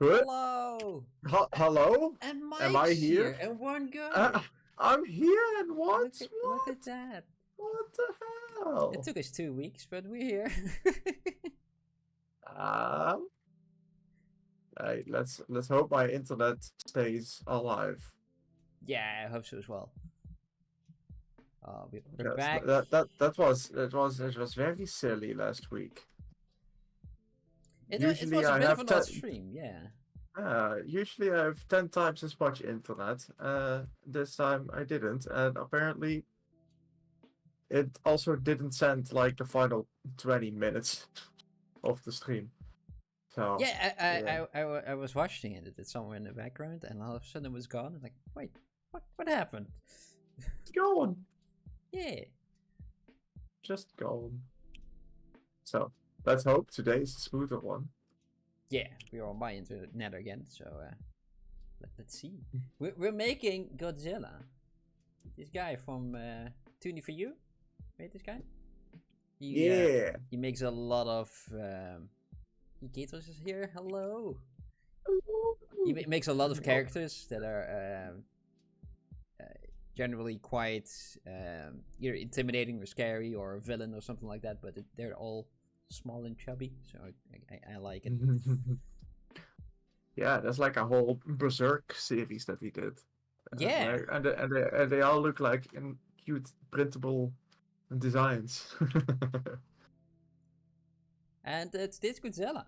Good. Hello! Hello? And Mike's Am I here? And one go. I'm here and what? Look at that. What the hell? It took us 2 weeks, but we're here. Hey, let's hope my internet stays alive. Yeah, I hope so as well. We're Yes, back. That was very silly last week. It Usually was a I bit have of an odd stream, yeah. Usually I have 10 times as much internet. This time I didn't, and apparently it also didn't send like the final 20 minutes of the stream. So Yeah, yeah. I was watching it. It did somewhere in the background, and all of a sudden it was gone. I'm like, wait, what happened? It's gone. Yeah. Just gone. So let's hope today is a smoother one. Yeah, we're on my internet again, so let's see. We're making Godzilla. This guy from Toony For You, right? This guy. Yeah. He makes a lot of. Gatos is here. Hello. He makes a lot of characters that are generally quite either intimidating or scary or a villain or something like that, but they're all small and chubby, so I like it. Yeah, there's like a whole Berserk series that he did. Yeah. And they all look like in cute printable designs. And it's this Godzilla.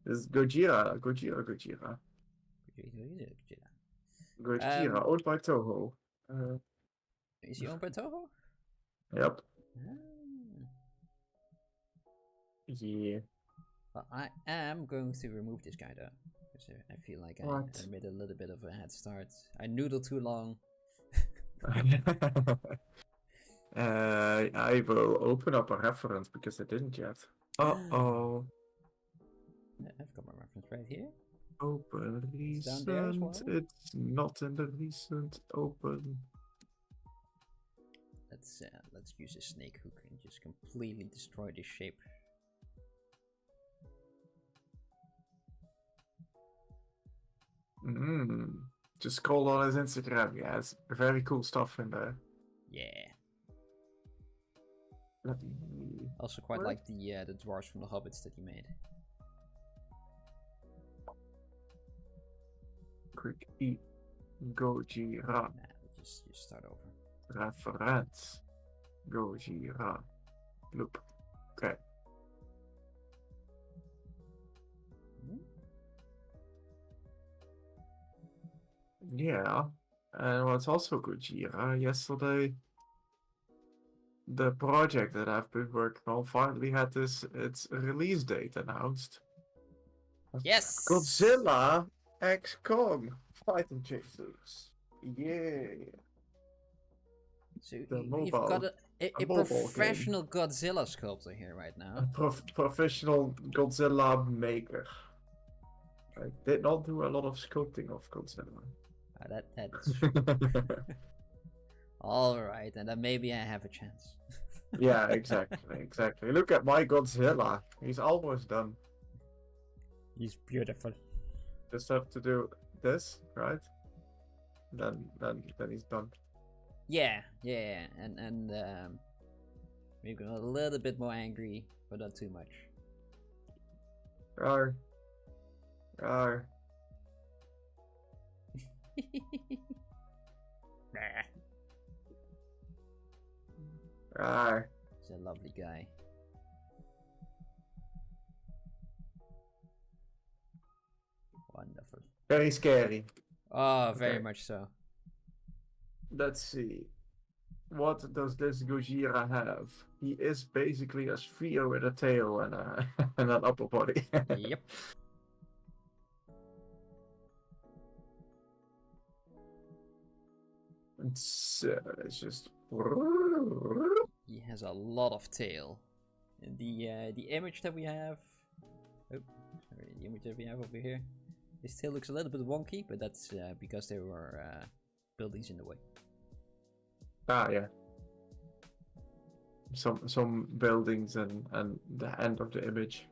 This is Gojira. Gojira, owned by Toho. Is he owned by Toho? Yep. Ah. Yeah. Well, I am going to remove this guy though, because I feel like I made a little bit of a head start. I noodled too long. I will open up a reference because I didn't yet. Uh-oh. I've got my reference right here. Open recent. Down there as well. It's not in the recent. Open. Let's use a snake hook and just completely destroy this shape. Just scroll on his Instagram. Yeah, it's very cool stuff in there. Yeah. Let me... Also quite like the dwarves from the Hobbits that he made. Quick E. Gojira. Nah, just start over. Reference. Gojira. Loop. Okay. Yeah. And what's also Gojira, yesterday the project that I've been working on finally had its release date announced. Yes! Godzilla X Kong Fighting Chasers. Yeah. So you've got a professional Godzilla sculptor here right now. A professional Godzilla maker. I did not do a lot of sculpting of Godzilla. That's true. Alright, and then maybe I have a chance. Yeah, exactly. Look at my Godzilla. He's almost done. He's beautiful. Just have to do this, right? Then he's done. Yeah, and we're going a little bit more angry, but not too much. Rawr. He's a lovely guy. Wonderful. Very scary. Oh, very much so. Let's see. What does this Gojira have? He is basically a sphere with a tail and and an upper body. Yep. It's just. He has a lot of tail. The image that we have. Oh, sorry, the image that we have over here. His tail looks a little bit wonky, but that's because there were buildings in the way. Ah, yeah. Some buildings and the end of the image.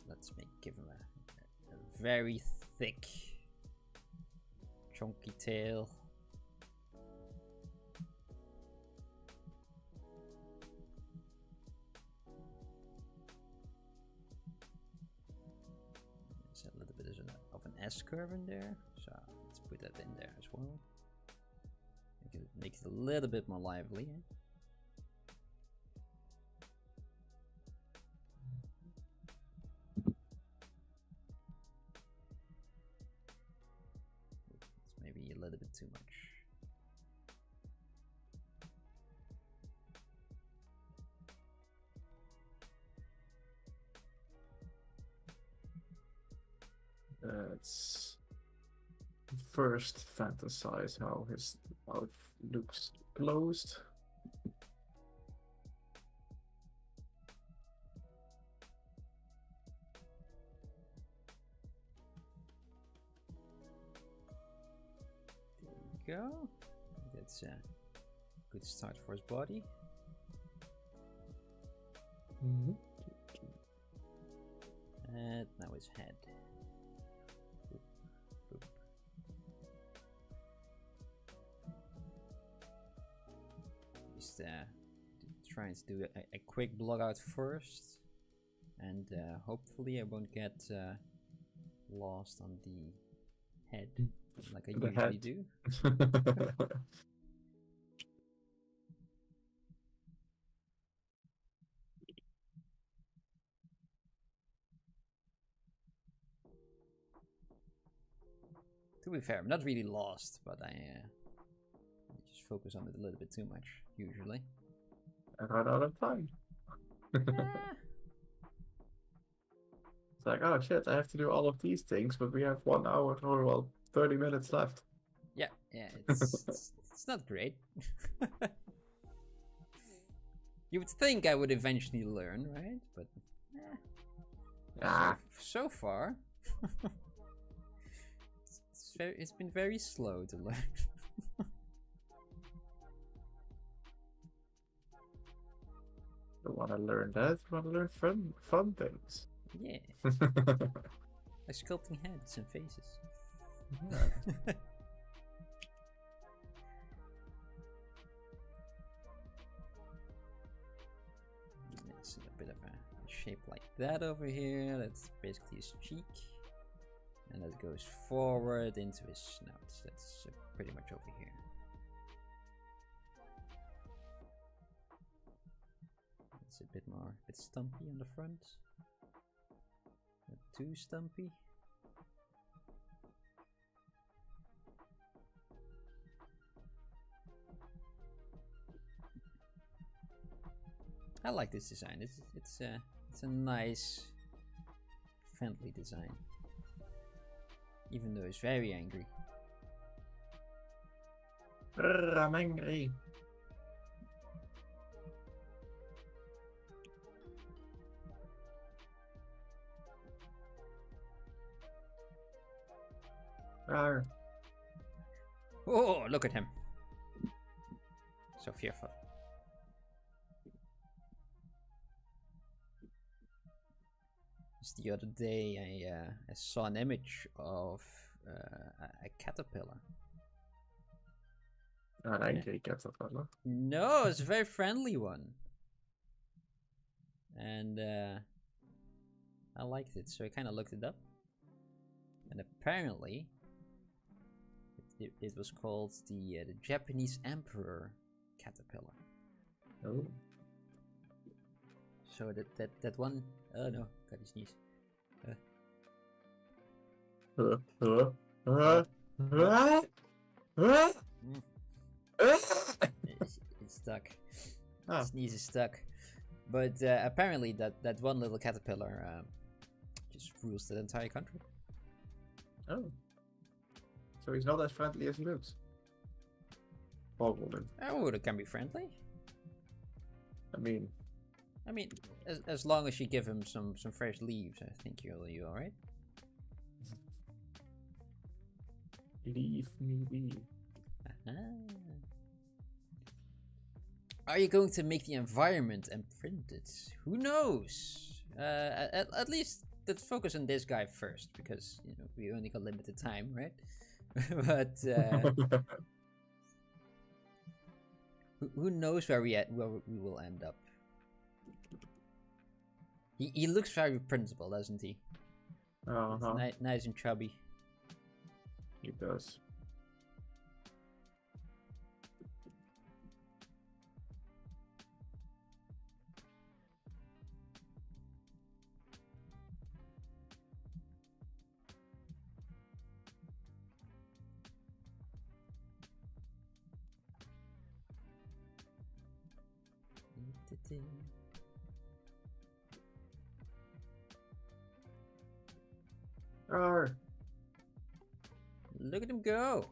Let's give him a very thick, chunky tail. There's a little bit of an S curve in there, so let's put that in there as well. Makes it a little bit more lively. It's maybe a little bit too much. Let's first fantasize how his mouth looks closed. There we go. That's a good start for his body. Mm-hmm. And now his head. Boop, boop. Just trying to do a quick block out first, and hopefully I won't get lost on the head like I usually do. To be fair, I'm not really lost, but I just focus on it a little bit too much, usually. I ran out of time. It's like, oh shit, I have to do all of these things, but we have 1 hour or, well, 30 minutes left. Yeah, it's not great. You would think I would eventually learn, right? But so far, it's been very slow to learn. I want to learn that. I want to learn fun things. Yeah. Like sculpting heads and faces. Yeah. Let's see a bit of a shape like that over here. That's basically his cheek. And that goes forward into his snout. That's pretty much over here. It's a bit stumpy on the front. Not too stumpy. I like this design. It's a nice, friendly design. Even though he's very angry. I'm angry. Rawr. Oh, look at him. So fearful. Just the other day I saw an image of a caterpillar. An angry caterpillar. No, it's a very friendly one. And I liked it, so I kind of looked it up. And apparently it was called the Japanese Emperor caterpillar. Oh. So that one, oh no, got his sneeze. It's stuck. Oh. Sneeze is stuck. But apparently that one little caterpillar just rules the entire country. Oh. So he's not as friendly as he looks. Probably. Oh, it can be friendly. I mean, as long as you give him some fresh leaves, I think you'll alright. leave me be. Are you going to make the environment and print it? Who knows? At least let's focus on this guy first, because you know we only got limited time, right? But who knows where we will end up? He looks very printable, doesn't he? Nice and chubby. He does. tail. Arr. Look at him go!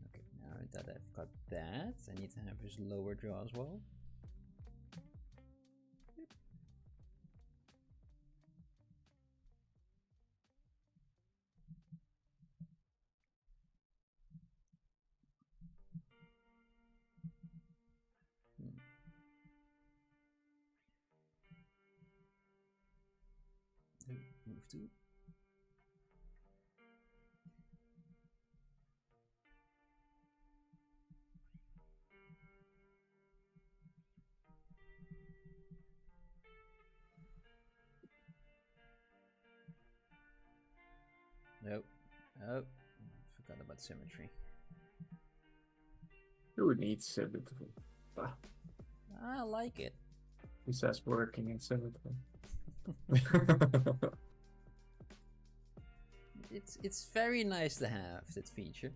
Okay, now that I've got that, I need to have his lower jaw as well. Move to. Nope. Oh, forgot about symmetry. Who needs symmetry? Ah, I like it. who says working in symmetry? It's very nice to have that feature.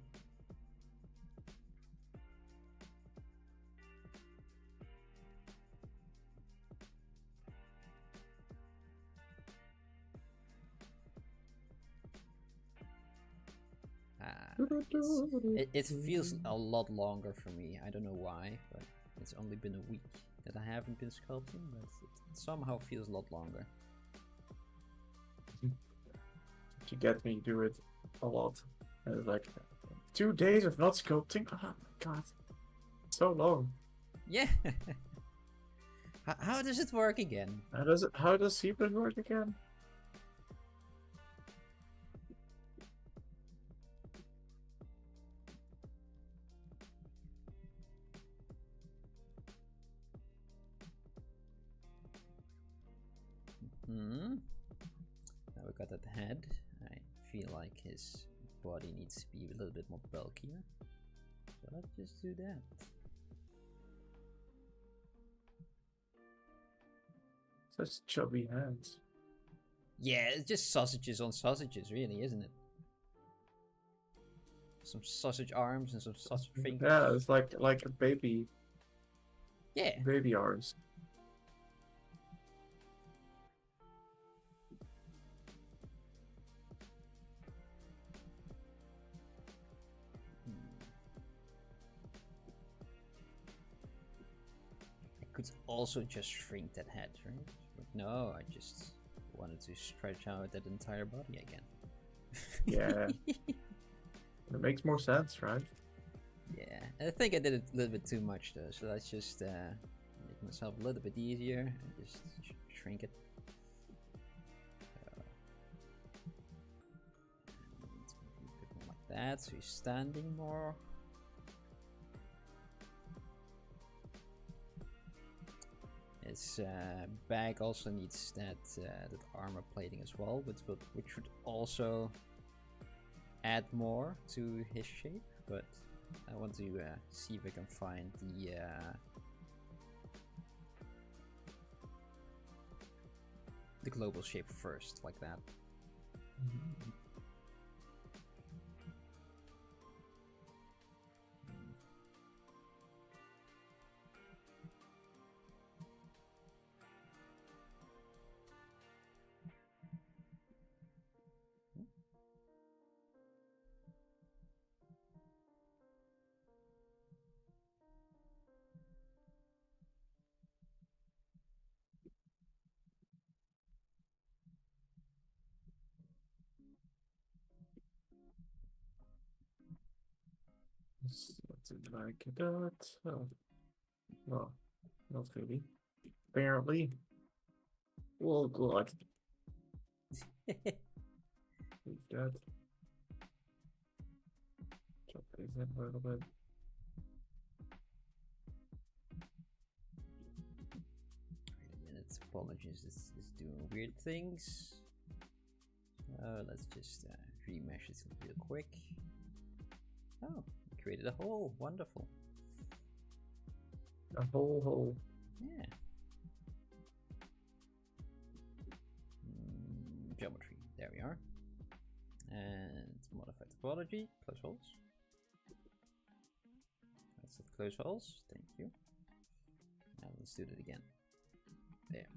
It feels a lot longer for me. I don't know why, but it's only been a week that I haven't been sculpting, but it somehow feels a lot longer. You get me do it a lot. And it's like 2 days of not sculpting. Oh my god, so long. Yeah. How does it work again? How does Secret work again? Now we got that head. I feel like his body needs to be a little bit more bulkier. So let's just do that. Such chubby hands. Yeah, it's just sausages on sausages, really, isn't it? Some sausage arms and some sausage fingers. Yeah, it's like a baby. Yeah. Baby arms. Could also just shrink that head, right? But no, I just wanted to stretch out that entire body again. Yeah. It makes more sense, right? Yeah, I think I did it a little bit too much though, so let's just make myself a little bit easier and just shrink it. A bit more like that, so he's standing more. His bag also needs that armor plating as well, which should also add more to his shape. But I want to see if I can find the global shape first, like that. Something like that. Oh. Well, not really. Apparently. Well, good. Leave that. Chop these in a little bit. Wait a minute, apologies, this is doing weird things. Let's just remesh it real quick. Oh, created a hole, wonderful. A whole hole. Yeah. Geometry, there we are. And modify topology, close holes. of close holes. Thank you. Now let's do that again. There.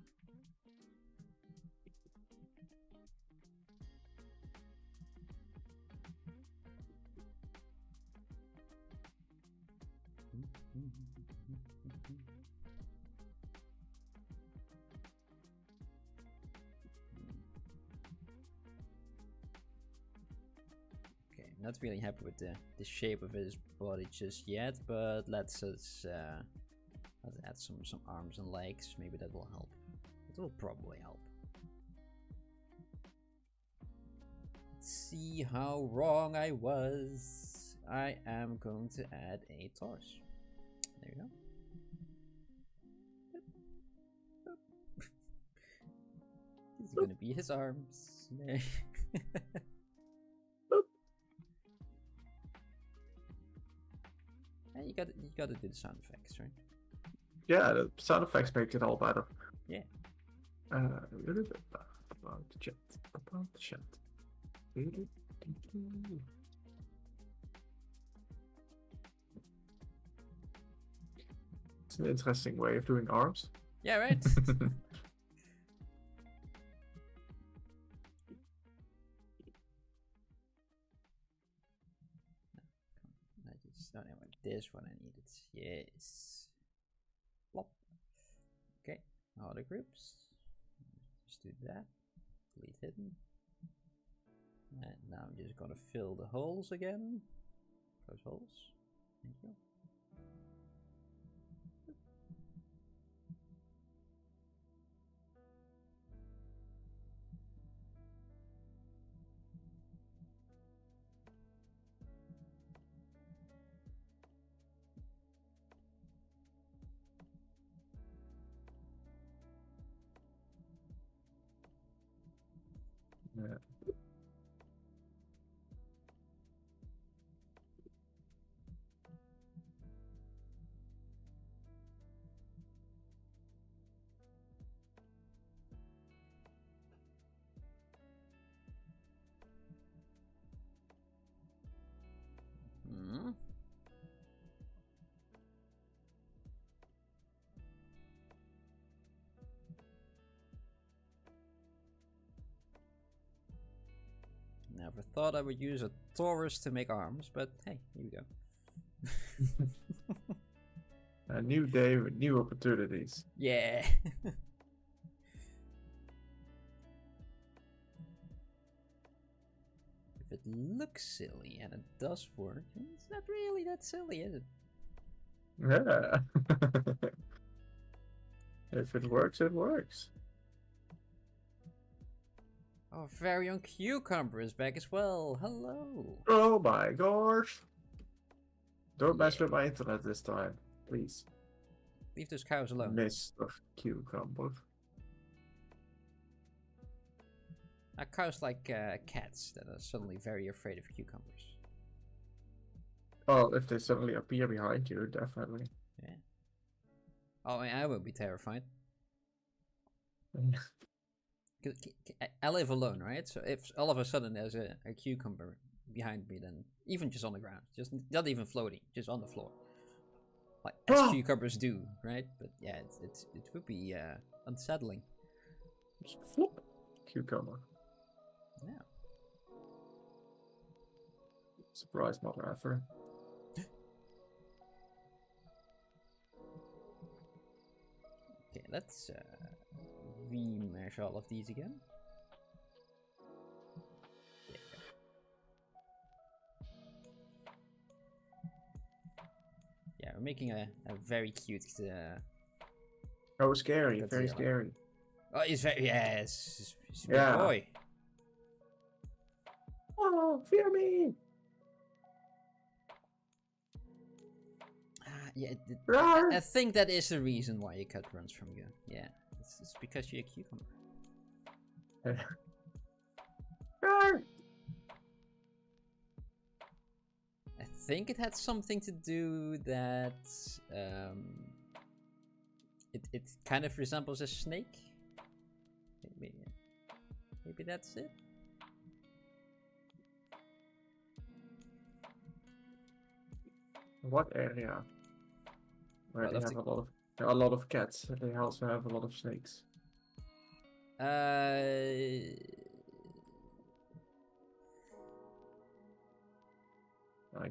Not really happy with the shape of his body just yet, but let's add some arms and legs. Maybe that will help. It will probably help. Let's see how wrong I was. I am going to add a torso. There you go. These are gonna be his arms. You gotta do the sound effects, right? Yeah, the sound effects make it all better. Yeah. About the chat. About the chat. It's an interesting way of doing arms. Yeah, right? Don't know what this one I needed. Yes. Plop. Okay. All the groups. Just do that. Delete hidden. And now I'm just gonna fill the holes again. Close holes. Thank you. Yeah. Never thought I would use a Taurus to make arms, but hey, here we go. A new day with new opportunities. Yeah. If it looks silly and it does work, it's not really that silly, is it? Yeah. If it works, it works. Our very own Cucumber is back as well. Hello. Oh my gosh. Don't mess with my internet this time, please. Leave those cows alone. Mr. Cucumber. Are cows like cats that are suddenly very afraid of cucumbers? Oh, if they suddenly appear behind you, definitely. Yeah. Oh, I would be terrified. I live alone, right? So if all of a sudden there's a cucumber behind me, then even just on the ground, just not even floating, just on the floor, like as cucumbers do, right? But yeah, it would be unsettling. Just flop, cucumber. Yeah. Surprise, mother effer. Okay, let's remesh all of these again. Yeah, we're making a very cute. Oh, scary! Godzilla. Very scary. Oh, he's very he's a big Yeah. boy. Oh, fear me! Yeah, Rawr! I think that is the reason why your cat runs from you. Yeah, it's because you're a cucumber. Rawr! I think it had something to do that it kind of resembles a snake. Maybe that's it. What area? where Well, they have a lot of cats. And they also have a lot of snakes. I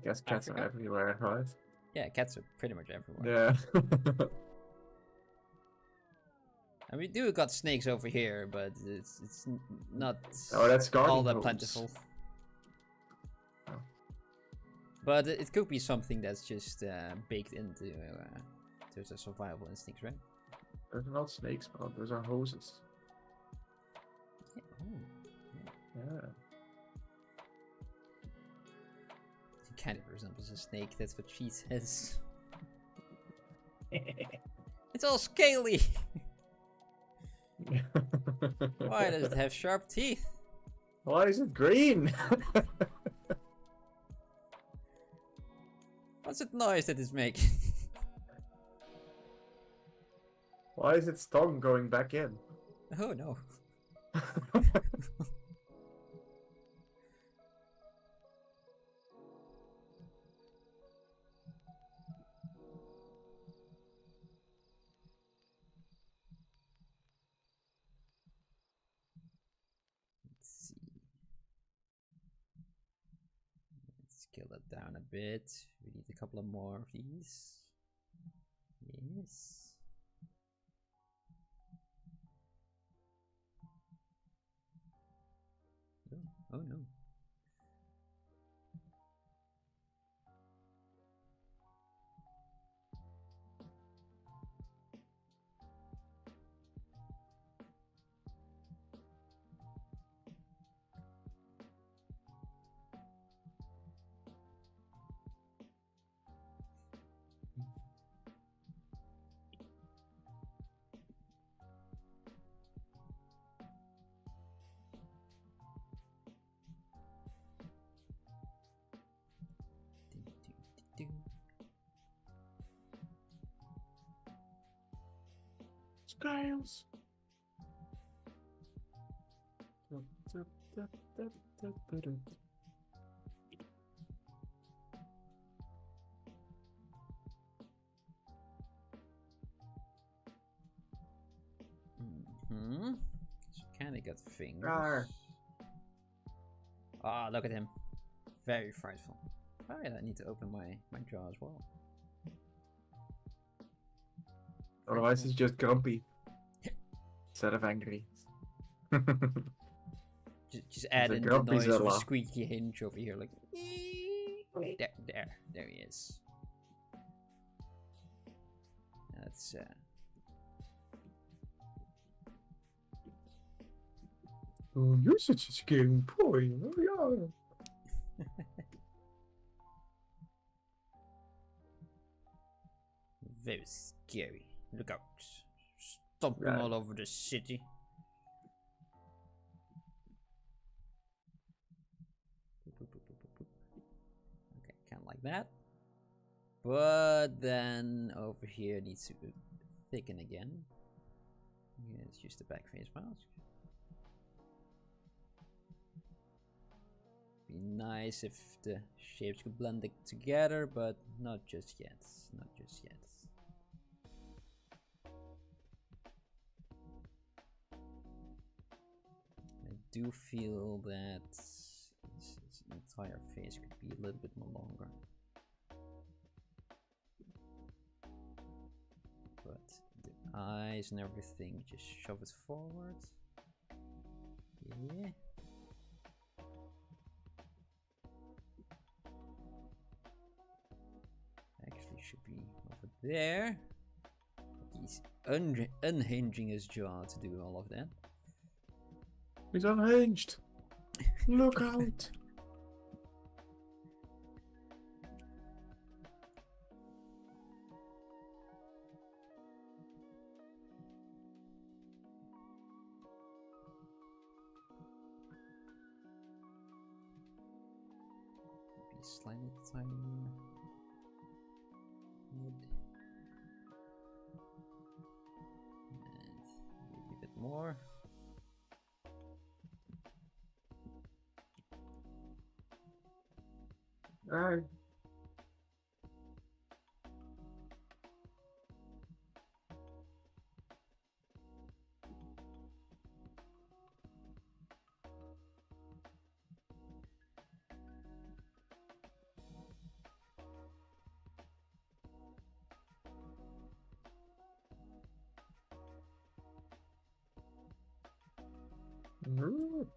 guess cats are Africa? everywhere, right? Yeah, cats are pretty much everywhere. Yeah. And we do got snakes over here, but it's not Oh, that's garden all that gnomes. plentiful. Oh. But it could be something that's just baked into the survival instincts, right? Those are not snakes, bro. Those are hoses. Yeah. Oh. Yeah. It kind of resembles a snake, that's what she says. It's all scaly! Why does it have sharp teeth? Why is it green? What's that noise that it's making? Why is its tongue going back in? Oh no. Let's see. Let's scale that down a bit. We need a couple of more of these. Yes. Oh no. Scales. Mm-hmm. So kinda got fingers. Rawr. Ah, look at him. Very frightful. Oh yeah, I need to open my jaw as well. Otherwise, he's just grumpy instead of angry. Just add a in the grumpy noise of a Zilla. squeaky hinge over here, like. There he is. That's Oh, you're such a scary boy. Oh, yeah. very scary. Look out. Stomping Right. all over the city. Okay, kind of like that. But then over here needs to thicken again. Yeah, let's use the back face mask. Be nice if the shapes could blend together, but not just yet. Not just yet. I do feel that his entire face could be a little bit more longer. But the eyes and everything, just shove it forward. Yeah. Actually should be over there. He's unhinging his jaw to do all of that. He's unhinged. Look out. Maybe slightly tiny head. And maybe a bit more. Right. Ooh.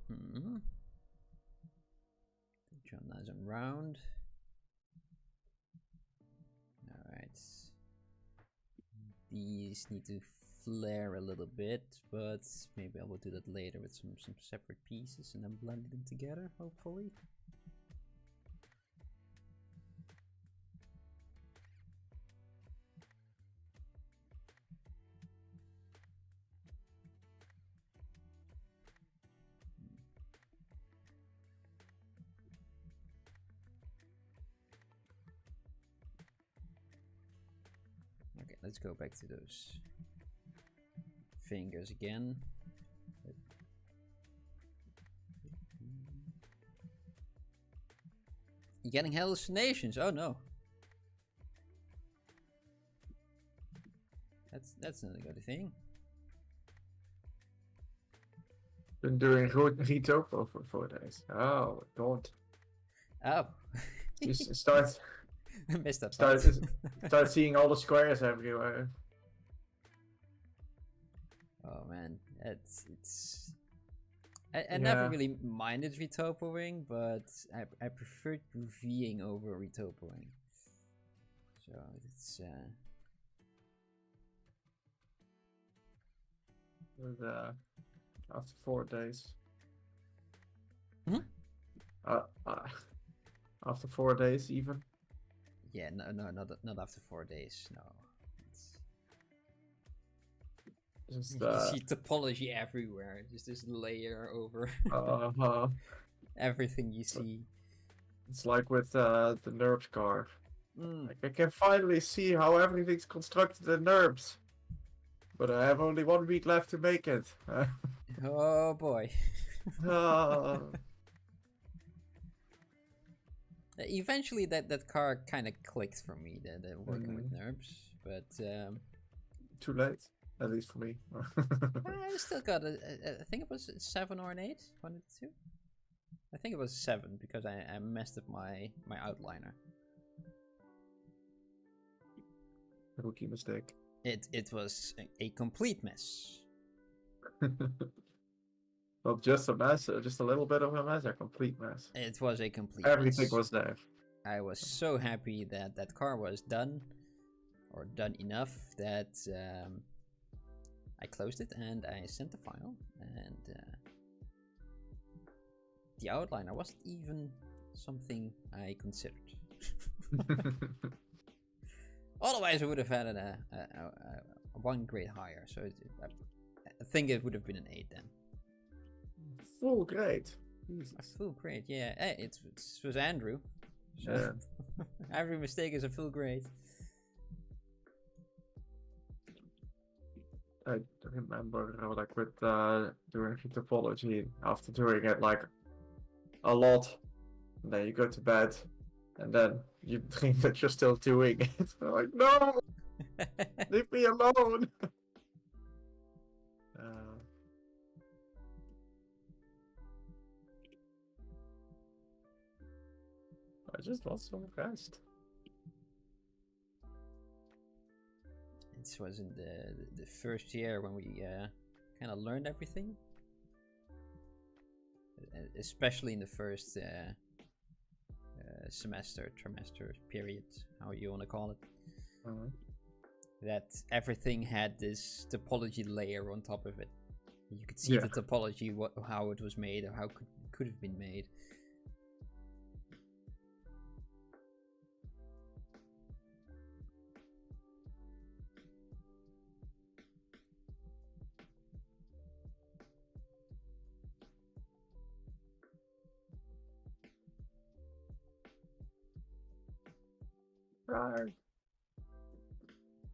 Hmm. Jump nice and round. Alright. These need to flare a little bit, but maybe I will do that later with some separate pieces and then blend them together, hopefully. Okay, let's go back to those fingers again. You're getting hallucinations. Oh no. That's not a good thing. Been doing Retopo for 4 days. Oh, God. Oh. You start Missed that start part. start seeing all the squares everywhere. Oh man, it's. I never really minded retopoing, but I preferred Ving over retopoing. So it's After 4 days. Hmm? After 4 days even. Yeah, no, not after 4 days. No. Just You see topology everywhere. Just this layer over everything you see. It's like with the NURBS car. Mm. Like, I can finally see how everything's constructed in NURBS. But I have only 1 week left to make it. Oh boy. Eventually that car kind of clicked for me, the working with NURBS, but too late, at least for me. I still got I think it was a 7 or an 8, one of the two. I think it was 7 because I messed up my outliner. Rookie mistake. It was a complete mess. Not just a mess, just a little bit of a mess, a complete mess. It was a complete Everything mess. was there. I was so happy that that car was done, or done enough that I closed it and I sent the file, and the outliner wasn't even something I considered. Otherwise I would have had a 1 grade higher, so I think it would have been an 8 then. Full grade. A full grade, yeah. Hey, it was Andrew. So Yeah. every mistake is a full grade. I remember, like with doing topology, after doing it like a lot, and then you go to bed, and then you dream that you're still doing it. I'm like, no, leave me alone. I just want some rest. This was in the first year when we kind of learned everything, especially in the first semester, trimester, period, how you want to call it. That everything had this topology layer on top of it. You could see the topology, how it was made, or how could have been made.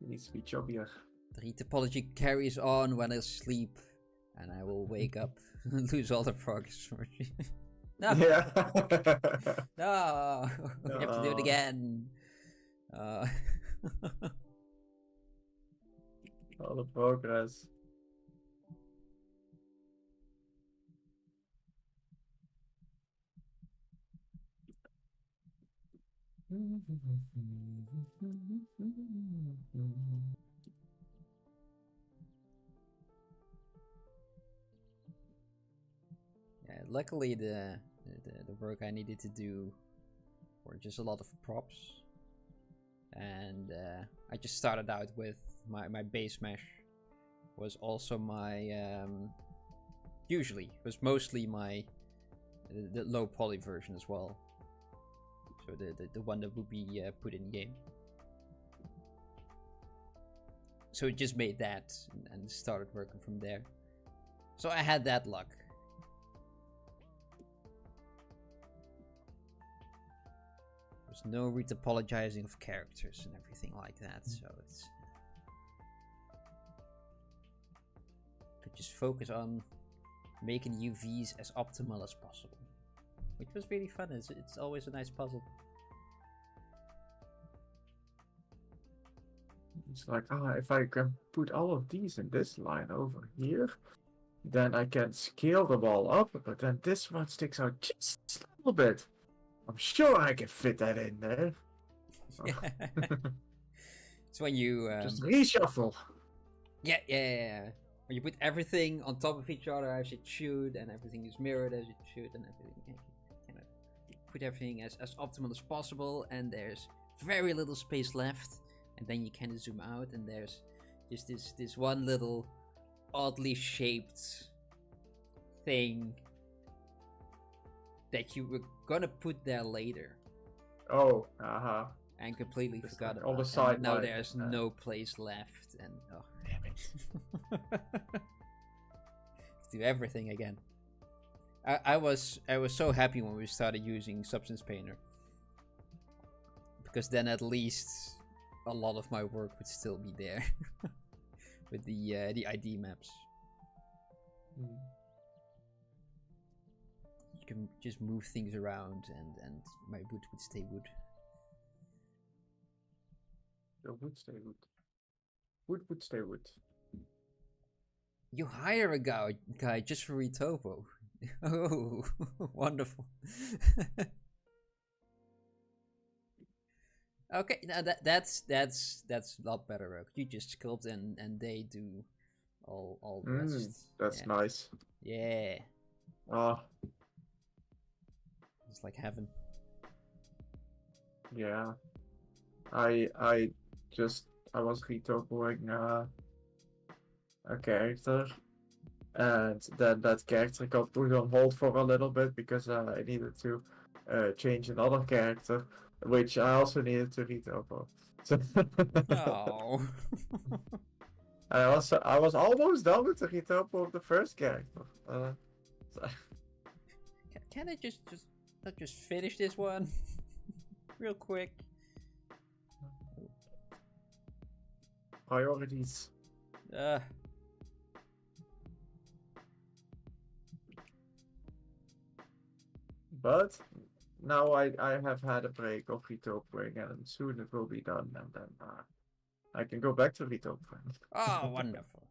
It needs to be chubbier. The topology carries on when I sleep, and I will wake up and lose all the progress for you. No! Yeah. No! We have to do it again. All the progress. Yeah, luckily the work I needed to do were just a lot of props, and I just started out with my base mesh was also my usually was mostly my the low poly version as well, so the one that would be put in game. So it just made that and started working from there. So I had that luck. There's no retopologizing of characters and everything like that, so it's could just focus on making UVs as optimal as possible, which was really fun. It's always a nice puzzle. It's like, if I can put all of these in this line over here, then I can scale them all up, but then this one sticks out just a little bit. I'm sure I can fit that in there. Yeah. It's when you just reshuffle. Yeah. When you put everything on top of each other as it should, and everything is mirrored as it should, and everything, you kind of put everything as optimal as possible, and there's very little space left, and then you kind of zoom out, and there's just this one little oddly shaped thing that you were gonna put there later. Oh, and completely it's forgot like about on the it. side And now line, there's no place left, and oh damn it. do everything again. I was so happy when we started using Substance Painter, because then at least a lot of my work would still be there with the ID maps. You can just move things around, and my wood would stay wood. The wood stay wood. Wood would stay wood. You hire a guy just for retopo. Oh, wonderful. Okay, now that's a lot better work. You just sculpt and they do all the rest. That's nice. Yeah. It's like heaven. Yeah. I was retopoing a character, and then that character got put on hold for a little bit because I needed to change another character, which I also needed to retopo. So Oh. I was almost done with the retopo of the first character. So... Can I just finish this one real quick? Priorities. But now I have had a break of retopoing, and soon it will be done, and then I can go back to retopoing. Oh, wonderful.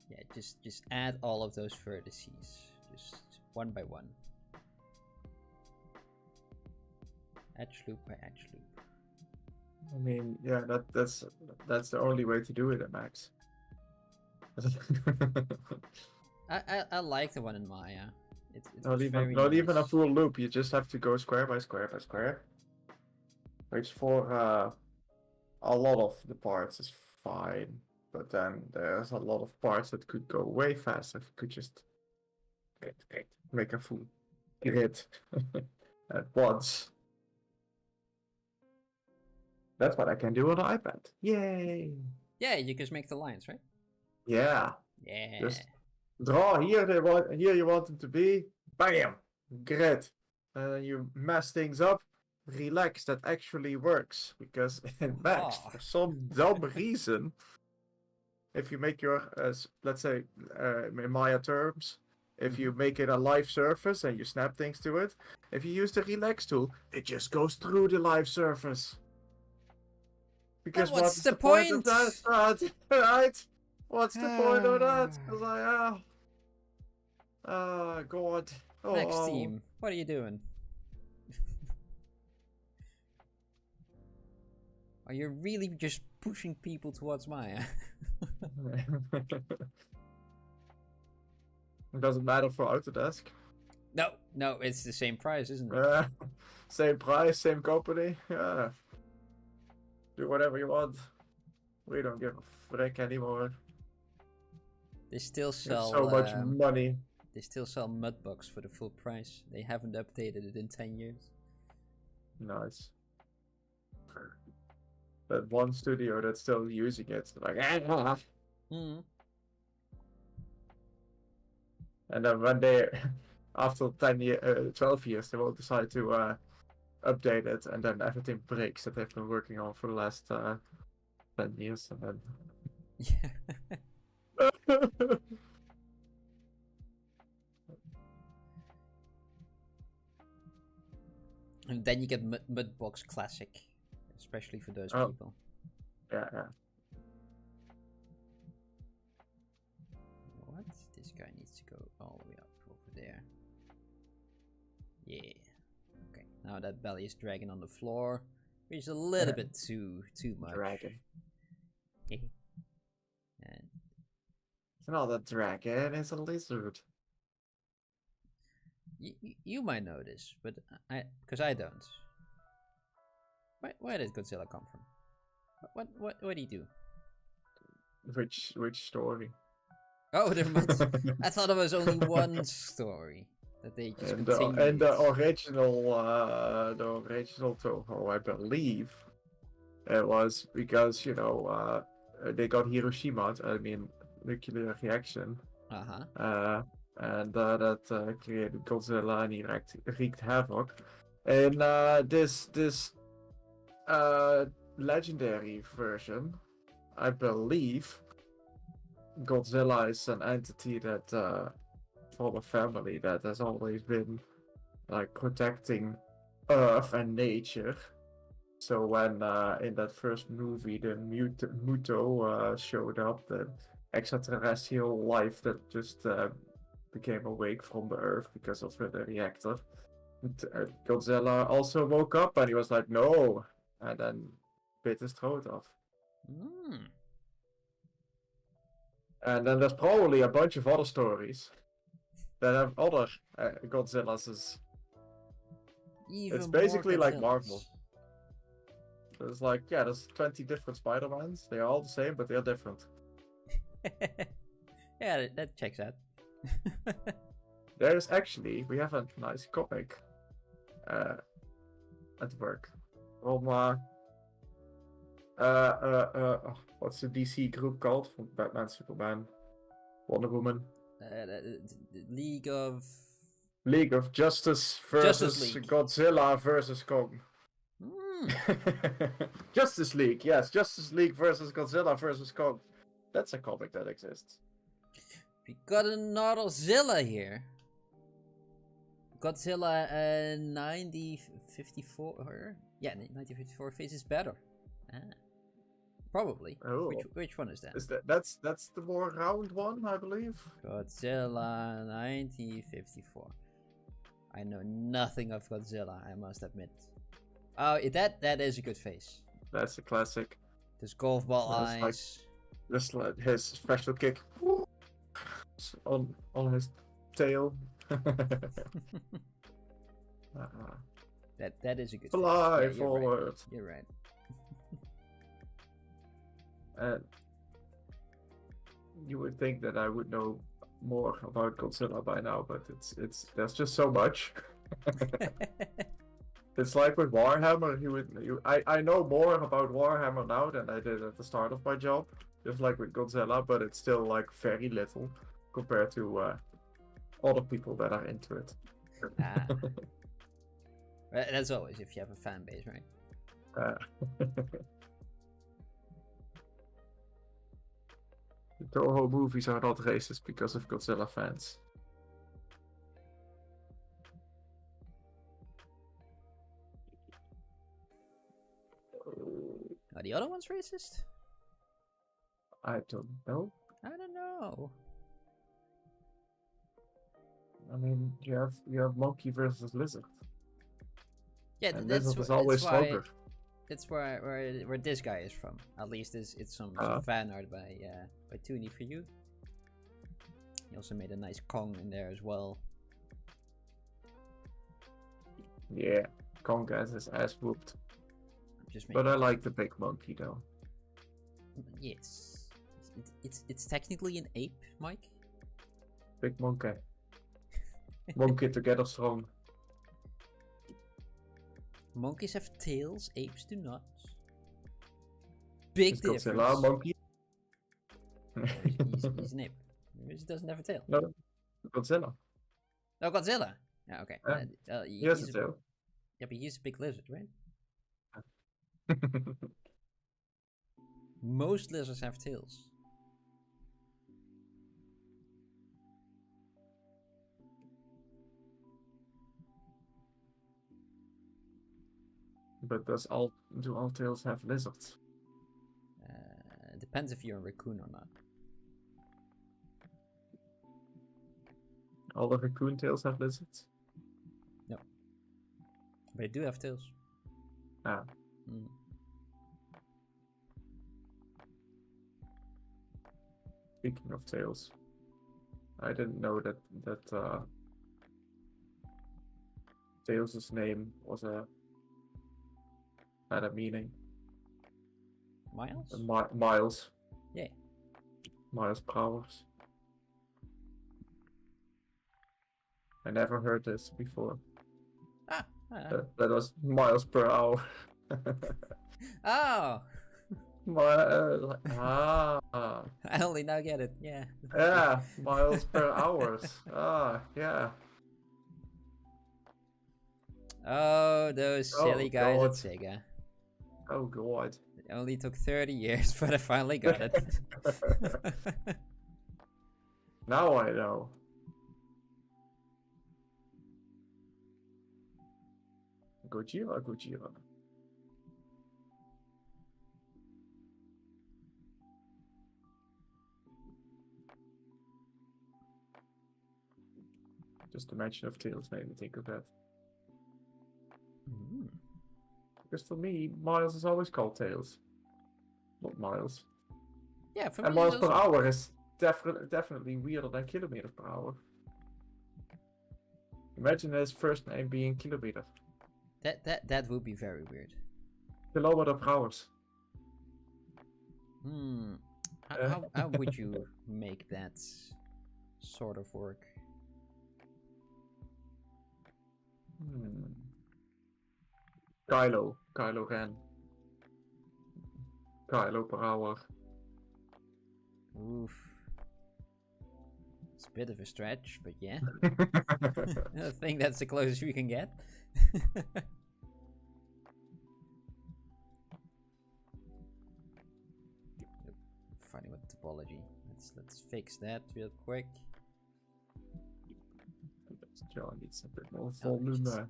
Yeah, just add all of those vertices, just one by one. Edge loop by edge loop. I mean, yeah, that's the only way to do it at max. I like the one in Maya. It's not very even a nice. full loop. You just have to go square by square by square, which for a lot of the parts is fine. But then there's a lot of parts that could go way faster if you could just make a full grid at once. That's what I can do on the iPad. Yay! Yeah, you just make the lines, right? Yeah. Yeah. Just draw here. Here you want them to be. Bam! grit. You mess things up, relax, that actually works. Because in Max, for some dumb reason, if you make your, let's say, in Maya terms, if you make it a live surface and you snap things to it, if you use the relax tool, it just goes through the live surface. Because what's what's the the point of point? that? Right? What's the point of that? Because God. Next Oh. team, what are you doing? Are you really just pushing people towards Maya? It doesn't matter for Autodesk. No, it's the same price, isn't it? Same price, same company. Yeah. Do whatever you want. We don't give a frick anymore. They still You have sell so much money. They still sell Mudbox for the full price. They haven't updated it in 10 years. Nice. That one studio that's still using it, like, Mm. And then when they, after 12 years, they will decide to update it, and then everything breaks that they've been working on for the last 10 years, and then. Yeah. And then you get Mudbox Classic, especially for those people. Yeah. What? This guy needs to go all the way up over there. Yeah. Okay. Now that belly is dragging on the floor, which is a little bit too much. Dragon. And it's not a dragon, it's a lizard. You might know this, but because I don't. Where did Godzilla come from? What do you do? Which story? Oh, never mind. I thought there was only one story that they just continued. And the original Toho, I believe, it was because they got Hiroshima. I mean, nuclear reaction. And that created Godzilla, and he wreaked havoc. In this legendary version, I believe Godzilla is an entity that from a family that has always been like protecting Earth and nature. So when in that first movie the Muto showed up, the extraterrestrial life that just became awake from the Earth because of the reactor, Godzilla also woke up and he was like, no, and then bit his throat off. And then there's probably a bunch of other stories that have other Godzillas. It's basically like Marvel. There's like, there's 20 different Spider-Mans. They're all the same, but they're different. Yeah, that checks out. There's actually, we have a nice comic at work from what's the DC group called? From Batman, Superman, Wonder Woman. League of Justice versus Godzilla versus Kong. Justice League, yes, Justice League versus Godzilla versus Kong. That's a comic that exists. We got another Zilla here. Godzilla 1954. Yeah, 1954 faces better. Probably. Oh. Which one is that? That's the more round one, I believe. Godzilla 1954. I know nothing of Godzilla, I must admit. Oh, that is a good face. That's a classic. This golf ball eyes. Just like his special kick on his tail. That is a good Fly face. forward. Right. You're right. And you would think that I would know more about Godzilla by now, but there's just so much. It's like with Warhammer, I know more about Warhammer now than I did at the start of my job, just like with Godzilla, but it's still like very little compared to other people that are into it. Ah. That's always if you have a fan base, right? The Toho movies are not racist because of Godzilla fans. Are the other ones racist? I don't know. I don't know. I mean, you have monkey versus lizard. Yeah, And that's lizard is always stronger. That's where this guy is from. At least it's some fan art by Toony For You. He also made a nice Kong in there as well. Yeah, Kong gets his ass whooped. Just but I like the big monkey though. Yes, it's technically an ape, Mike. Big monkey. Monkey together strong. Monkeys have tails, apes do not. Big difference. Godzilla monkey. he's an ape. He doesn't have a tail. No, Godzilla. Oh, Godzilla. Yeah, okay. He has a tail. Yeah, but he's a big lizard, right? Most lizards have tails. But do all tails have lizards? Depends if you're a raccoon or not. All the raccoon tails have lizards? No. But they do have tails. Ah. Mm. Speaking of tails, I didn't know that Tails' name was had a meaning. Miles? Miles. Yeah. Miles per hours. I never heard this before. That was miles per hour. Oh! I only now get it, yeah. Yeah, miles per hours. Yeah. Oh, those silly guys God. at Sega. Oh god. It only took 30 years, but I finally got it. Now I know. Godzilla. Just the mention of Tails made me think of that. Mm. Because for me, Miles is always called Tails. Not Miles. Yeah, for and me miles per hour is definitely weirder than kilometers per hour. Imagine his first name being Kilometer. That would be very weird. Kilometer per hour. Hmm. How would you make that sort of work? Kylo Ren. Kylo per hour. Oof. It's a bit of a stretch, but yeah. I think that's the closest we can get. Funny with topology. Let's fix that real quick. John needs a bit more volume.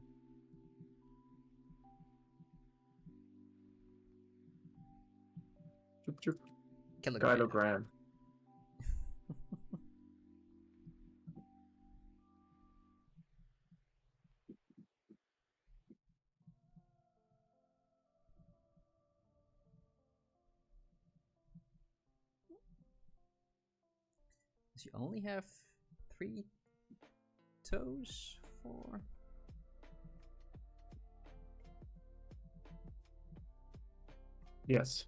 Chup. Kilogram. Does he only have 3 toes? 4? Yes.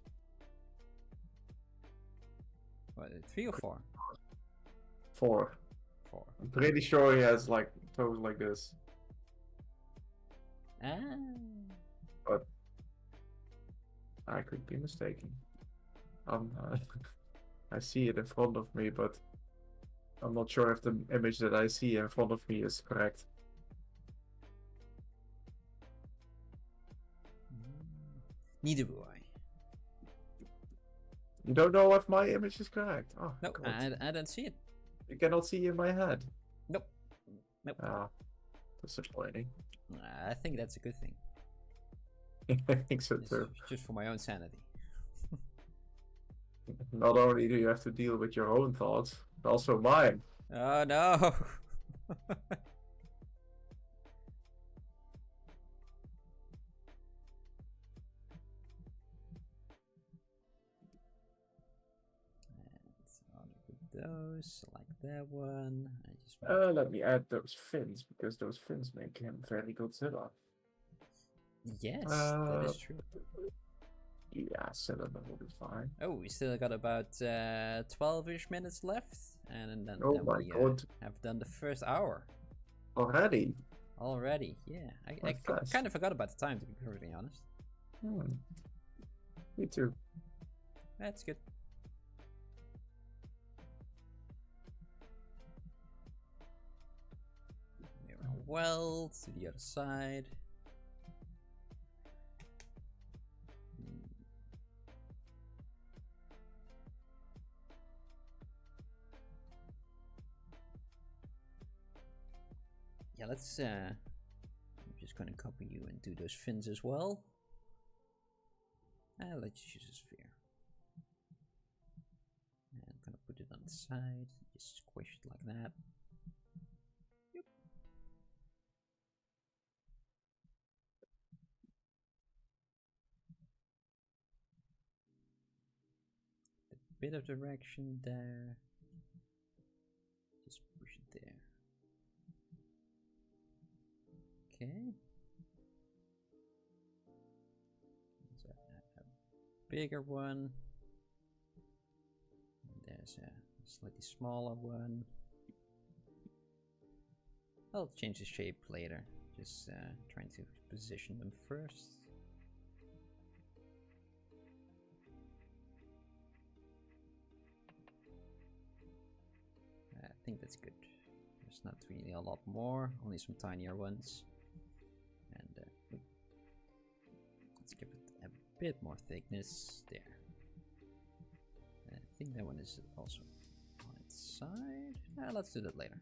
What, 3 or 4? 4. 4. I'm pretty sure he has like toes like this. Ah. But I could be mistaken. I see it in front of me, but I'm not sure if the image that I see in front of me is correct. Neither do I. You don't know if my image is correct. Oh, No, God. I don't see it. You cannot see in my head. Nope. Nope. Ah, disappointing. I think that's a good thing. I think so It's too. just for my own sanity. Not only do you have to deal with your own thoughts, but also mine. Oh no! Those, like that one. I just Let me add those fins, because those fins make him very Godzilla. yes, that is true. Yeah, cylinder will be fine. Oh, we still got about 12-ish minutes left, and then, Oh my we God. have done the first hour Already? already. Yeah, I Fast. kind of forgot about the time, to be perfectly honest. Me too. That's good. Weld to the other side. Yeah, let's I'm just gonna copy you and do those fins as well. And let's use a sphere. And I'm gonna put it on the side, just squish it like that. Yep. A bit of direction there. Just push it there. Okay. There's a bigger one. And there's a slightly smaller one. I'll change the shape later. Just trying to position them first. I think that's good. There's not really a lot more, only some tinier ones. And let's give it a bit more thickness there. I think that one is also on its side. Let's do that later.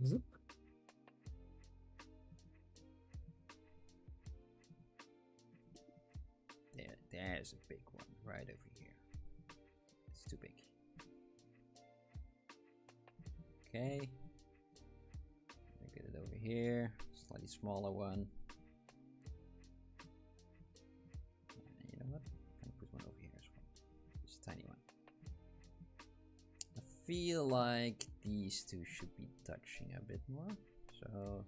Zip. There's a big one right over here. It's too big. Okay. Get it over here. Slightly smaller one. And you know what? I'm gonna put one over here as well. Just a tiny one. I feel like these two should be touching a bit more. So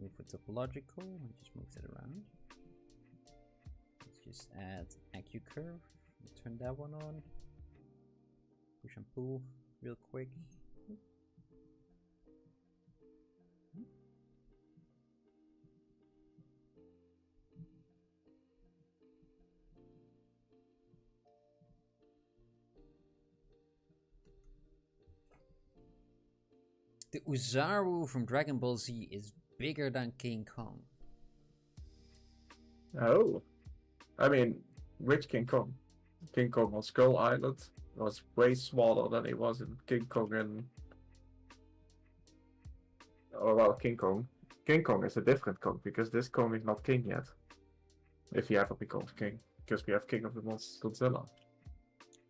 move it topological and just move it around. Let's just add AccuCurve. Turn that one on. Push and pull real quick. The Uzaru from Dragon Ball Z is bigger than King Kong. Oh. I mean, which King Kong? King Kong on Skull Island was way smaller than he was in King Kong and... Oh, well, King Kong. King Kong is a different Kong, because this Kong is not king yet. If he ever becomes king. Because we have King of the Monsters Godzilla.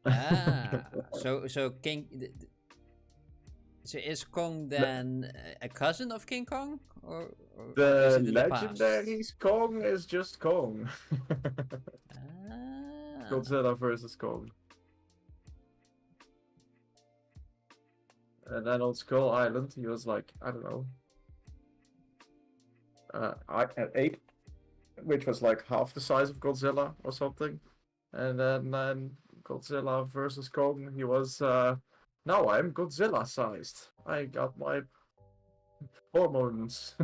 Ah, so King... So is Kong then a cousin of King Kong? Or The is it in the past? legendary Kong is just Kong. Ah. Godzilla versus Kong. And then on Skull Island, he was like, I don't know, an ape, which was like half the size of Godzilla or something. And then Godzilla versus Kong, he was, now I'm Godzilla sized. I got my hormones.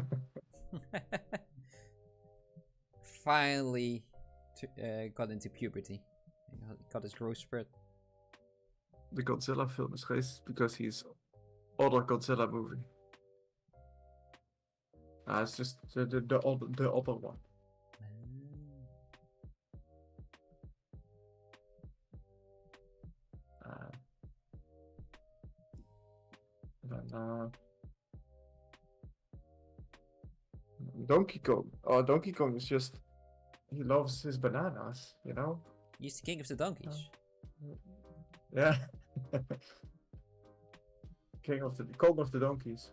Finally got into puberty. Got his growth spurt. The Godzilla film is racist because he's other Godzilla movie. It's just the upper one. Then Donkey Kong. Oh, Donkey Kong is just, he loves his bananas, you know? He's the king of the donkeys. Yeah. King of the donkeys.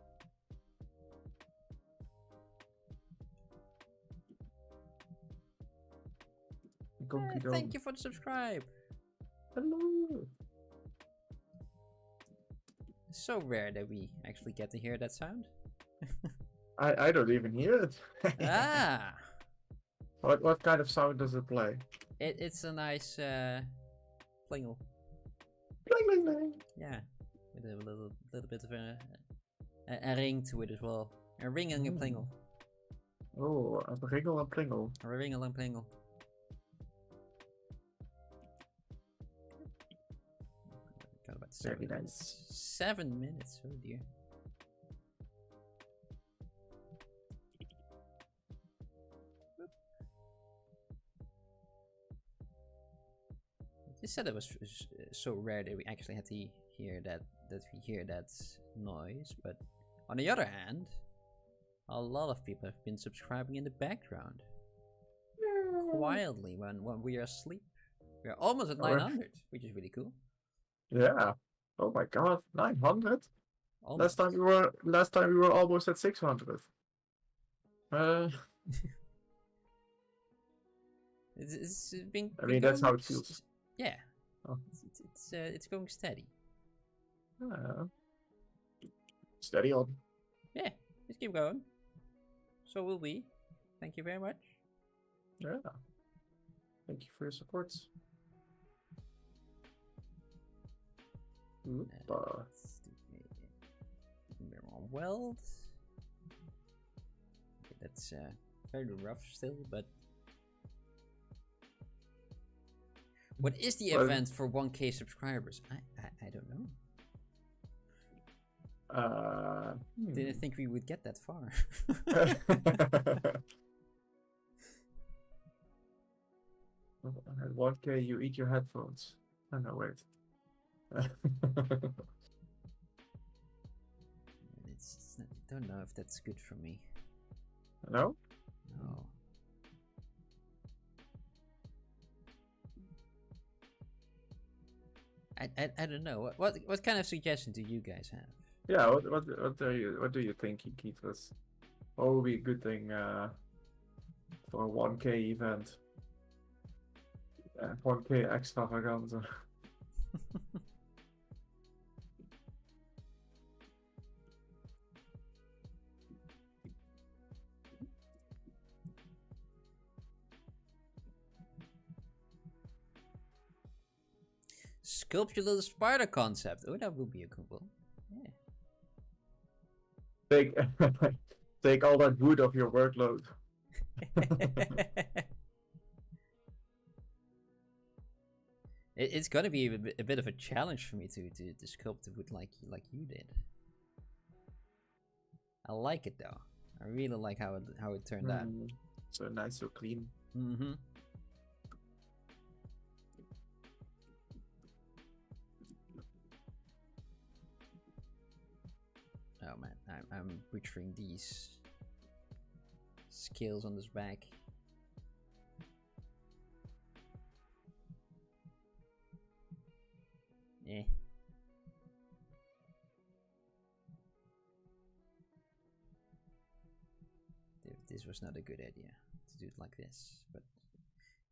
Donkey Kong. Thank you for the subscribe. Hello. So rare that we actually get to hear that sound. I don't even hear it. Ah! What kind of sound does it play? It's a nice plingle. Bling bling bling. Yeah, with a little bit of a ring to it as well. A ring and a plingle. Oh, a ringle and plingle. A ringle and plingle. Got about 7 minutes. 7 minutes, oh dear. You said it was so rare that we actually had to hear that noise, but on the other hand, a lot of people have been subscribing in the background quietly when we are asleep. We are almost at 900, which is really cool. Yeah. Oh my god, 900. Almost. Last time we were almost at 600. It's been. I mean, that's how it feels. Yeah. Oh. It's going steady. Steady on. Yeah, just keep going. So will we. Thank you very much. Yeah. Thank you for your support. Weld. Okay, that's very rough still, but what is the event for 1K subscribers? I don't know. Didn't think we would get that far. At 1K, you eat your headphones. Oh no, wait. I don't know if that's good for me. No? No. I don't know. What kind of suggestion do you guys have? Yeah, what do you think, Keithus? What would be a good thing for a 1K event? 1K extravaganza. Sculpt your little spider concept. Oh, that would be a cool one. Yeah. Take all that wood off your workload. It's gonna be a bit of a challenge for me to sculpt the wood like you did. I like it though. I really like how it turned out. So nice, so clean. Mm-hmm. Oh man, I'm butchering these scales on this back. Eh. This was not a good idea to do it like this, but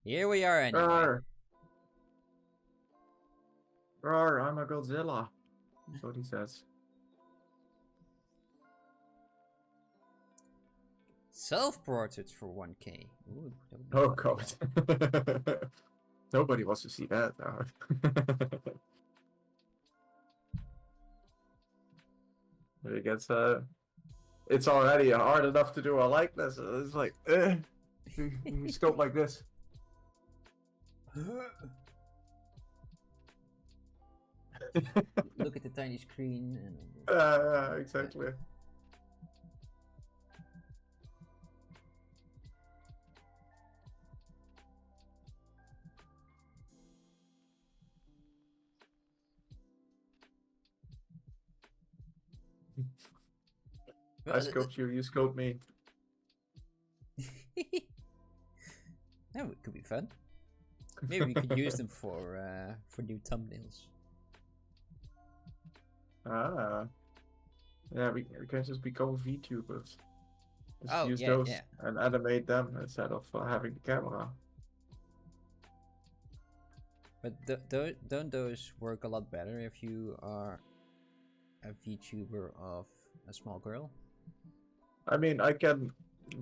here we are anyway. Roar! Roar, I'm a Godzilla. That's what he says. Self-portraits for 1K. Ooh, oh god. Nobody wants to see that. It gets it's already hard enough to do a likeness. It's like scope like this. Look at the tiny screen and yeah, exactly. I scoped you, you scoped me. That could be fun. Maybe we could use them for new thumbnails. Ah. Yeah, we can just become VTubers. Just use yeah, those yeah. and animate them instead of having the camera. But don't those work a lot better if you are a VTuber of a small girl? I mean, I can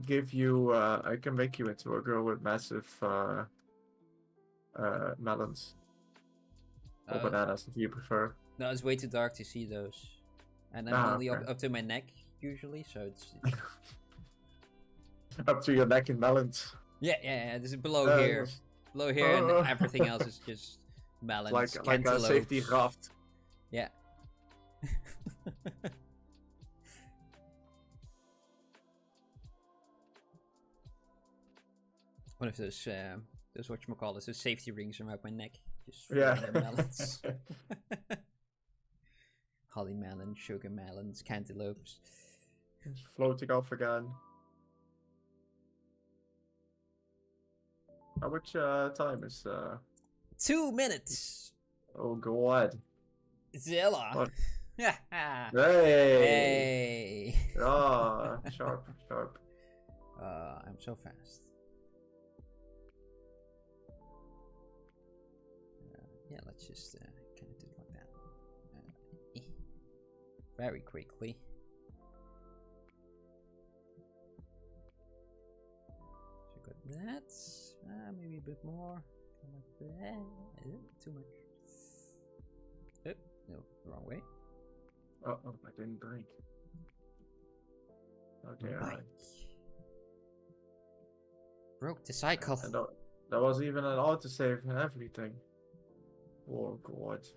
give you, I can make you into a girl with massive melons. Or bananas, if you prefer. No, it's way too dark to see those. And I'm only up to my neck, usually, so it's... Up to your neck in melons. Yeah, this is below here. Below here, and everything else is just melons, like a safety raft. Yeah. One of those whatchamacallit, those safety rings around my neck. Just melons. Holly melons, sugar melons, cantaloupes. It's floating off again. How much time is 2 minutes. Oh god. Zilla. Hey. Hey. Ah, sharp. I'm so fast. Yeah, let's just kind of do it like that. Very quickly. So got that. Maybe a bit more. Like that. Too much. Oh, no, the wrong way. Oh, I didn't drink. Okay, alright. Broke the cycle. And there was even an autosave and everything. Oh god.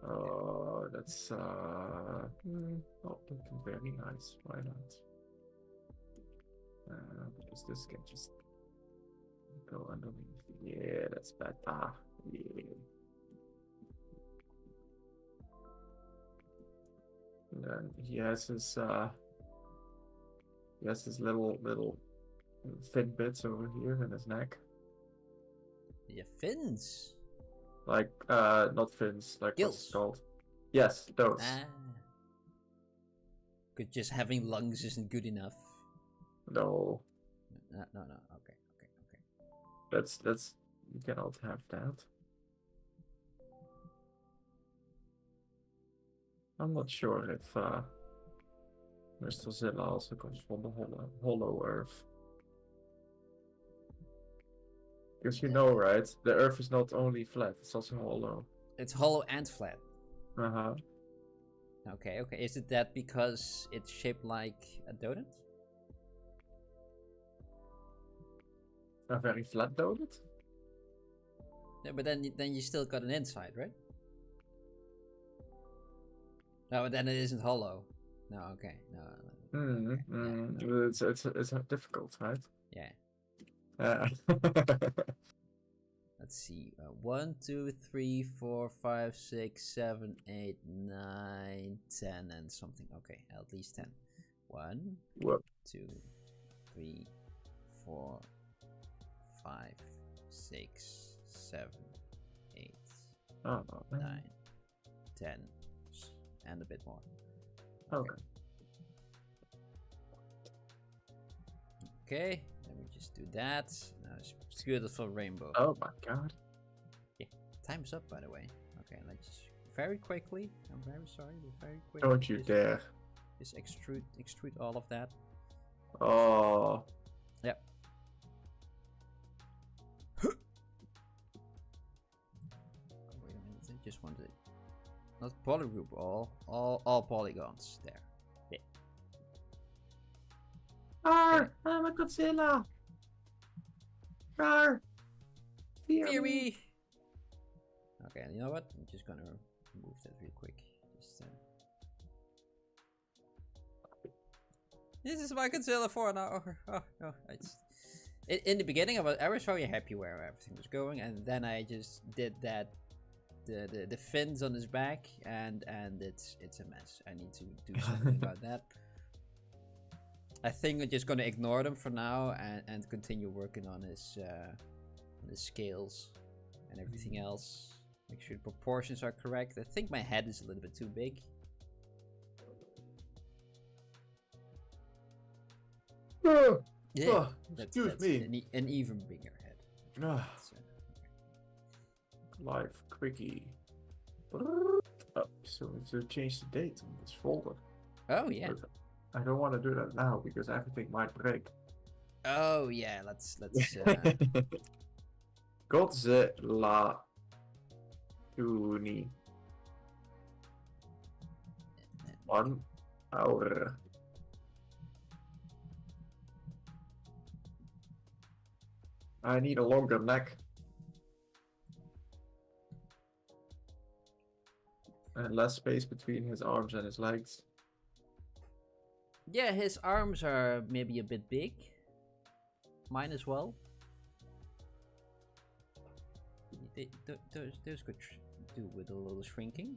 Oh, that's looking very nice. Why not? Because this can just go underneath. Yeah, that's better. Yeah. And then he has his little fin bits over here in his neck. Yeah, fins. Like not fins, like gills. What's it called? Yes, those. Good, just having lungs isn't good enough. No. No. Okay. That's you cannot have that. I'm not sure if Mr. Zilla also comes from the hollow Earth. Because you know, right? The Earth is not only flat; it's also hollow. It's hollow and flat. Okay. Is it that because it's shaped like a donut? A very flat donut? No, but then you still got an inside, right? No, but then it isn't hollow. No, okay. No. No. It's difficult, right? Yeah. Let's see. 1, 2, 3, 4, 5, 6, 7, 8, 9, 10, and something. Okay, at least 10. 1, 2, 3, 4, 5, 6, 7, 8, 9, 10, and a bit more. Okay. Okay, let me just do that. Now it's beautiful rainbow. Oh my god. Yeah, time's up, by the way. Okay, let's very quickly. I'm very sorry, but very quickly. Don't you dare. Just extrude all of that. Oh. Yep. Wait a minute, I just wanted not polygroup all polygons there. Yeah. I'm a Godzilla. Rawr. Fear me. Okay, and you know what? I'm just gonna remove that real quick. Just, this is my Godzilla 4 now. Oh no, In the beginning, I was very happy where everything was going, and then I just did that, the fins on his back, and it's a mess. I need to do something about that. I think I'm just gonna ignore them for now and continue working on his scales and everything else. Make sure the proportions are correct. I think my head is a little bit too big. Yeah, excuse me. An even bigger head. Live quickie. Oh, so we have to change the date on this folder. Oh yeah. But I don't want to do that now because everything might break. Oh yeah. Let's. Godzilla Toony 1 hour. I need a longer neck. And less space between his arms and his legs. Yeah, his arms are maybe a bit big. Mine as well. Those could do with a little shrinking.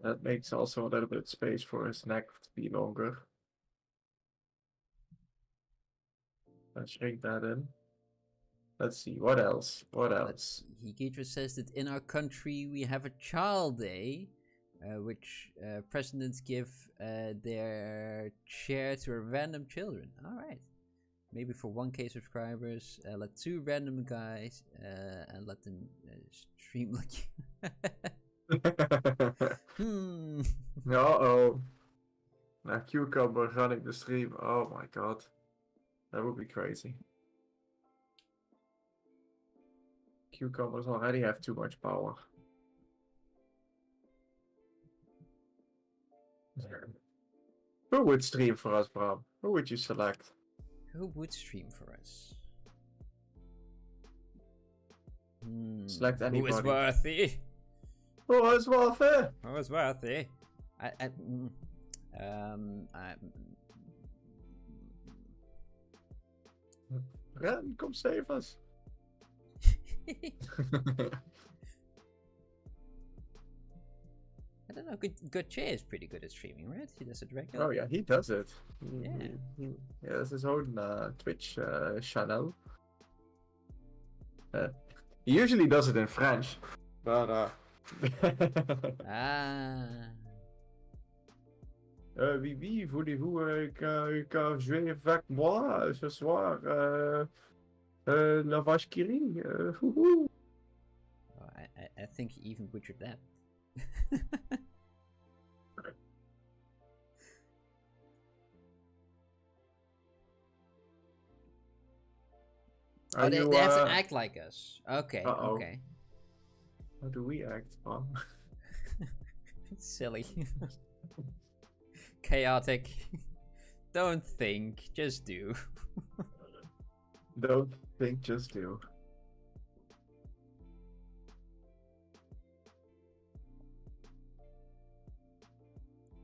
That makes also a little bit of space for his neck to be longer. Let's shrink that in. Let's see, what else? What else? Hikitra says that in our country we have a child day, which presidents give their share to random children. Alright. Maybe for 1K subscribers, let 2 random guys and let them stream like you. Uh-oh. Now Cucumber running the stream. Oh my god. That would be crazy. Cucumbers already have too much power. Who would stream for us, Bram? Who would you select? Who would stream for us? Select anybody. Who is worthy? Who is worthy? Who is worthy? Ren, come save us. I don't know. Godzilla is pretty good at streaming, right? He does it regularly. Oh yeah, he does it. Yeah. He has his own Twitch channel. He usually does it in French, but oui, voulez-vous jouer avec moi ce soir? La vache qui rit. Oh, I think he even butchered that. Oh, they have to act like us. Okay, okay. How do we act, Mom? Silly. Chaotic. Don't think, just do. Don't think, just do.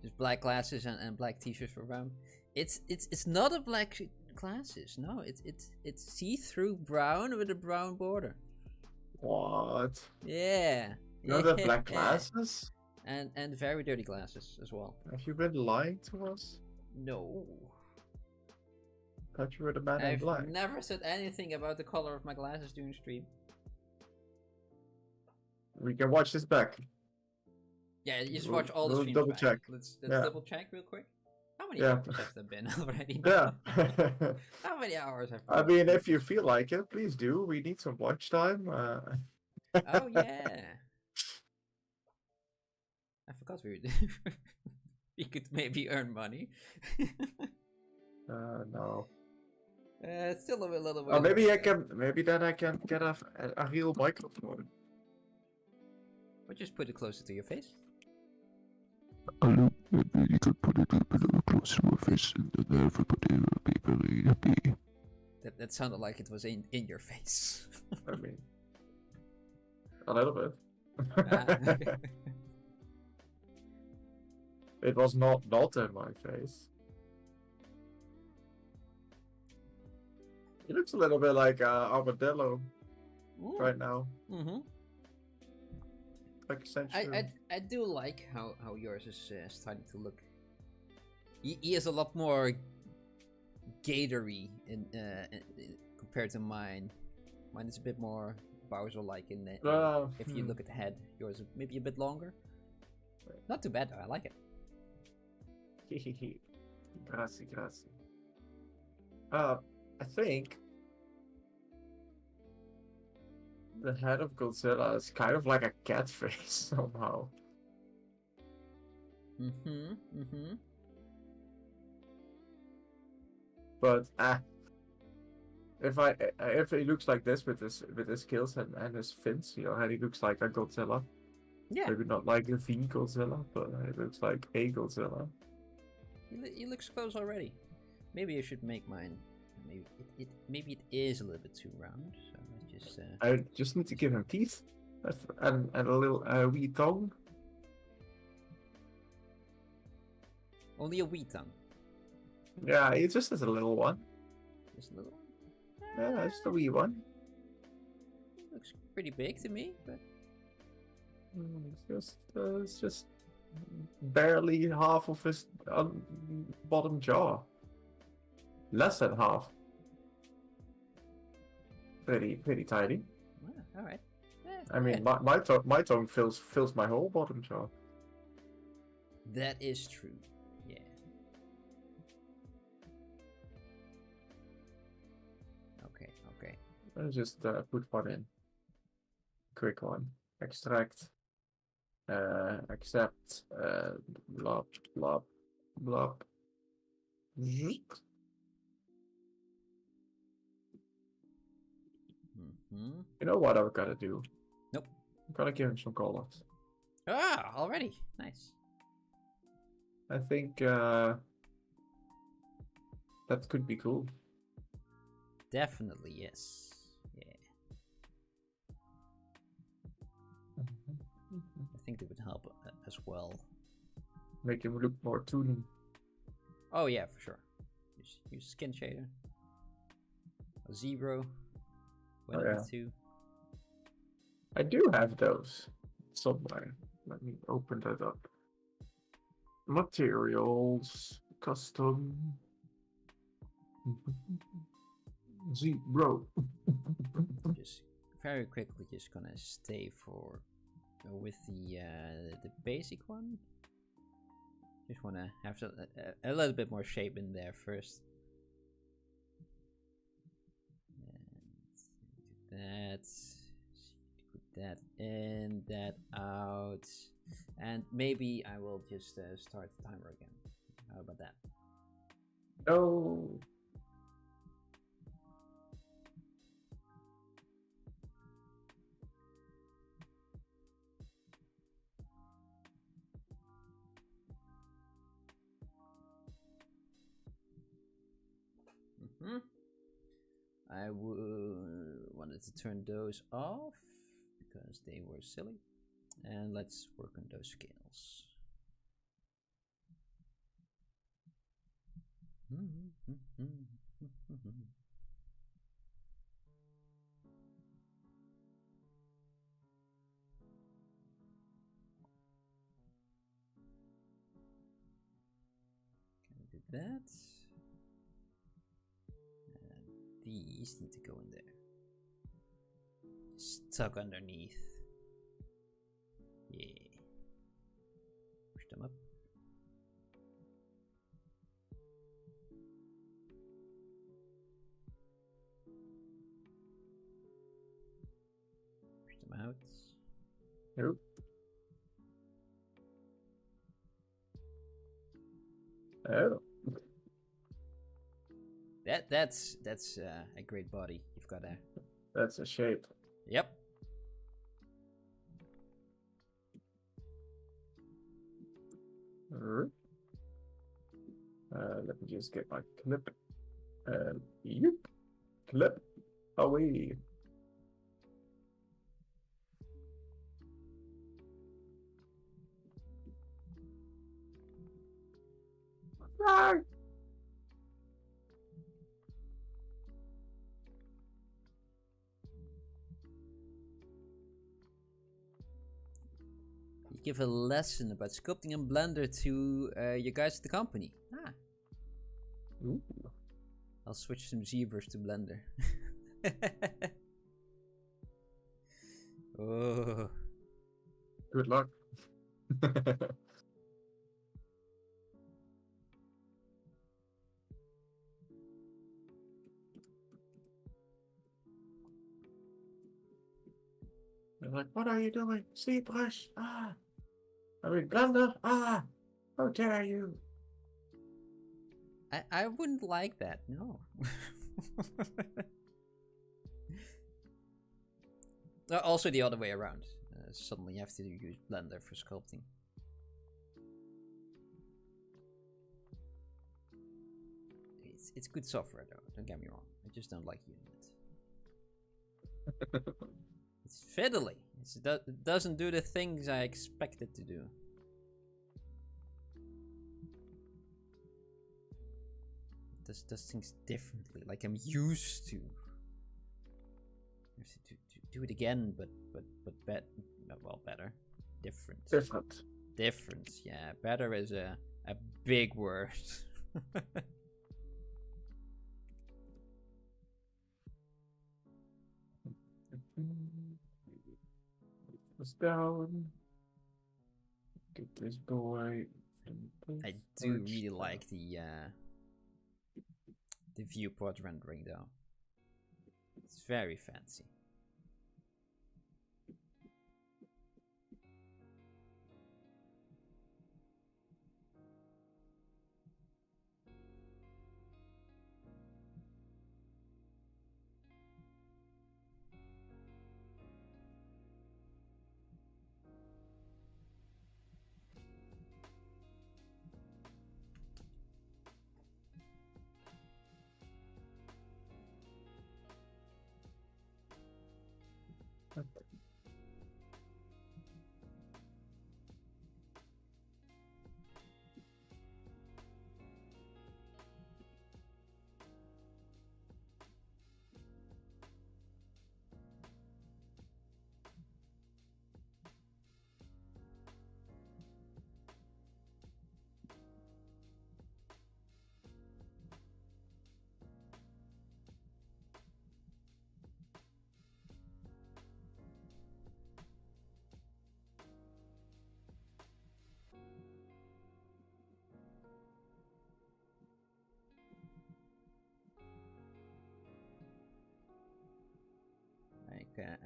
Just black glasses and black t-shirts for Brown. It's not a black glasses. No, it's see-through brown with a brown border. What? Yeah. You have black glasses? And very dirty glasses as well. Have you been lying to us? No. I thought you were the man in black. I've never said anything about the color of my glasses during stream. We can watch this back. Yeah, you just watch all the streams double back. check. Let's double check real quick. How many hours have there been already? Yeah. How many hours have I mean, if you feel like it, please do. We need some watch time. Oh, yeah. I forgot we could maybe earn money. No. Still a little bit. Oh, maybe then I can get a real microphone. Or just put it closer to your face. Hello, maybe you could put it a bit closer to my face and then everybody will be very happy. That sounded like it was in your face. I mean, a little bit. it was not in my face. He looks a little bit like Armadillo right now. Mm-hmm. Like essentially. I do like how yours is starting to look. He is a lot more gatory compared to mine. Mine is a bit more Bowser-like in the. If you look at the head, yours is maybe a bit longer. Not too bad though. I like it. Grazie, grazie. I think the head of Godzilla is kind of like a cat face somehow. Mm-hmm. But if he looks like this with his skills and his fins, you know, and he looks like a Godzilla. Yeah. Maybe not like the Godzilla, but it looks like a Godzilla. He looks close already. Maybe I should make mine. Maybe it is a little bit too round. So let's just. I just need to give him teeth, and a little wee tongue. Only a wee tongue. Yeah, he just has a little one. Just a little one. Yeah, just a wee one. Looks pretty big to me, but. It's just barely half of his bottom jaw. Less than half. Pretty tiny. All right. I mean, my tongue fills my whole bottom jaw. That is true. Yeah. Okay. Let's just put one in. Quick one. Extract. Accept. Blob. Mm-hmm. You know what I'm gonna do? Nope. I'm gonna give him some colors. Ah, already. Nice. I think that could be cool. Definitely, yes. Yeah. I think that would help as well. Make him look more toony. Oh yeah, for sure. Use skin shader. A 0. 1 and 2. I do have those somewhere. Let me open that up. Materials, custom. 0. Just very quickly, just gonna stay for with the basic one. Just wanna have a little bit more shape in there first. And put that in, that out, and maybe I will just start the timer again. How about that? No. I wanted to turn those off because they were silly, and let's work on those scales. Can do that. These need to go in there. Stuck underneath. Yeah. Push them up. Push them out. Nope. Oh. That's a great body you've got there. That's a shape. Yep. Let me just get my clip. Yep. Clip away. No! You give a lesson about sculpting in Blender to your guys at the company. Ah. Ooh. I'll switch some zebras to Blender. Oh. Good luck. They're like, what are you doing? ZBrush! Ah! I mean, Blender! Ah! How dare you! I wouldn't like that, no. Also the other way around. Suddenly you have to use Blender for sculpting. It's good software though, don't get me wrong. I just don't like using it. It's fiddly. It doesn't do the things I expect it to do. It does things differently, like I'm used to. I have to do it again, but well, better. Different. Difference, yeah. Better is a big word. Let's down. Get this boy. I do really like the viewport rendering though. It's very fancy.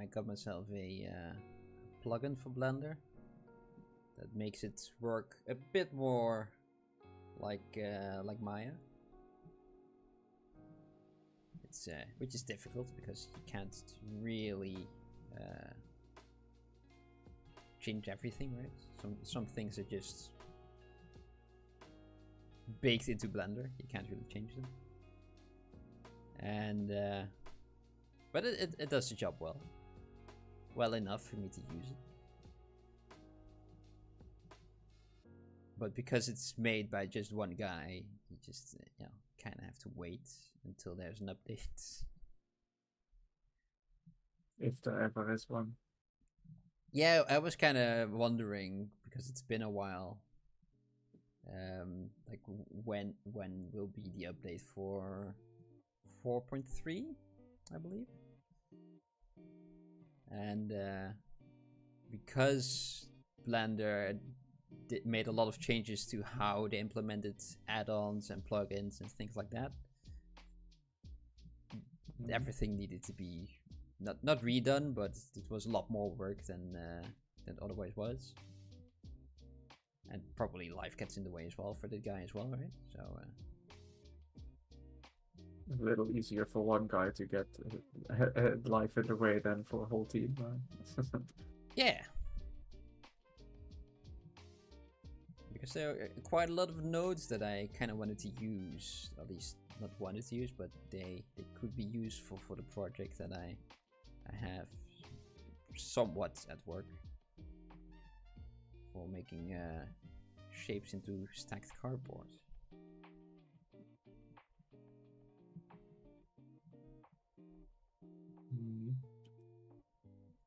I got myself a plugin for Blender that makes it work a bit more like Maya. It's which is difficult because you can't really change everything, right? Some things are just baked into Blender. You can't really change them, and but it does the job well enough for me to use it. But because it's made by just one guy, you just kind of have to wait until there's an update. If there ever is one. Yeah, I was kind of wondering because it's been a while. Like when will be the update for 4.3, I believe. And because Blender made a lot of changes to how they implemented add-ons and plugins and things like that, everything needed to be not redone, but it was a lot more work than otherwise was. And probably life gets in the way as well for the guy as well, right? So a little easier for one guy to get life in the way than for a whole team. yeah, because there are quite a lot of nodes that I kind of wanted to use, at least not wanted to use, but they could be useful for the project that I have somewhat at work for making shapes into stacked cardboard.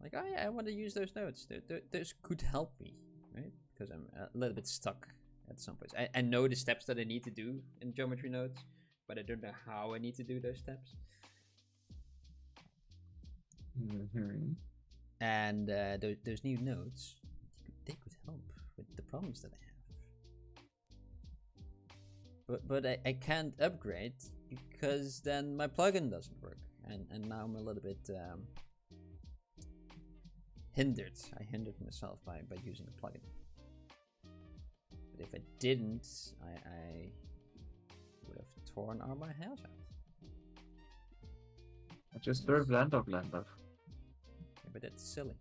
Like, oh yeah, I want to use those nodes. Those could help me, right? Because I'm a little bit stuck at some point. I know the steps that I need to do in geometry nodes, but I don't know how I need to do those steps. And those new nodes, they could help with the problems that I have. But I can't upgrade because then my plugin doesn't work, and now I'm a little bit hindered. I hindered myself by using a plugin. But if I didn't, I would have torn all my house out. I just threw Blender. Yeah, but that's silly.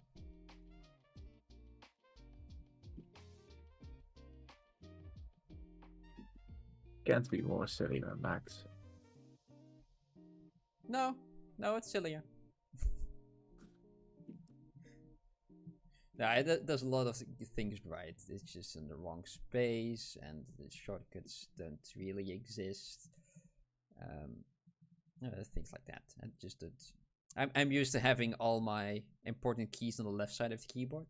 Can't be more silly than Max. No, it's sillier. No, it does a lot of things right. It's just in the wrong space, and the shortcuts don't really exist. Things like that. And just I'm used to having all my important keys on the left side of the keyboard,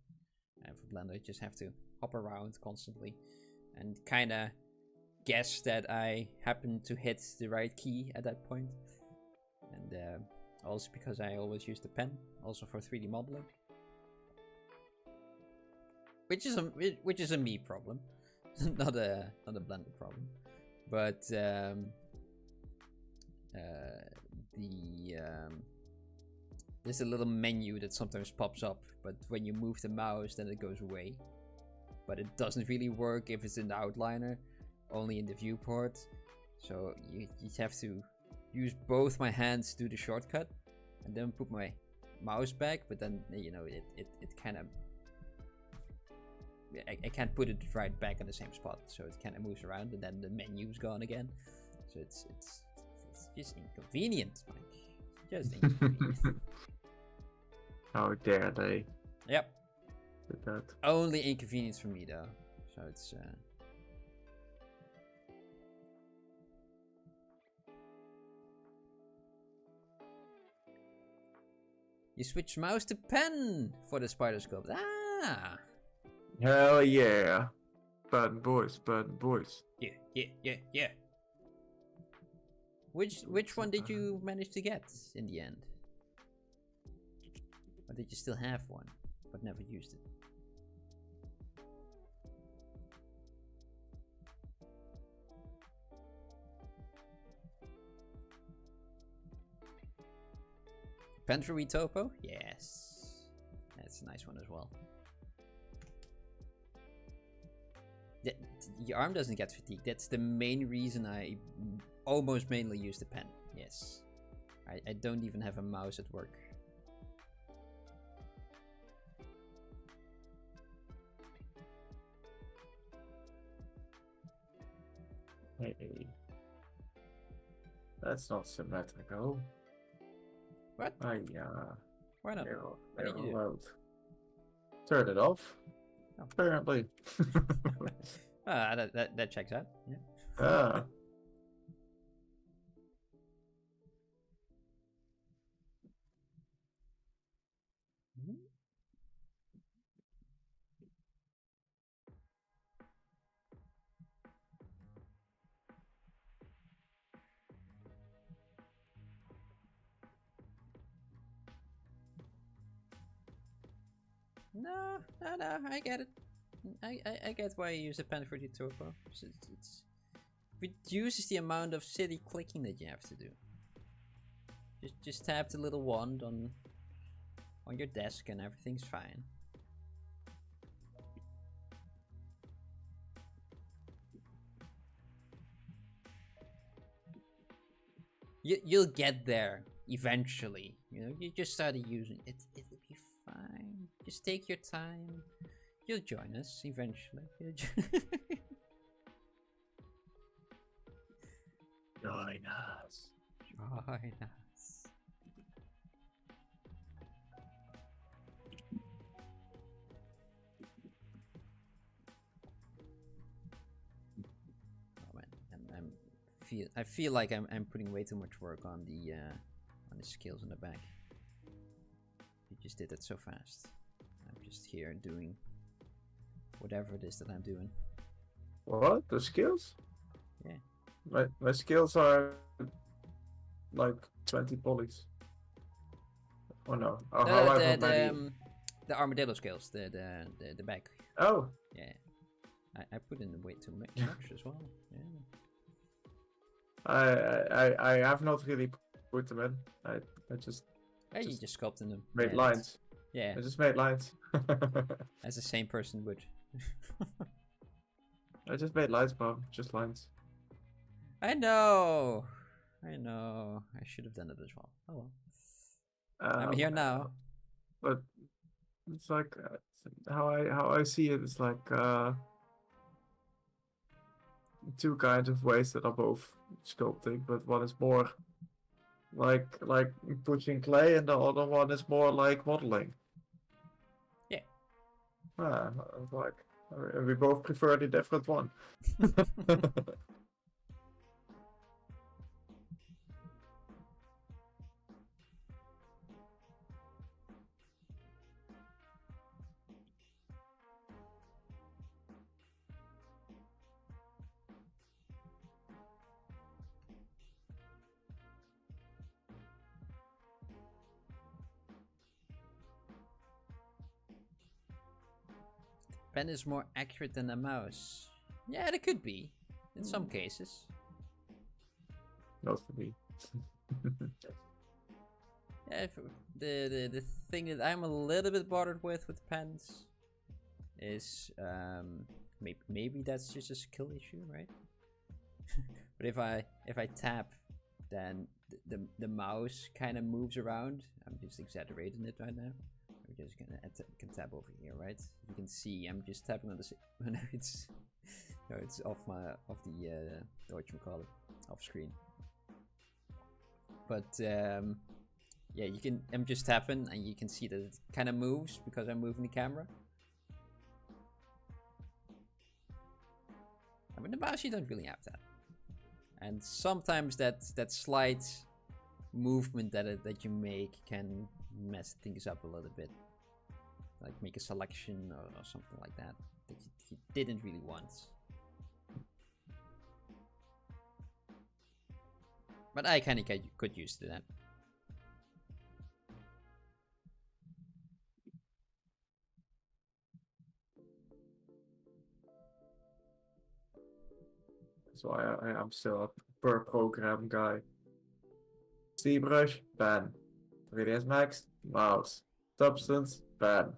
and for Blender, I just have to hop around constantly, and kind of guess that I happen to hit the right key at that point. And also because I always use the pen, also for 3D modeling. Which is a me problem, not a Blender problem, but there's a little menu that sometimes pops up, but when you move the mouse, then it goes away. But it doesn't really work if it's in the outliner, only in the viewport. So you have to use both my hands to do the shortcut, and then put my mouse back. But then it kind of. I can't put it right back on the same spot, so it kind of moves around, and then the menu's gone again. So it's just inconvenient, Mike. Just inconvenient. How dare they? Yep. Did that. Only inconvenience for me though. So it's you switch mouse to pen for the Speedsculpt. Ah. Hell yeah. Button boys. Yeah. Which one did you manage to get in the end? Or did you still have one, but never used it? Pentry Topo? Yes. That's a nice one as well. The arm doesn't get fatigued. That's the main reason I almost mainly use the pen. Yes. I don't even have a mouse at work. Hey. That's not symmetrical. What? Why not? What did you do? Turn it off. Oh. Apparently. That checks out. Yeah. Ah. No, I get it. I get why you use a pen for the turbo. It's reduces the amount of silly clicking that you have to do. Just tap the little wand on your desk and everything's fine. You'll get there eventually. You know, you just started using it. It'll be fine. Just take your time. You'll join us eventually. Join us. Join us. Oh man, I feel like I'm putting way too much work on the skills in the back. just did that so fast. I'm just here doing whatever it is that I'm doing. What? The skills? Yeah. My skills are like 20 polys. Oh no. Oh, No, however many. the armadillo skills, the back. Oh. Yeah. I put in way too much as well. Yeah. I have not really put them in. I just Hey, you just sculpted them. made Yeah, lines. Yeah. I just made lines. As the same person would. I just made lines, Bob. Just lines. I know. I should have done it as well. Oh well. I'm here now. But it's like how I see it is like two kinds of ways that are both sculpting, but one is more like pushing clay, and the other one is more like modeling. Yeah. Like we both prefer the different one. Pen is more accurate than a mouse. Yeah, it could be. In some cases. Not for me. Yeah, the thing that I'm a little bit bothered with pens is maybe that's just a skill issue, right? But if I tap, then the mouse kind of moves around. I'm just exaggerating it right now. We're just gonna can tap over here, right? You can see I'm just tapping on the no, it's off the whatchamacallit, off screen. But yeah, you can. I'm just tapping, and you can see that it kind of moves because I'm moving the camera. I mean, the mouse, you don't really have that, and sometimes that slight movement that you make can mess things up a little bit, like make a selection or something like that you didn't really want. But I kind of got used to that. That's why I'm still a per program guy. ZBrush, pen. 3ds Max, mouse. Substance, pen.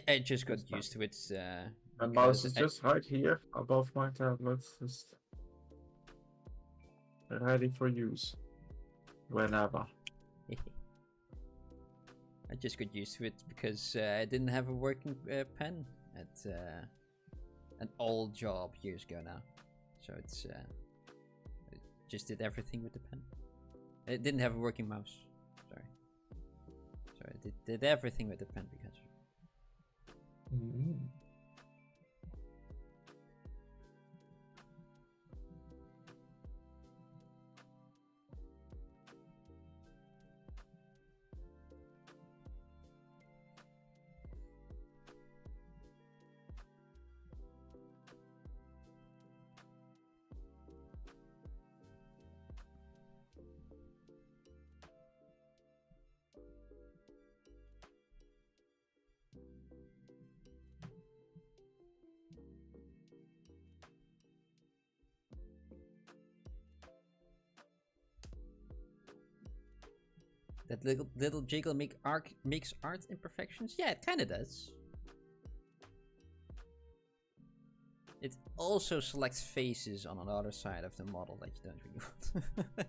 I just got used to it. My mouse is just right here above my tablet, just ready for use whenever. I just got used to it because I didn't have a working pen at an old job years ago now, so it's I just did everything with the pen. I didn't have a working mouse. Sorry, I did everything with the pen because. That little jiggle makes art imperfections? Yeah, it kind of does. It also selects faces on another side of the model that you don't really want.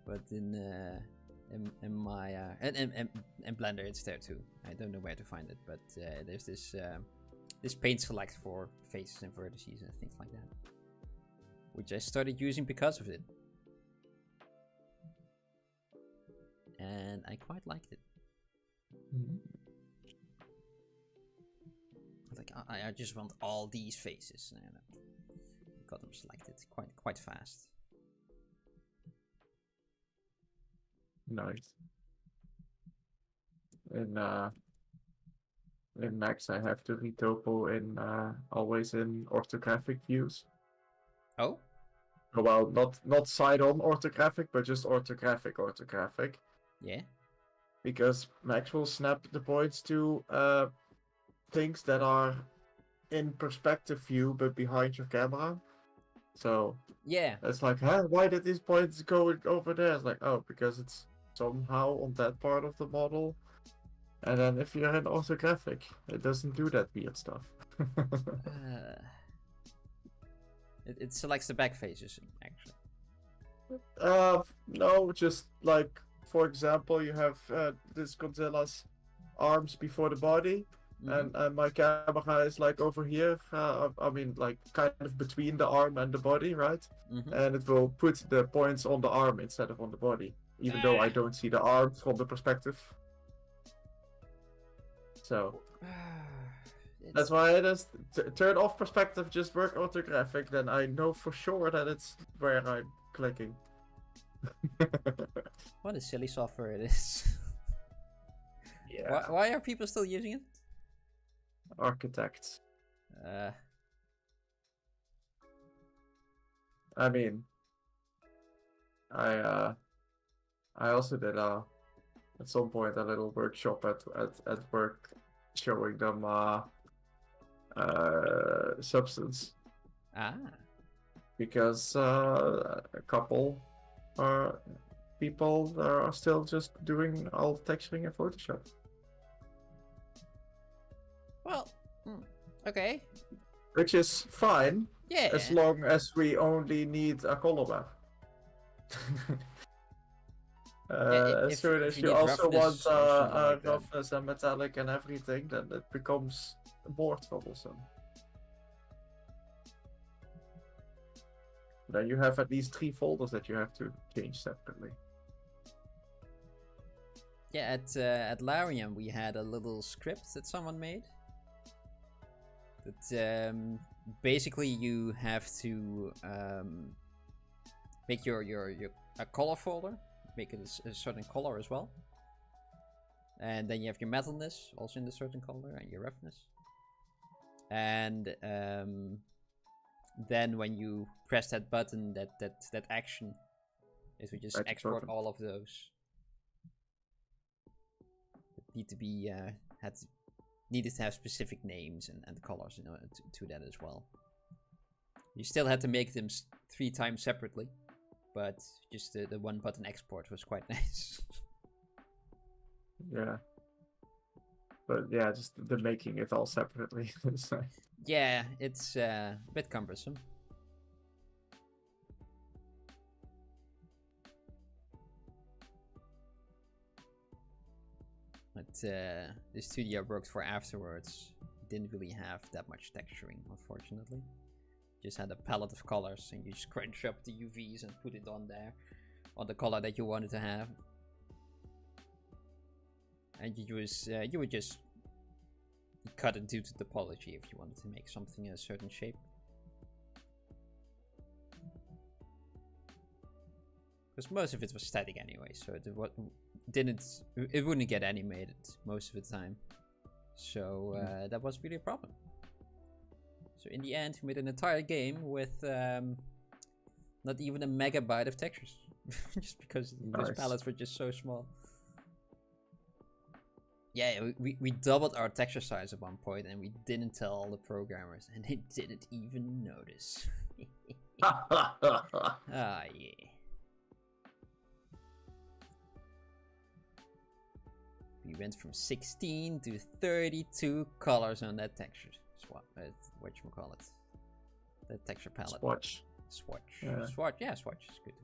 But in my and Blender, it's there too. I don't know where to find it, but there's this paint select for faces and vertices and things like that, which I started using because of it, and I quite liked it. like, I just want all these faces. And got them selected quite fast. Nice. In Max, I have to retopo in always in orthographic views. Oh? Well, not side-on orthographic, but just orthographic. Yeah. Because Max will snap the points to things that are in perspective view but behind your camera. So Yeah. it's like, huh? Why did these points go over there? It's like, oh, because it's somehow on that part of the model. And then if you're in orthographic, it doesn't do that weird stuff. It selects the back faces, actually. No, just like, for example, you have this Godzilla's arms before the body, and my camera is like over here. I mean, like kind of between the arm and the body, right? And it will put the points on the arm instead of on the body, even though I don't see the arm from the perspective. So that's why I just turn off perspective, just work orthographic, then I know for sure that it's where I'm clicking. What a silly software it is. Yeah. Why are people still using it? Architects. Uh, I mean, I also did at some point a little workshop at work showing them substance, because a couple people are still just doing all texturing in Photoshop. well, okay. Which is fine, Yeah. as long as we only need a color map. As soon as you also want roughness and metallic and everything, then it becomes more troublesome. Then you have at least 3 folders that you have to change separately. Yeah, at Larian we had a little script that someone made. That basically you have to make your a color folder, make it a certain color as well, and then you have your metalness also in a certain color and your roughness, and then when you press that button, that action is we just export all of those. Need to be needed to have specific names and colors, you know, to that as well. You still had to make them 3 times separately, but just the one button export was quite nice. Yeah, but yeah, just the making it all separately. Yeah, it's a bit cumbersome. But the studio I worked for afterwards didn't really have that much texturing, unfortunately. Just had a palette of colors, and you just crunch up the UVs and put it on there, on the color that you wanted to have. And you would just cut it due to topology if you wanted to make something a certain shape. Because most of it was static anyway, so it wouldn't get animated most of the time. So that was really a problem. So in the end, we made an entire game with not even a megabyte of textures, just because those palettes were just so small. Yeah, we doubled our texture size at one point, and we didn't tell all the programmers, and they didn't even notice. Ah, yeah. We went from 16 to 32 colors on that texture swap. Whatchamacallit? That texture palette. Swatch. Yeah. Swatch. Yeah, swatch is good.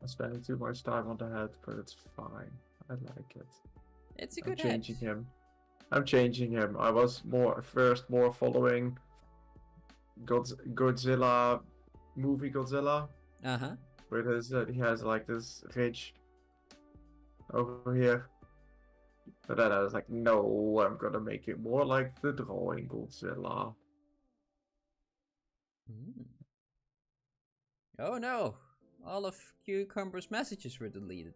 I'm spending too much time on the head, but it's fine. I like it. It's a good head. I'm changing him. I was more following Godzilla movie Godzilla. Uh-huh. With his he has like this ridge over here. But then I was like, no, I'm gonna make it more like the drawing Godzilla. Oh no! All of Cucumber's messages were deleted.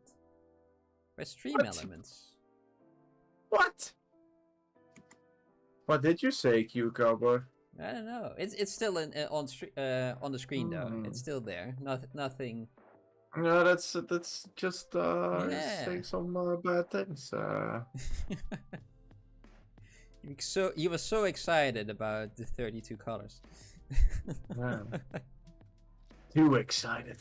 By stream What? elements. What? What did you say, Cucumber? I don't know. It's still on the screen though. It's still there. Nothing. No, that's just Yeah. saying some bad things. You were so excited about the 32 colors. Yeah. Too excited.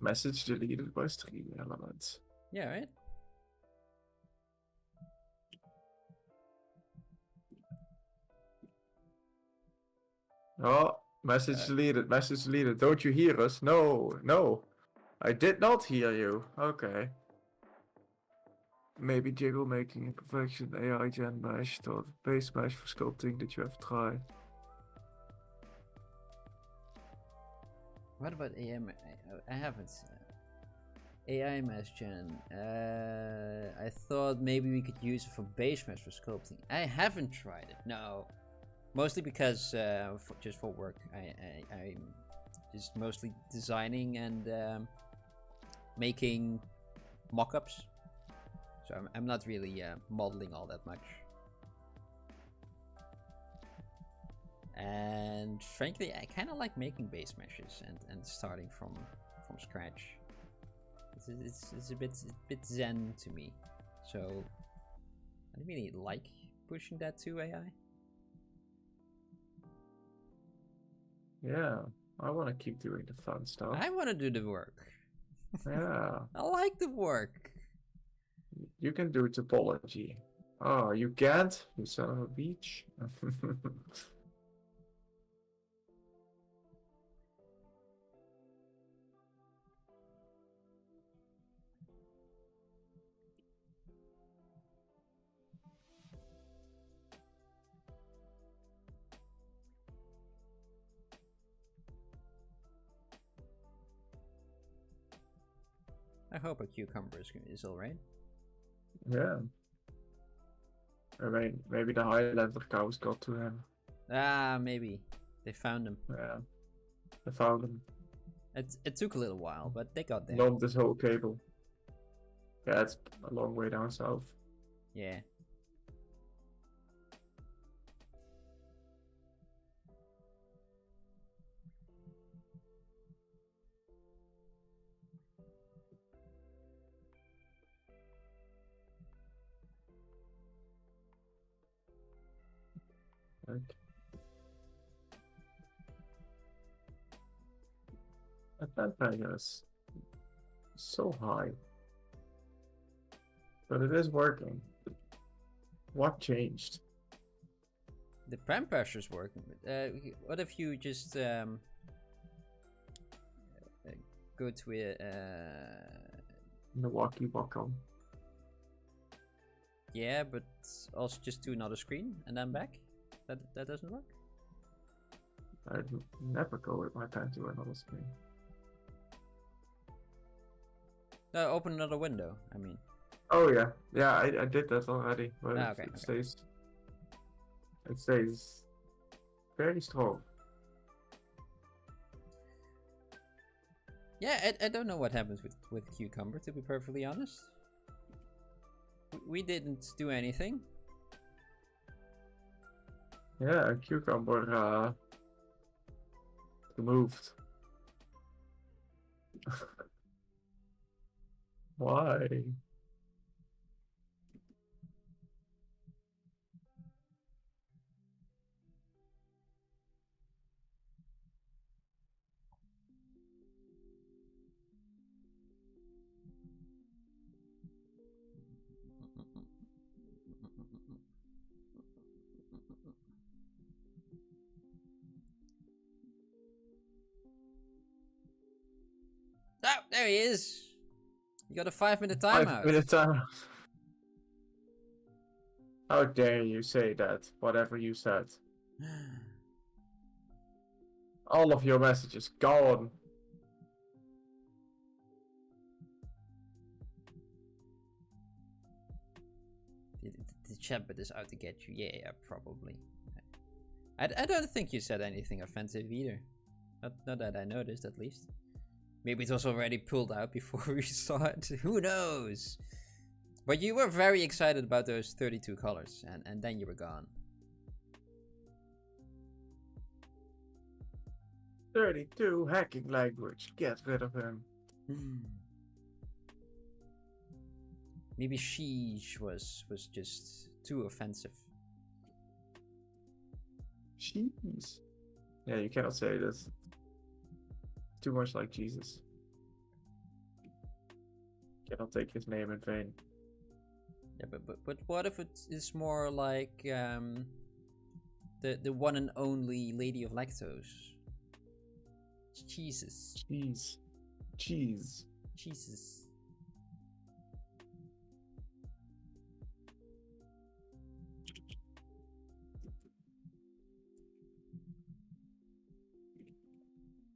Message deleted by stream elements. Yeah, right? Oh, message deleted, message deleted. Don't you hear us? No, no. I did not hear you. Okay. Maybe jiggle making imperfection AI gen mesh or base mesh for sculpting that you have tried. What about AM? I haven't. AI mesh gen. I thought maybe we could use it for base mesh for sculpting. I haven't tried it. No, mostly because just for work. I'm just mostly designing and making mock-ups. So I'm not really modeling all that much. And frankly, I kind of like making base meshes and starting from scratch. It's a bit zen to me. So I don't really like pushing that to AI. Yeah, I want to keep doing the fun stuff. I want to do the work. Yeah. I like the work. You can do topology. Oh, you can't? You son of a bitch. I hope a cucumber is alright. Yeah. I mean, maybe the Highlander cows got to him. Ah, maybe. They found him. Yeah. They found him. It took a little while, but they got there. Lumped this whole cable. Yeah, it's a long way down south. Yeah. Right. That value is so high. But it is working. What changed? The prem pressure's working. What if you just go to a Milwaukee Wacom. yeah, but also just to another screen and then back? That doesn't work? I'd never go with my pen to another screen. No, open another window, I mean. Oh yeah, yeah, I did that already, but Okay, it stays very strong. Yeah, I don't know what happens with Cucumber, to be perfectly honest. We didn't do anything. Yeah, Cucumber removed. Why? Oh, there he is. You got a 5-minute 5 minute timeout. timeout. How dare you say that? Whatever you said. All of your messages gone. The chatbot is out to get you. Yeah, probably. I don't think you said anything offensive either. Not that I noticed, at least. Maybe it was already pulled out before we saw it. Who knows? But you were very excited about those 32 colors, and then you were gone. 32 hacking language. Get rid of him. Maybe sheesh was just too offensive. Jeez. Yeah, you cannot say this. Too much like Jesus. Cannot take his name in vain. Yeah, but what if it is more like the one and only Lady of Lactose? Jesus. Cheese. Cheese. Jesus.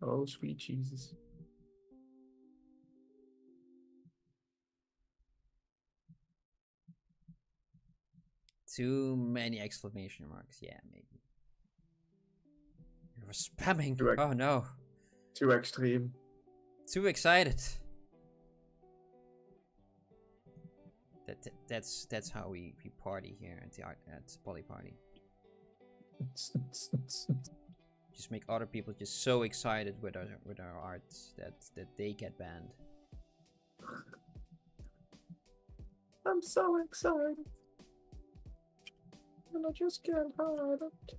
Oh, sweet Jesus. Too many exclamation marks. Yeah, maybe. You're spamming. Too Oh no. Too extreme. Too excited. That's how we party here at PolyParty. Just make other people just so excited with our art that they get banned. I'm so excited. And I just can't hide it.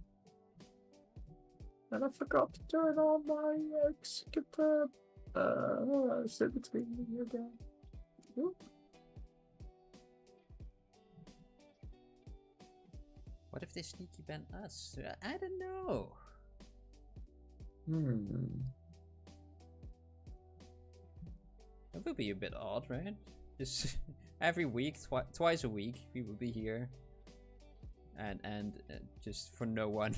And I forgot to turn on my execute sit between me again. Whoop. What if they sneaky ban us? I don't know. That would be a bit odd, right? Just every week, twice a week, we would be here, and just for no one,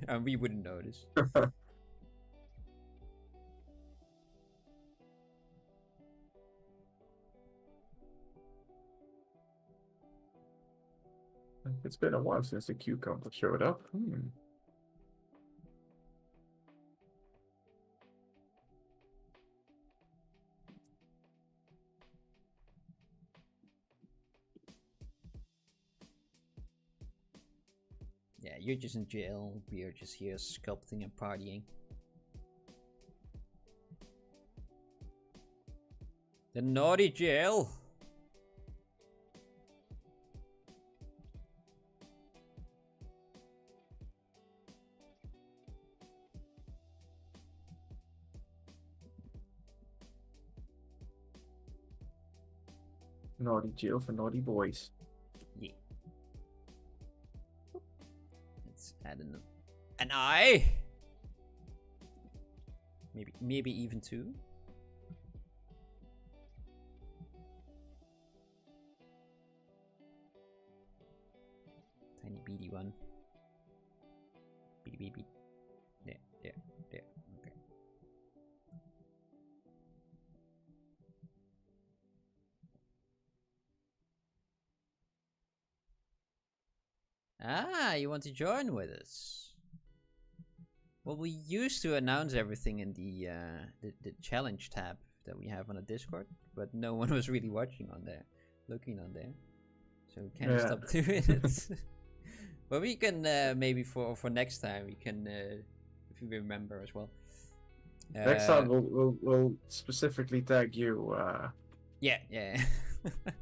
and we wouldn't notice. It's been a while since the cucumber showed up. Yeah, you're just in jail. We are just here sculpting and partying. The naughty jail. Naughty jail for naughty boys. Yeah. Let's add an eye. Maybe even two. Tiny beady one. Beady. There. Okay. Ah, you want to join with us? Well, we used to announce everything in the challenge tab that we have on the Discord, but no one was really watching on there, looking on there, so we can't stop doing it. But we can maybe for next time we can, if you remember as well. Next time we'll specifically tag you. Yeah.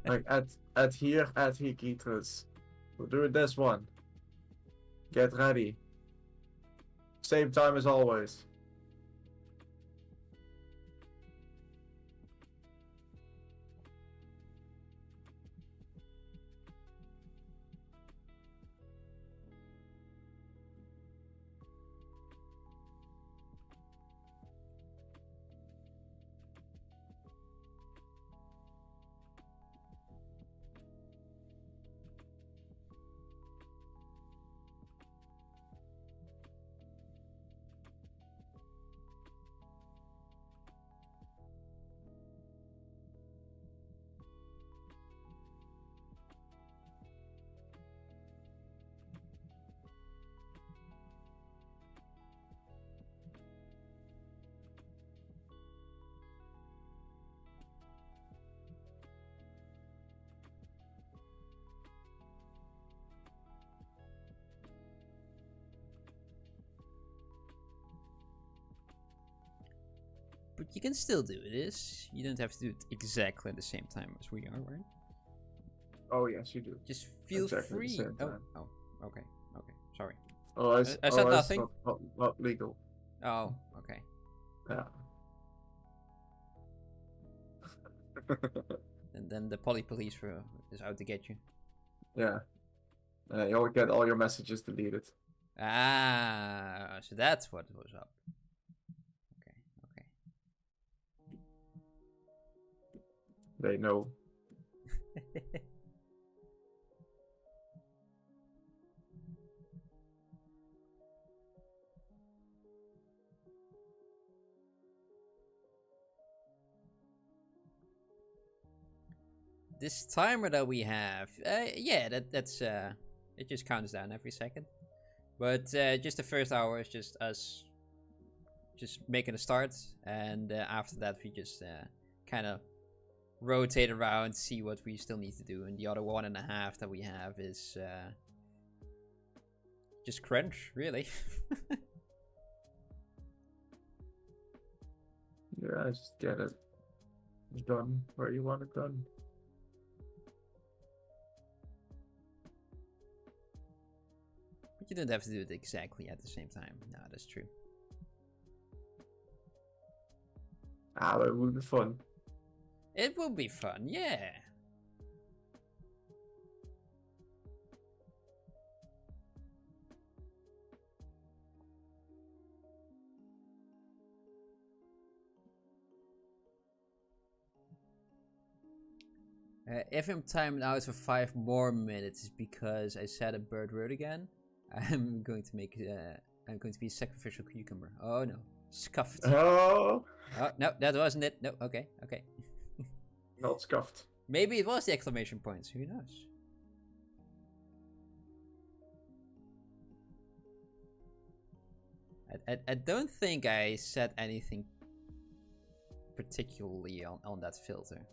Like at here at Hikitrus. We'll do it this one. Get ready. Same time as always. but you can still do this. You don't have to do it exactly at the same time as we are, right? Oh yes, you do. Just feel Exactly the free. same Oh, time. oh, okay, okay. Sorry. Oh, I said nothing. Not legal. Oh, okay. Yeah. And then the police is out to get you. Yeah. You'll get all your messages deleted. Ah, so that's what was up. Okay, okay. They know. This timer that we have, yeah, that's it just counts down every second. But just the first hour is just us just making a start, and after that we just kind of rotate around, see what we still need to do, and the other 1.5 that we have is just crunch, really. Yeah, just get it done where you want it done. But you don't have to do it exactly at the same time. No, that's true. Ah, but it would be fun. It will be fun, yeah. If I'm timed out for 5 more minutes, it's because I said a bird word again. I'm going to make I'm going to be a sacrificial cucumber. Oh no, scuffed. Oh, Oh no, that wasn't it. No, okay, okay. not scuffed. Maybe it was the exclamation points. Who knows? I don't think I said anything particularly on that filter.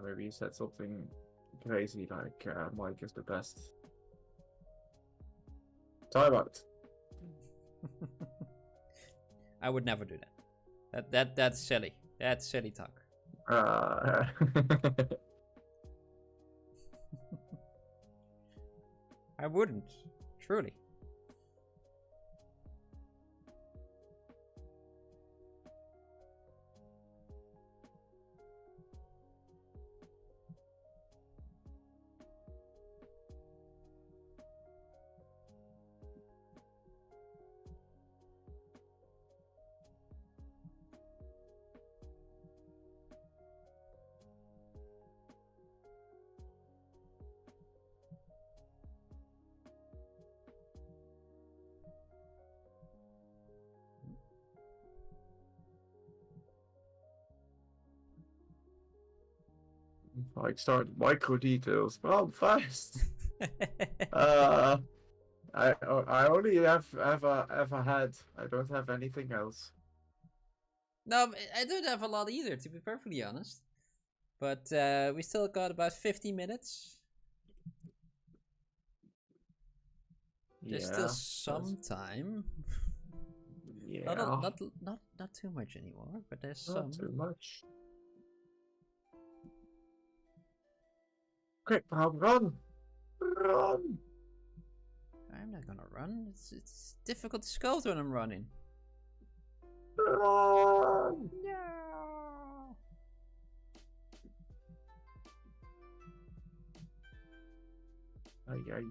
Maybe you said something crazy like Mike is the best. Timeout. I would never do that. That's silly. That's silly talk. I wouldn't. Truly. Like started micro details. Well, I'm fast. I only have ever had. I don't have anything else. No, I don't have a lot either, to be perfectly honest. But we still got about 50 minutes. There's still some time. Yeah. Not too much anymore, but there's Not some. too much. Quick, Bob, run! Run! I'm not gonna run. It's difficult to sculpt when I'm running. Run! No. Ay, ay.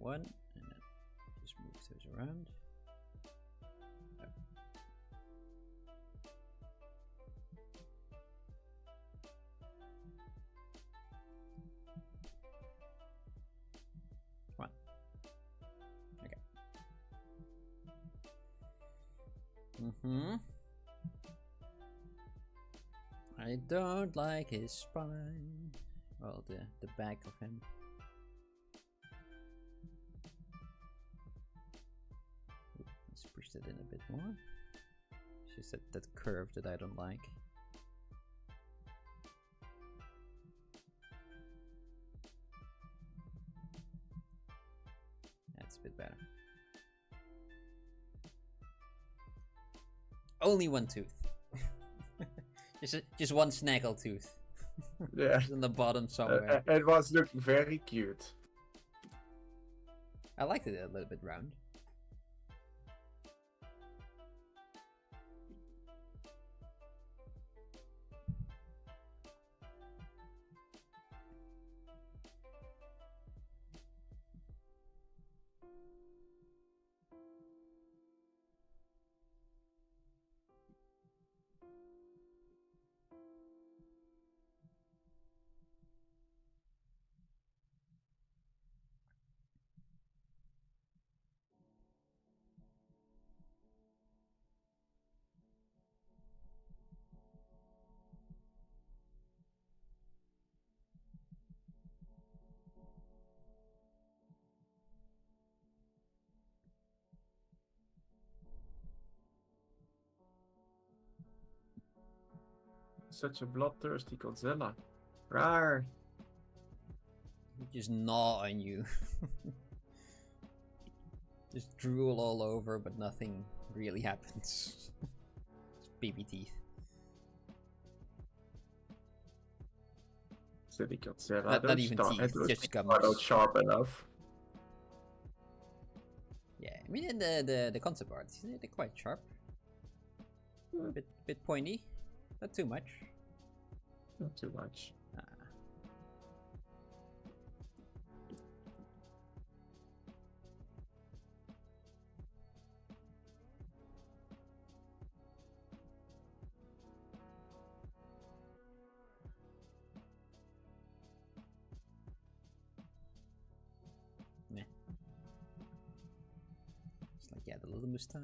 One, and then just move those around. Oh. One. Okay. I don't like his spine. Well, the back of him. pushed it in a bit more. It's just that curve that I don't like. That's a bit better. Only one tooth. just one snaggle tooth. Yeah. It's on the bottom somewhere. It was looking very cute. I liked it a little bit round. Such a bloodthirsty Godzilla. Rawr. Just gnaw on you. Just drool all over, but nothing really happens. Just baby teeth. Silly Godzilla. Not even teeth, just gums. Not sharp enough. Yeah, I mean in the concept art, they're quite sharp. A bit pointy, not too much. Not too much. Meh. It's like, yeah, the little moustache.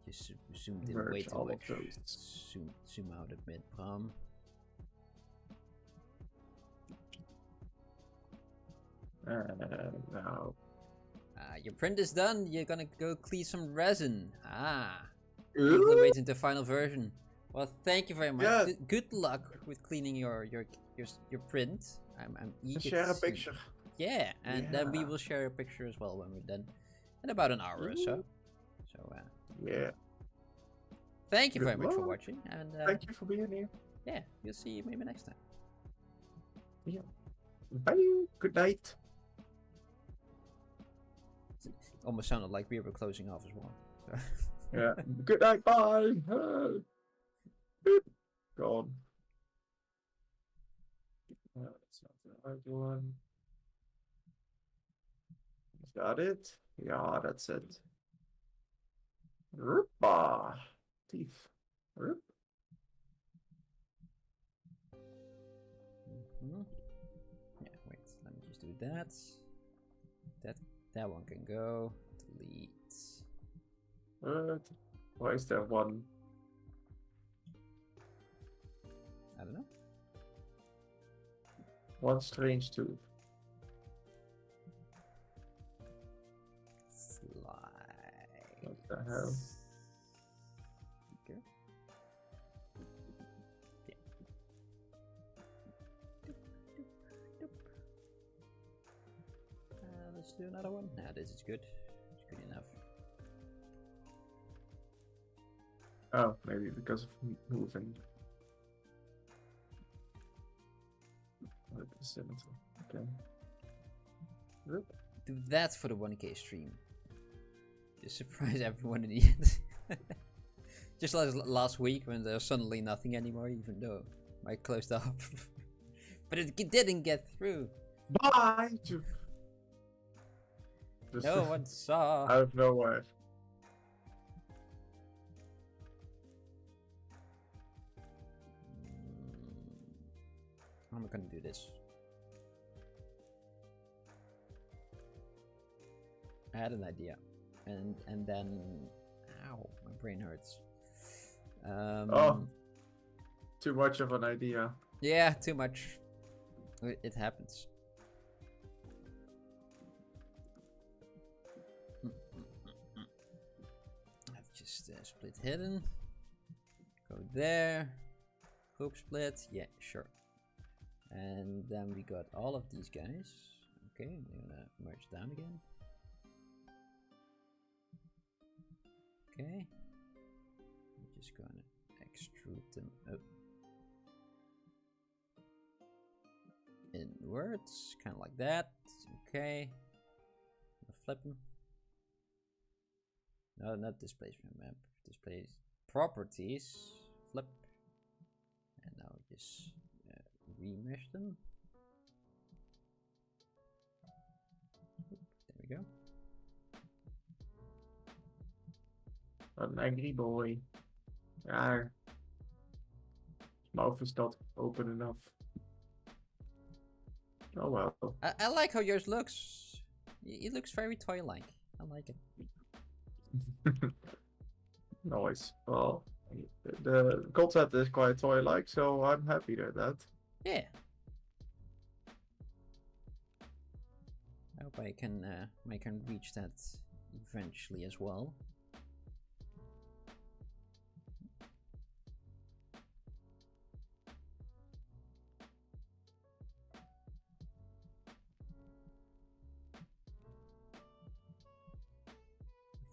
Just zoomed in way too much. Zoom out a bit, Bram. No. Your print is done. You're gonna go clean some resin. People waiting the final version. Well, thank you very much. Yeah. Good luck with cleaning your print. I'm eager Share to a see. picture. Yeah, and then we Yeah. will share a picture as well when we're done in about an hour or so. So Yeah. thank you Good very much for luck. watching, and Thank you for being here. yeah, we'll see you maybe next time. Yeah. Bye. Good night. Almost sounded like we were closing off as well. So. Yeah. Good night. Bye. Boop. Gone. That's not the right one. Is that it? Yeah, that's it. Roopa. Teeth. Roop. Yeah, wait, let me just do that. That one can go. Delete. Why is there one? I don't know. One strange tooth. Slide. What the hell? Okay. Yeah. Doop, doop, doop. Let's do another one. Nah, this is good. It's good enough. Oh, maybe because of moving. Okay. Roop. Do that for the 1K stream. Just surprise everyone in the end. Just like last week when there was suddenly nothing anymore, even though I closed up. But it didn't get through. Bye! No one saw. Out of nowhere. How am I gonna do this? I had an idea, and then, ow, my brain hurts. Oh. Too much of an idea. Yeah, too much. It happens. I've just split hidden. Go there. Hoop split. Yeah, sure. And then we got all of these guys. Okay, we're gonna merge down again. Okay. We're just gonna extrude them up. Inwards, kind of like that. Okay. Flip them. No, not displacement map. Display properties. Flip. And now just remesh them. There we go. An angry boy. Ah. His mouth is not open enough. Oh well. I like how yours looks. It looks very toy-like. I like it. Nice. Well, the concept is quite toy-like, so I'm happy with that. Yeah. I hope I can reach that eventually as well.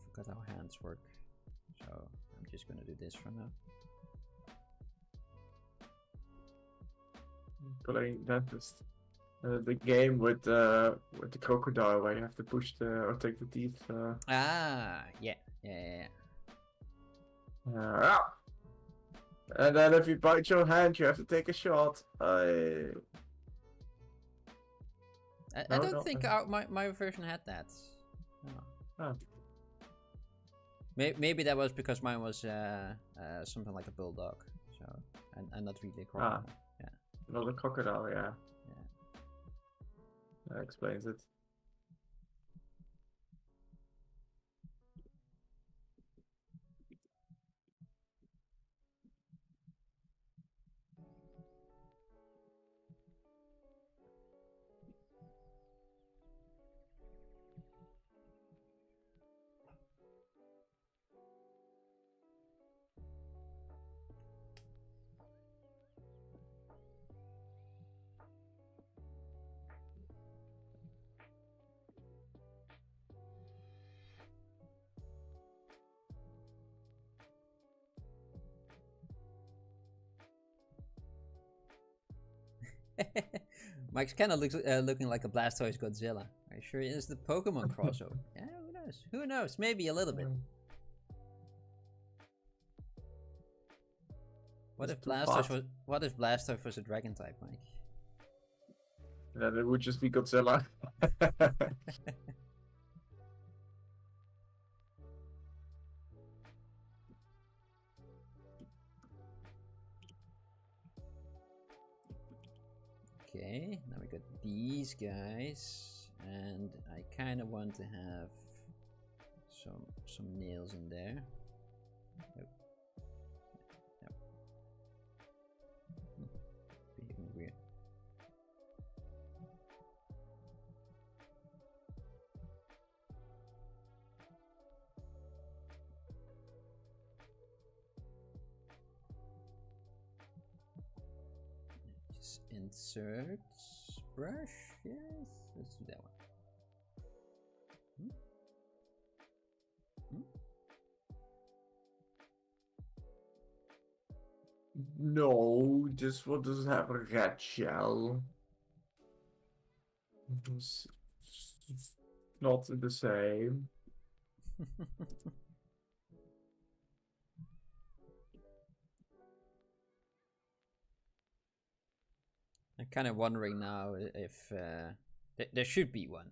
I forgot how hands work, so I'm just gonna do this for now. Playing dentist. The game with the crocodile where you have to push or take the teeth. Ah, yeah. And then if you bite your hand, you have to take a shot. I don't think my version had that. No. Oh. Maybe that was because mine was something like a bulldog, so and not really a crocodile. Yeah. Not a crocodile, yeah. That explains it. Mike's kind of looks looking like a Blastoise Godzilla. Are you sure it is the Pokemon crossover? Yeah, who knows? Who knows? Maybe a little bit. What if Blastoise was a dragon type, Mike? Then it would just be Godzilla. Okay, now we got these guys, and I kind of want to have some nails in there. Nope. Nope. Behaving weird. Just insert brush. Yes, let's do that one. No, this one doesn't have a red shell. It's not the same. I'm kind of wondering now if there should be one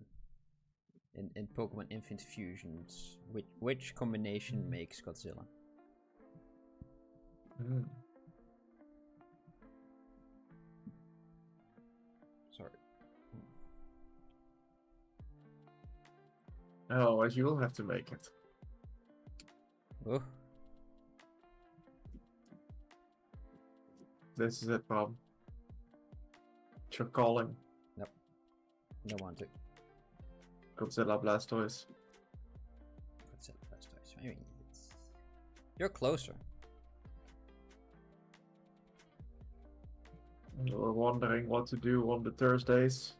in Pokemon Infinite Fusions. Which combination makes Godzilla? Sorry. Oh, as you will have to make it. Oh. This is it, Bob. You're calling. Nope. Don't want to. Godzilla Blastoise. Godzilla Blastoise. I mean, you're closer. You're wondering what to do on the Thursdays?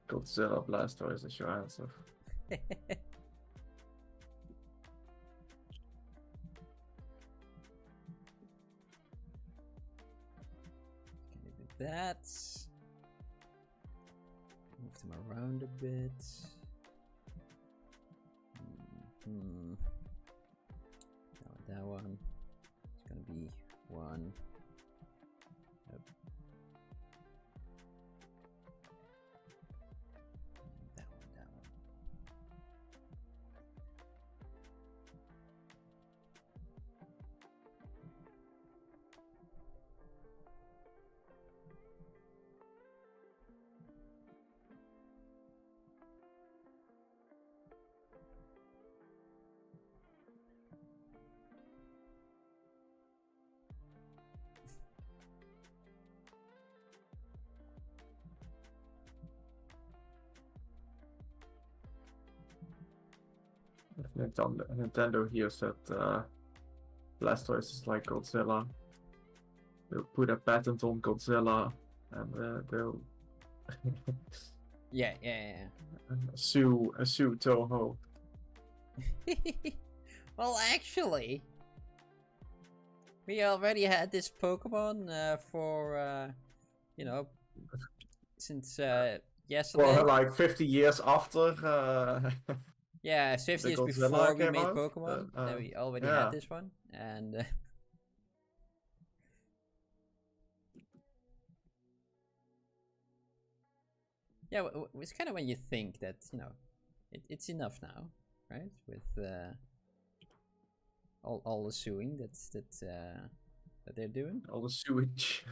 Godzilla Blastoise is your answer. That. Move them around a bit. That one. It's gonna be one. Yep. That one, that one. If Nintendo hears that Blastoise is like Godzilla, they'll put a patent on Godzilla and they'll Yeah. sue Toho. Well, actually, we already had this Pokemon for you know, since yesterday. Well, like 50 years after. Yeah, 50 years Godzilla before we came made out, Pokemon, then we already yeah. had this one, and yeah, it's kind of when you think that, you know, it's enough now, right? With all the suing that they're doing, All the sewage.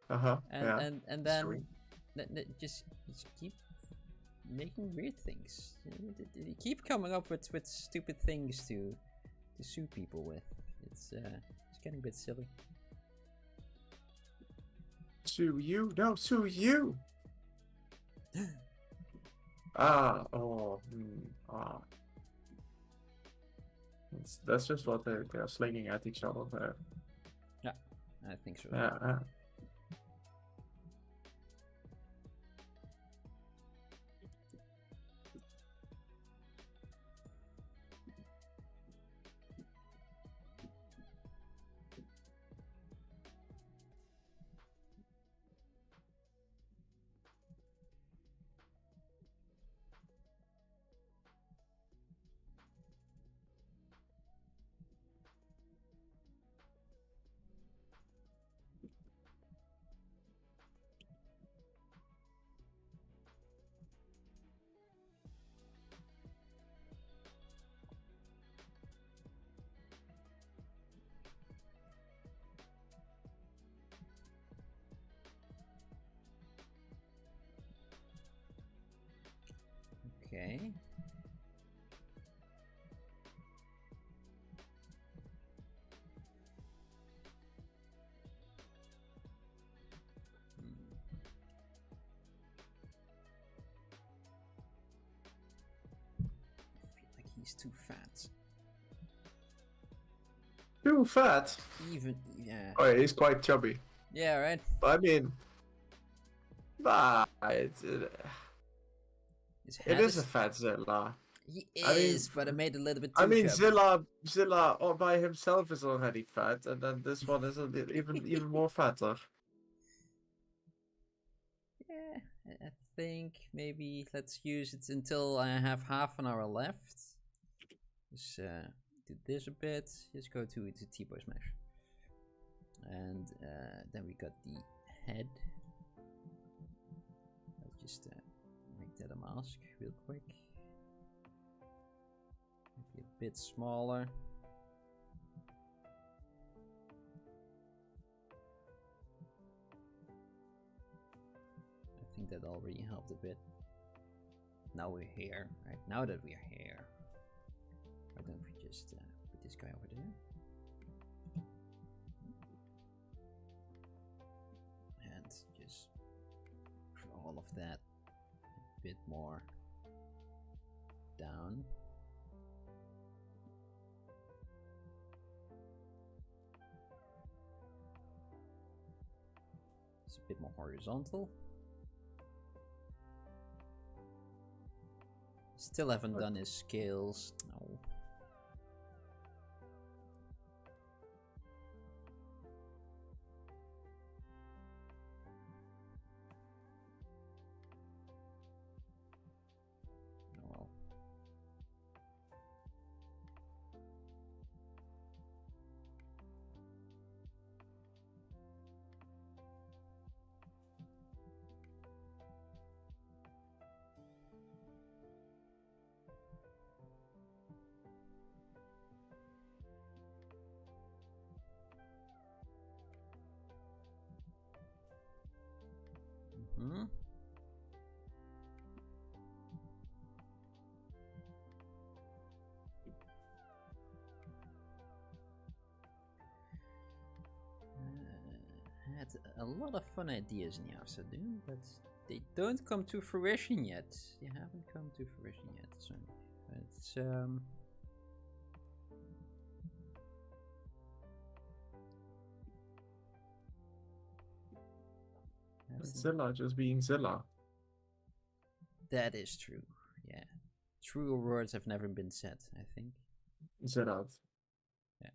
Uh-huh. and then Suing. just keep making weird things. You keep coming up with stupid things to sue people with. It's getting a bit silly. Sue you? No, sue you! Ah. That's just what they're slinging at each other there. Yeah, I think so. Yeah. Okay. I feel like he's too fat. Too fat? Even, yeah. Oh, yeah, he's quite chubby. Yeah, right? I mean... Bah, it is a fat Zilla. He I mean, is, but I made it a little bit too I mean, chubby. Zilla all by himself is already fat, and then this one is even more fatter. Yeah, I think maybe let's use it until I have half an hour left. Just do this a bit. Just go to T-Boy Smash. And then we got the head. Let's just make that a mask real quick. Maybe a bit smaller. I think that already helped a bit. Now we're here, right? Now that we're here, why don't we just put this guy over there? all of that a bit more down. It's a bit more horizontal. Still haven't done his scales. No. Oh well. Hmm. Had a lot of fun ideas in the afternoon, but they don't come to fruition yet. They haven't come to fruition yet. So it's Zilla just being Zilla. that is true. Yeah, truer words have never been said, I think. Zilla. Yeah.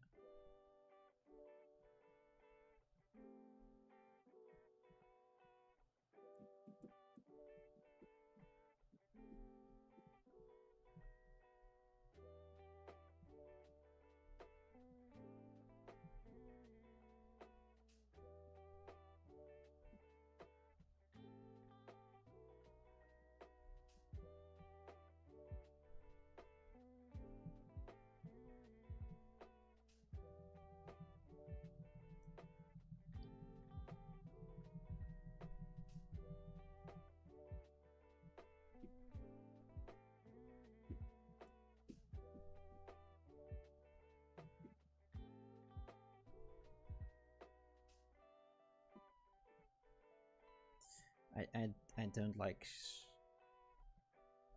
I don't like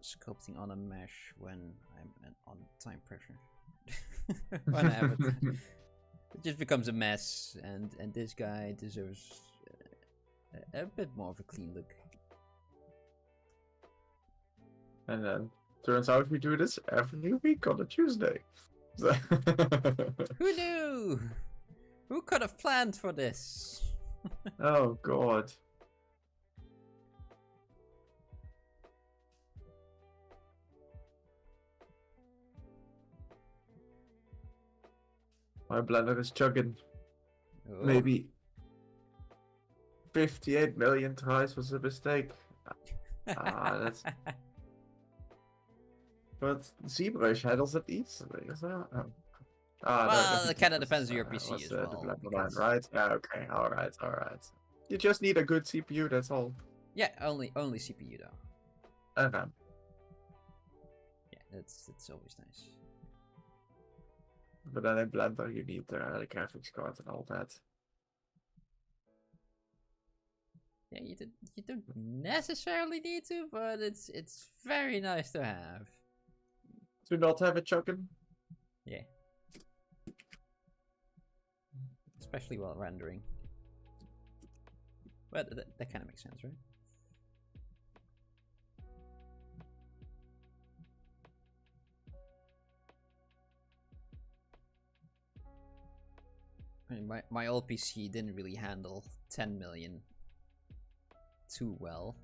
sculpting on a mesh when I'm on time pressure. When I have it, it just becomes a mess, and this guy deserves a bit more of a clean look. And then turns out we do this every week on a Tuesday. Who knew? Who could have planned for this? Oh god. My blender is chugging. Oh. Maybe 58 million tries was a mistake. That's... But ZBrush handles it easily. So... Well, it kind of depends on your PC as well. The blender Because... line, right? Yeah, okay, alright, alright. You just need a good CPU, that's all. Yeah, only CPU though. And RAM. Yeah, that's always nice. But then in Blender you need the graphics card and all that. Yeah, you don't necessarily need to, but it's very nice to have. Do not have it chugging? Yeah. Especially while rendering. Well, that kind of makes sense, right? I mean, my old PC didn't really handle 10 million too well.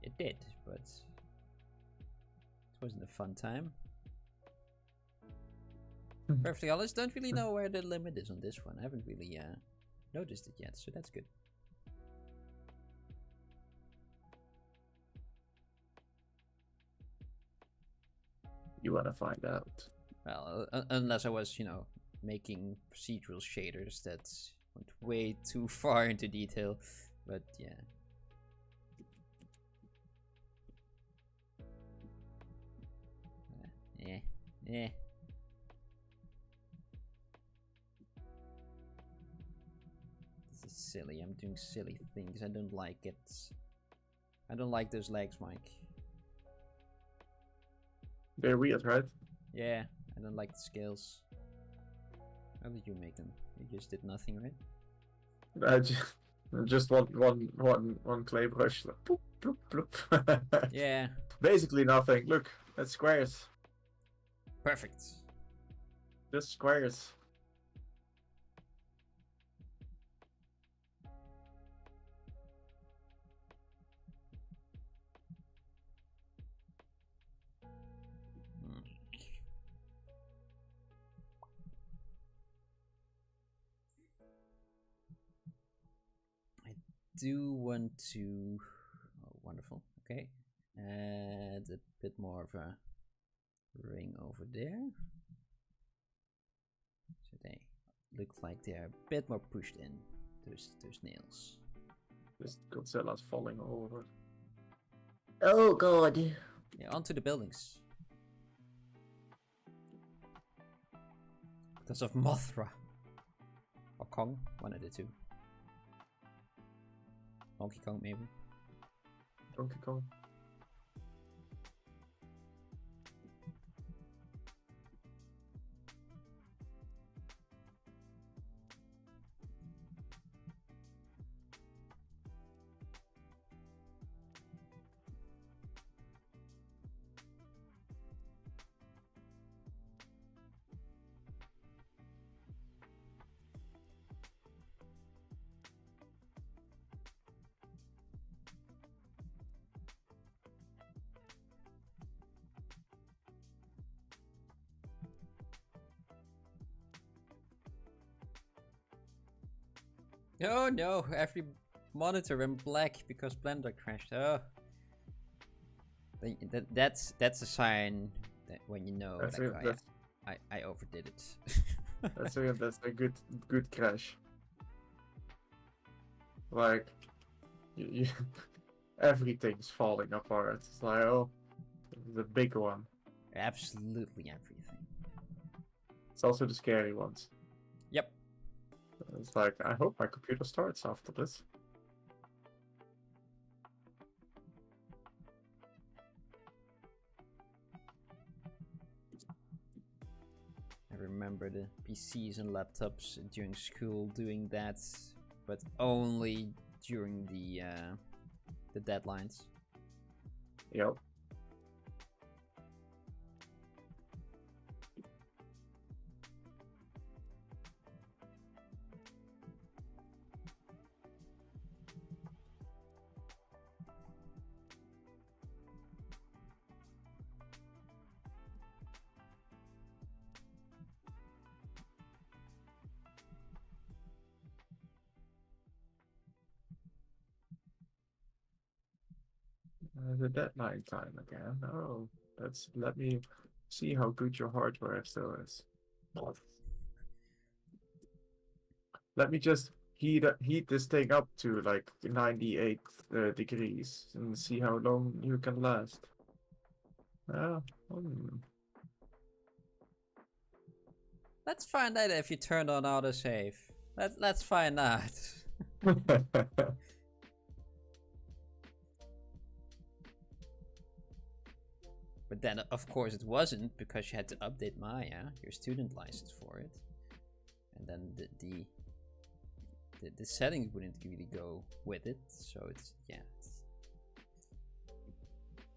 It did, but it wasn't a fun time. Perfectly honest, don't really know where the limit is on this one. I haven't really noticed it yet, so that's good. You wanna find out. Well, unless I was, you know, making procedural shaders that went way too far into detail, but yeah. Yeah. This is silly. I'm doing silly things. I don't like it. I don't like those legs, Mike. They're weird, right? Yeah, I don't like the scales. How did you make them? You just did nothing, right? I just one clay brush. Like, bloop, bloop, bloop. Yeah, Basically nothing. Look, that's squares. perfect. Just squares. Hmm. I do want to. Oh, wonderful. Okay, add a bit more of a ring over there. So they look like they're a bit more pushed in. Those nails. This Godzilla's falling over. Oh god. Yeah, onto the buildings. Because of Mothra. Or Kong, one of the two. Donkey Kong, maybe. Donkey Kong. Oh no, every monitor went black because Blender crashed. Oh. That's a sign that when you know That's like, it, oh, that's, yeah, I overdid it. that's a good crash. Like you everything's falling apart. It's like, oh, the big one. Absolutely everything. It's also the scary ones. Yep. It's like, I hope my computer starts after this. I remember the PCs and laptops during school doing that, but only during the deadlines. Yep. The deadline time again. Oh, let me see how good your hardware still is. Let me just heat this thing up to like 98 degrees and see how long you can last. Ah, Let's find out if you turned on autosave. Let's find out. But then, of course, it wasn't because you had to update Maya, your student license for it, and then the settings wouldn't really go with it. So it's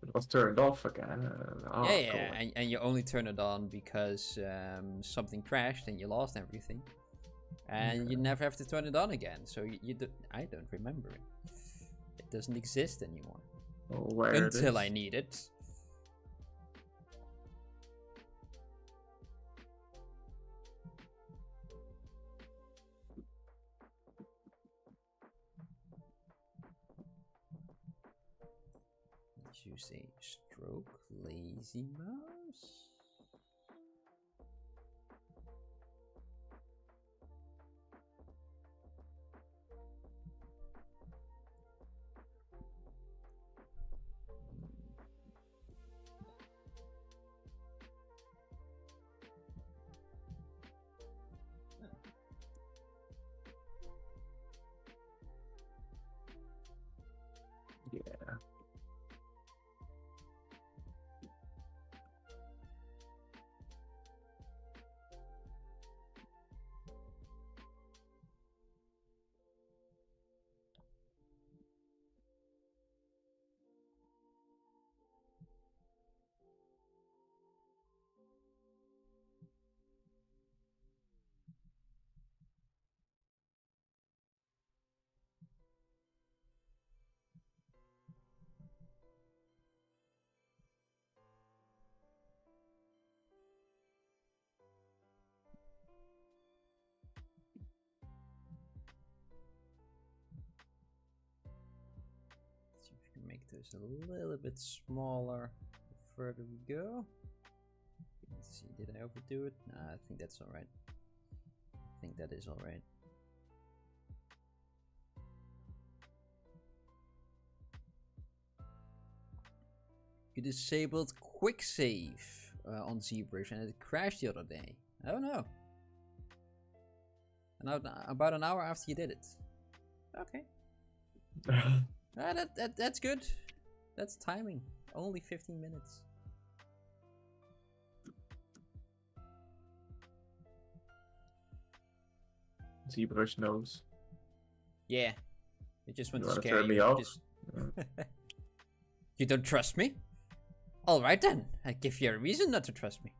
It was turned off again. yeah, and you only turn it on because something crashed and you lost everything, and you never have to turn it on again. So I don't remember it. It doesn't exist anymore until I need it. You say stroke lazy mouse? Yeah. make those a little bit smaller the further we go. Let's see, did I overdo it? Nah, I think that's alright. I think that is alright. You disabled quick save on ZBrush and it crashed the other day. Oh no. And about an hour after you did it. Okay. That's good. That's timing. Only 15 minutes. ZBrush knows. Yeah. It just wants You to wanna scare turn me you. off? Just... You don't trust me? Alright then. I give you a reason not to trust me.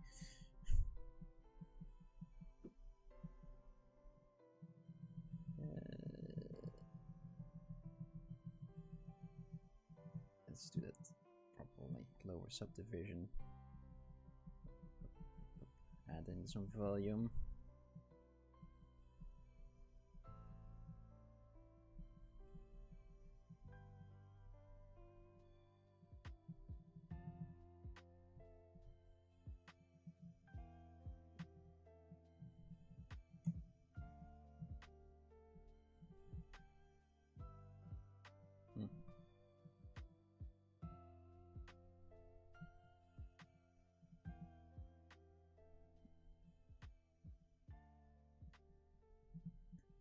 Let's do that properly. Lower subdivision. Add in some volume.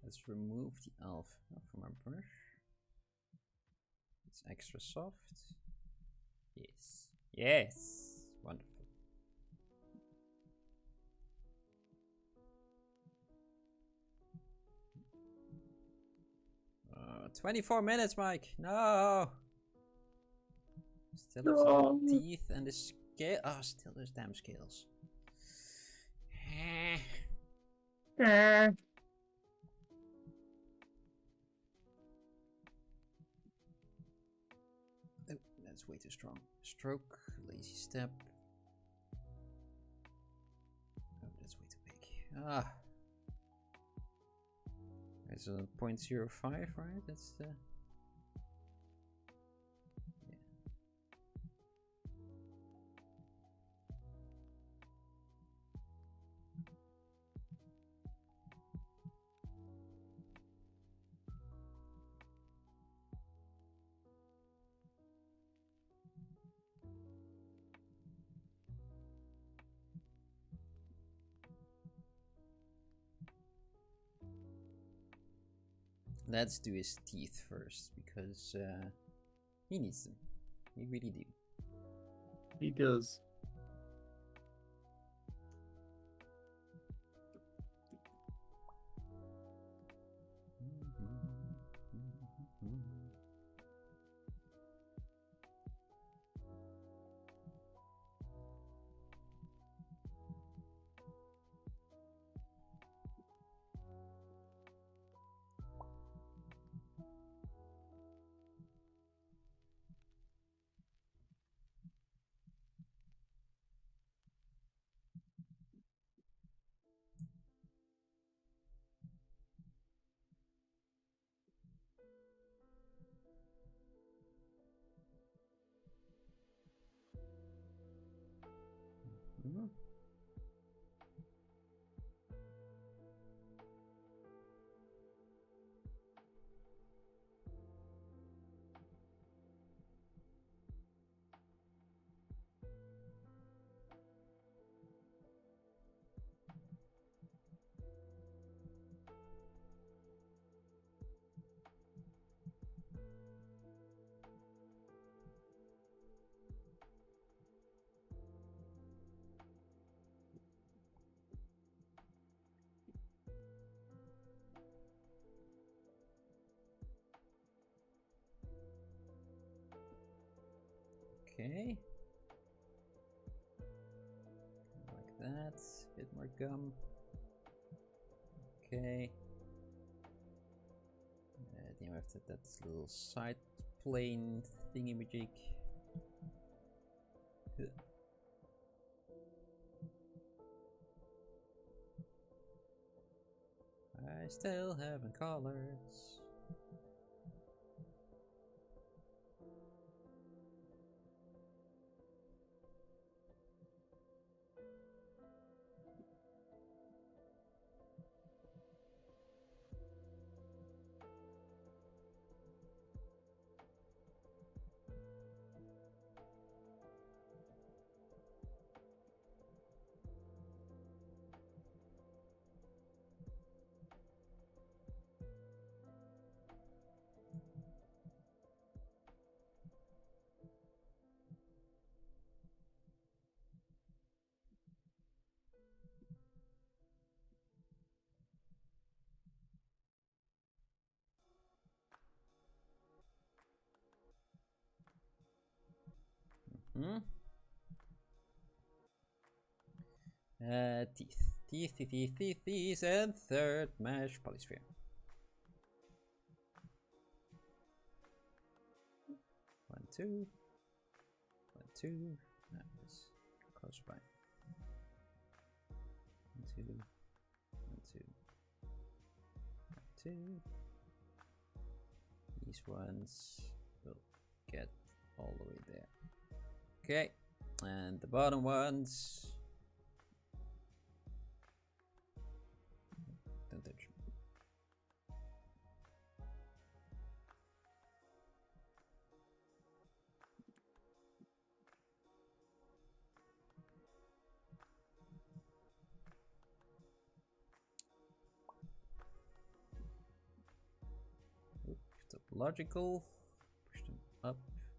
Let's remove the alpha from our brush. It's extra soft. Yes. Yes. Wonderful. 24 minutes, Mike. No. Still have some teeth and the scale. Oh, still those damn scales. Oh, that's way too strong. Stroke, lazy step. Oh, that's way too big. Ah. It's a 0.05, right? That's the... Yeah. Let's do his teeth first, because he needs them. He really do. He does. Okay. Like that. A bit more gum. Okay. Then we have that little side plane thingy-majig. I still haven't colors. Teeth, and third mesh polysphere. One, two. That was close by. 1, 2, 1, 2, 1, 2. These ones will get all the way there. Okay, and the bottom ones. Don't touch. Logical. Push them up,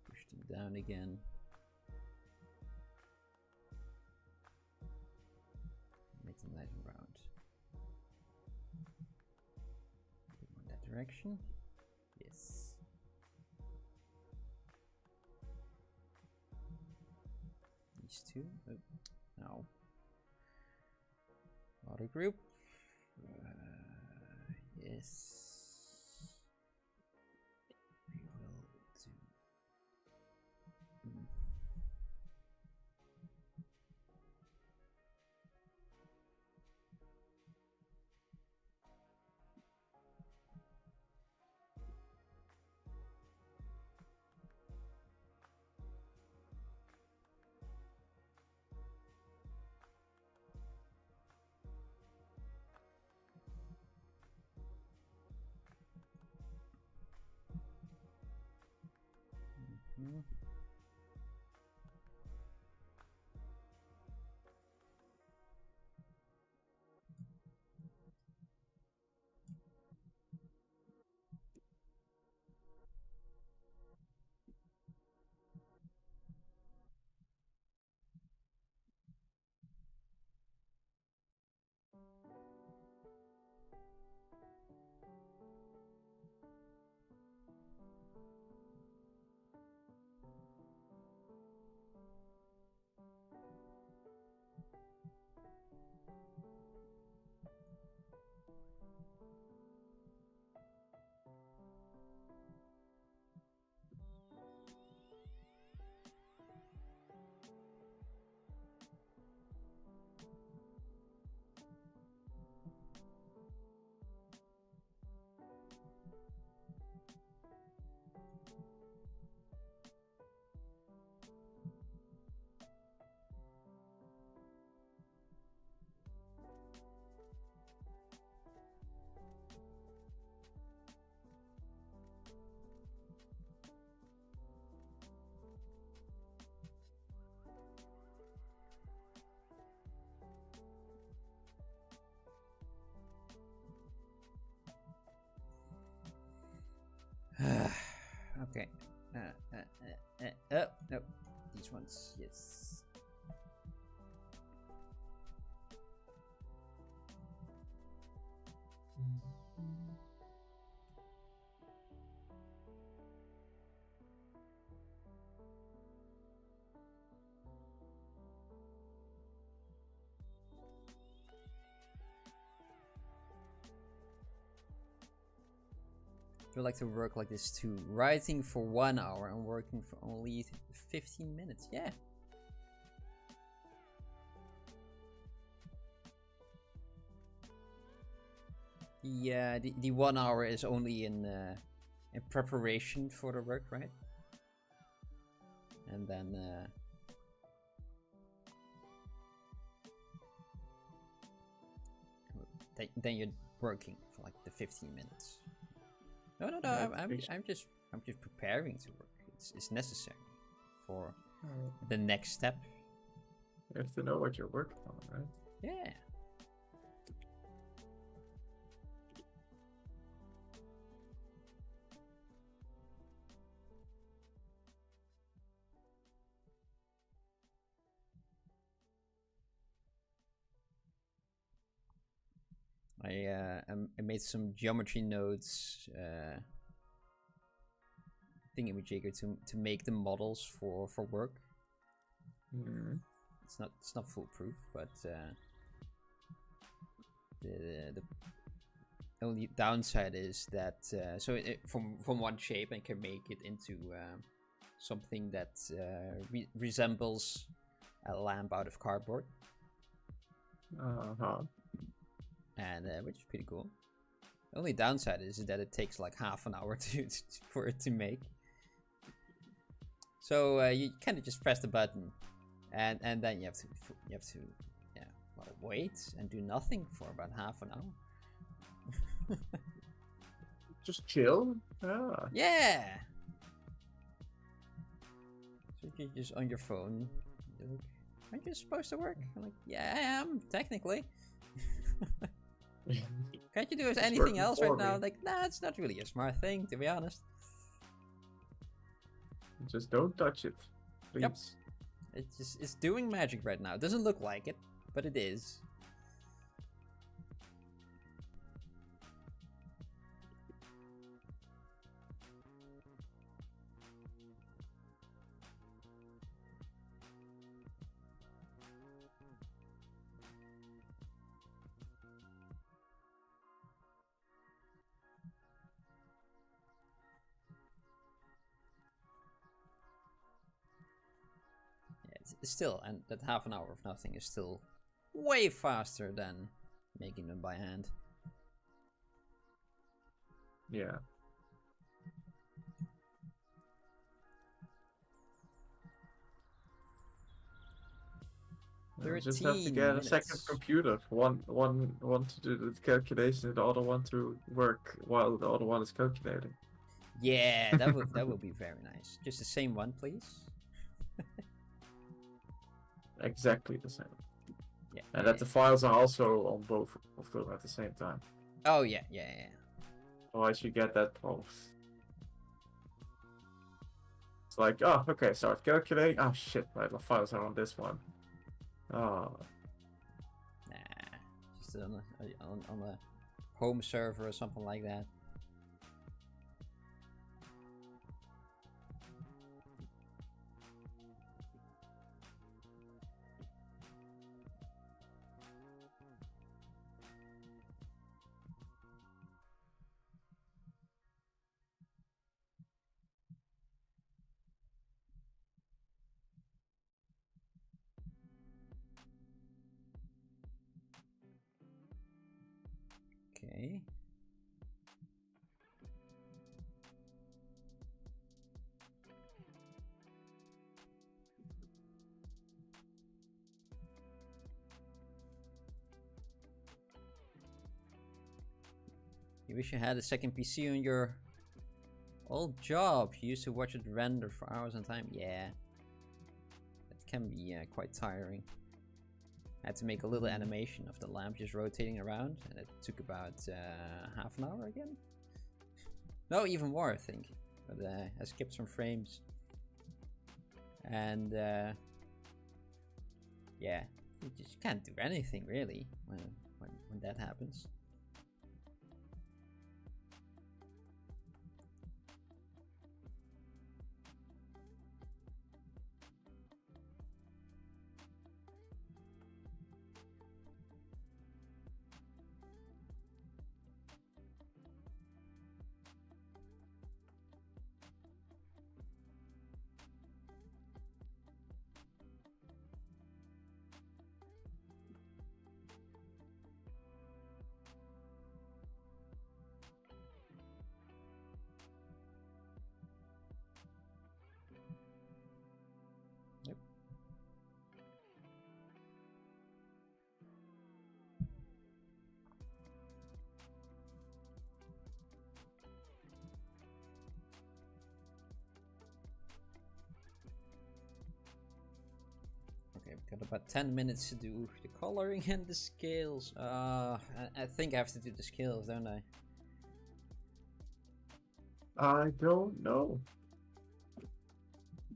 push them down again. Make them nice and round. Put them in that direction. Yes. These two. Oh, now. Auto group. Yes. Okay. No, these ones, yes. I like to work like this too. Writing for 1 hour and working for only 15 minutes. Yeah. Yeah, the 1 hour is only in preparation for the work, right? And then then you're working for like the 15 minutes. No, I'm just preparing to work. It's necessary for the next step. You have to know what you're working on, right? Yeah. I made some geometry nodes thingamajigger to make the models for work. Mhm. It's not foolproof, but the only downside is that from one shape I can make it into something that resembles a lamp out of cardboard, and which is pretty cool. The only downside is that it takes like half an hour for it to make. So you kind of just press the button, and then you have to wait and do nothing for about half an hour. Just chill. Yeah. Yeah. So you're just on your phone. You're like, aren't you supposed to work? I'm like, yeah, I am technically. Can't you do anything else right now? Like, nah, it's not really a smart thing, to be honest. Just don't touch it, please. Yep. It's doing magic right now. It doesn't look like it, but it is. Still, and that half an hour of nothing is still way faster than making them by hand. Yeah. You just have to get a second computer. One to do the calculation, the other one to work while the other one is calculating. Yeah, that would be very nice. Just the same one, please. Exactly the same. Yeah. And that the files are also on both of them at the same time. Oh yeah. Otherwise you get that problem. It's like, oh, okay, start calculating. Oh shit, my files are on this one. Oh. Nah, just on a home server or something like that. Okay. You wish you had a second PC on your old job. You used to watch it render for hours on time. Yeah. That can be quite tiring. I had to make a little animation of the lamp just rotating around, and it took about half an hour again. No, even more, I think. But I skipped some frames, and yeah, you just can't do anything really when that happens. Yep. Okay, we've got about 10 minutes to do the coloring and the scales. I think I have to do the scales, don't I? I don't know.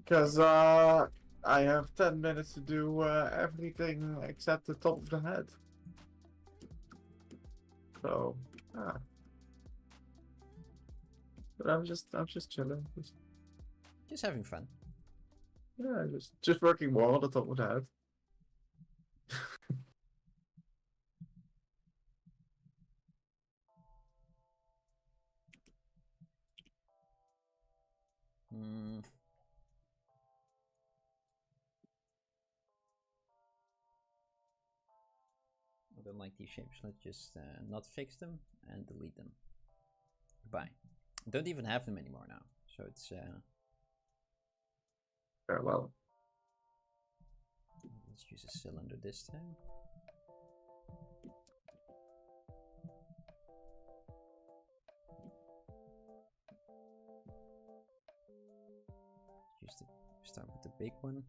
Because I have 10 minutes to do everything except the top of the head. So, but I'm just chilling. Just having fun. Yeah, just working more on the top of that. Hmm. I don't like these shapes. Let's just not fix them and delete them. Goodbye. Don't even have them anymore now. So it's Farewell. let's use a cylinder this time. Just start with the big one.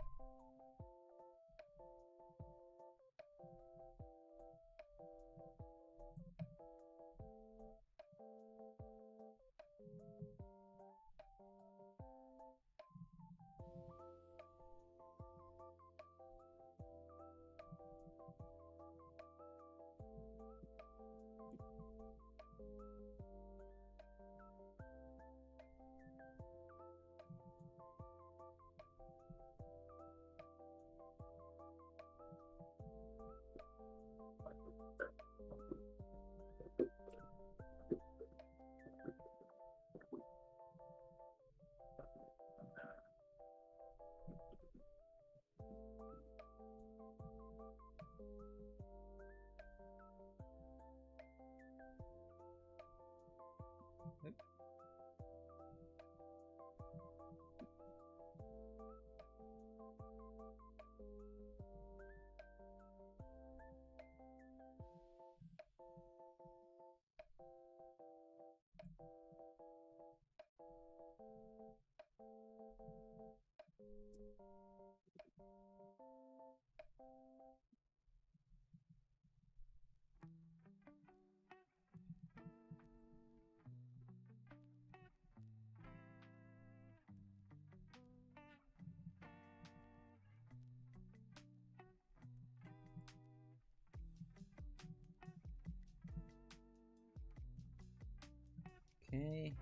Okay,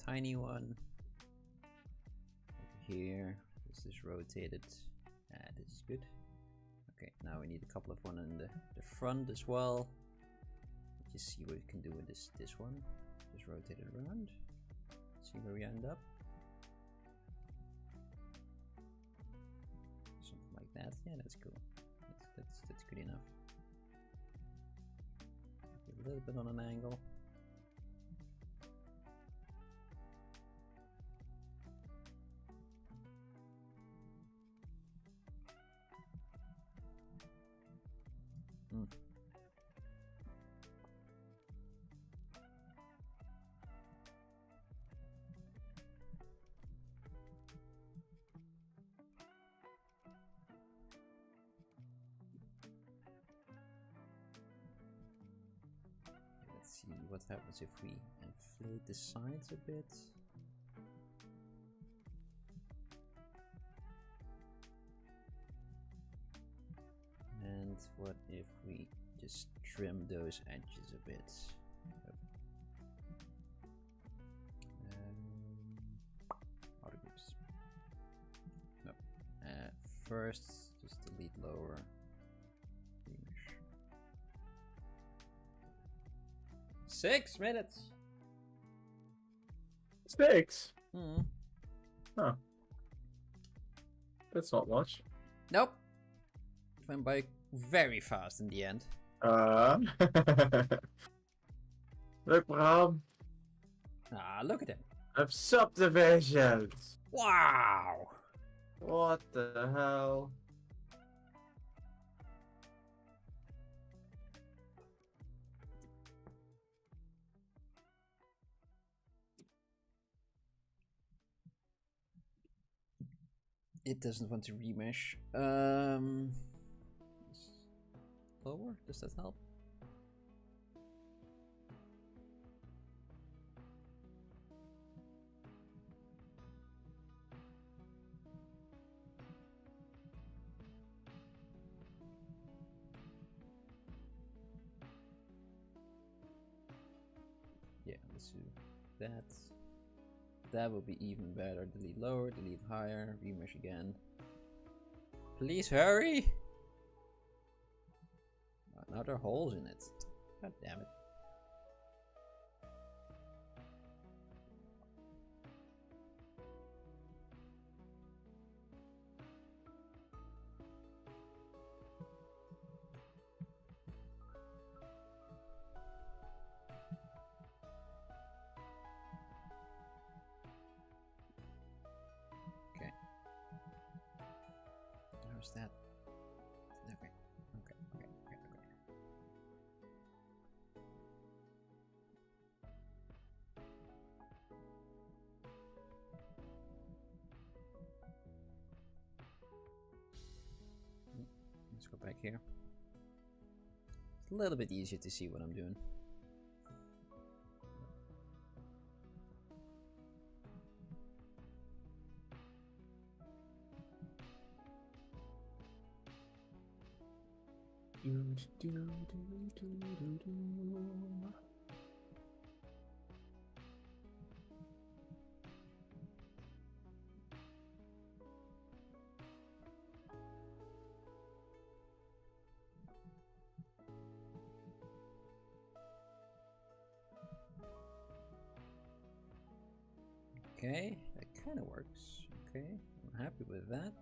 tiny one over here. This is rotated. This is good. Okay, now we need a couple of one in the front as well. Let's just see what we can do with this one. Just rotate it around. See where we end up. Something like that. Yeah, that's cool. That's good enough. A little bit on an angle. Let's see what happens if we inflate the sides a bit. And what if we just trim those edges a bit? Outer groups. No. First, just delete lower. 6 minutes. 6? Hmm. Huh. That's not much. Nope. Went by very fast in the end. Look, Bram. Ah, look at him. I've subdivisions. Wow. What the hell? It doesn't want to remesh. Lower? Does that help? Yeah, let's do that. That would be even better. Delete lower, delete higher, remesh again. Please hurry! Oh, now there are holes in it. God damn it. That. Okay. Let's go back here. It's a little bit easier to see what I'm doing. Okay, that kind of works. Okay, I'm happy with that.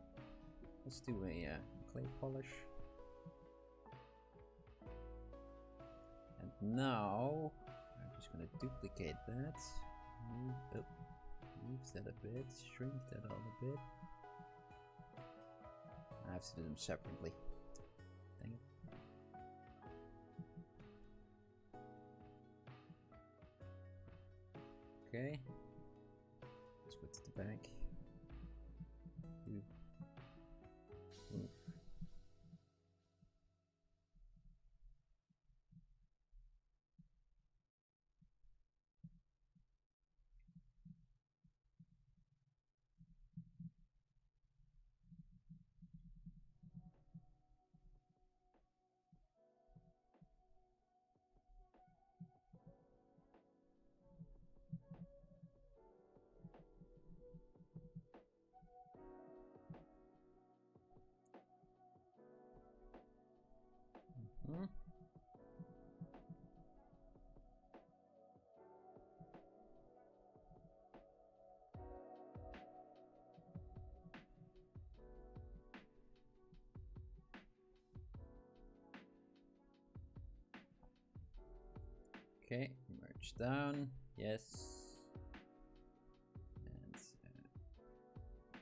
Let's do a clay polish. And now I'm just gonna duplicate that. Move that a bit, shrink that all a bit. I have to do them separately. Dang it. Okay. Let's go to the back. Move. Okay, merge down, yes. And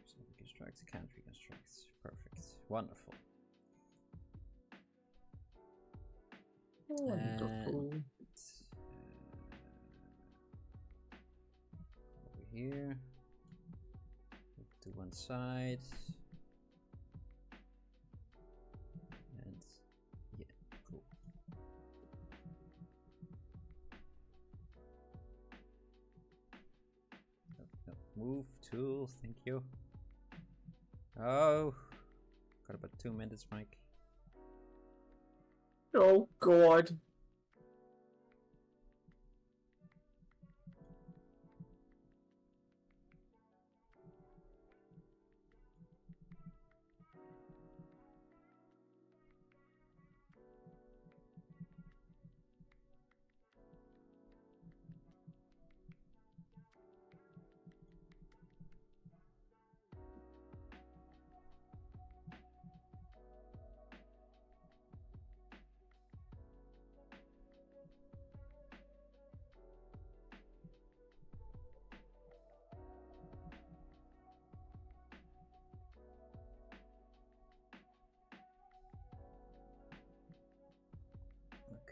so reconstruct, can't reconstruct. Perfect, wonderful. Wonderful. And, over here, move to one side. And yeah, cool. No, move tool, thank you. Oh, got about 2 minutes, Mike. Oh God.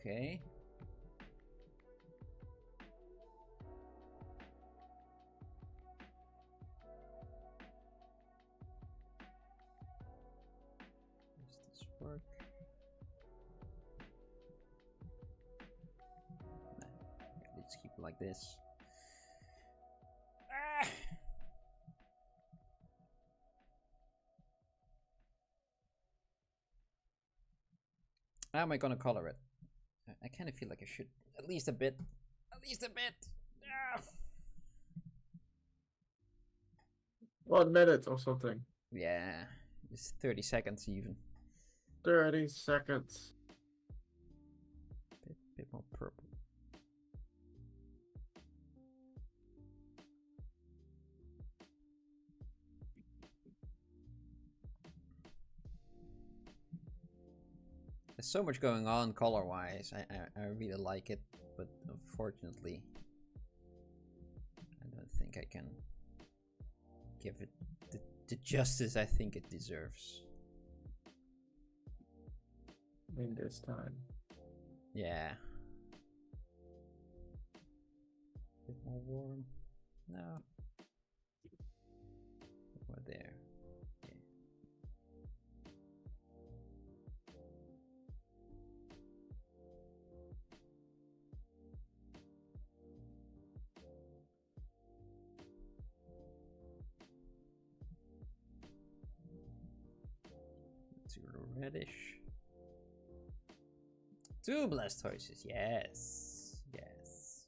Okay. Does this work? Nah, let's keep it like this. Ah! How am I gonna color it? I kind of feel like I should at least a bit. At least a bit. Ah! 1 minute or something. Yeah, it's 30 seconds even. 30 seconds. Bit more purple. There's so much going on color-wise. I really like it, but unfortunately, I don't think I can give it the justice I think it deserves. In this time. Yeah. Bit more warm. No. Bit more there. Yeah. Let's go to reddish. 2 Blastoises, yes, yes.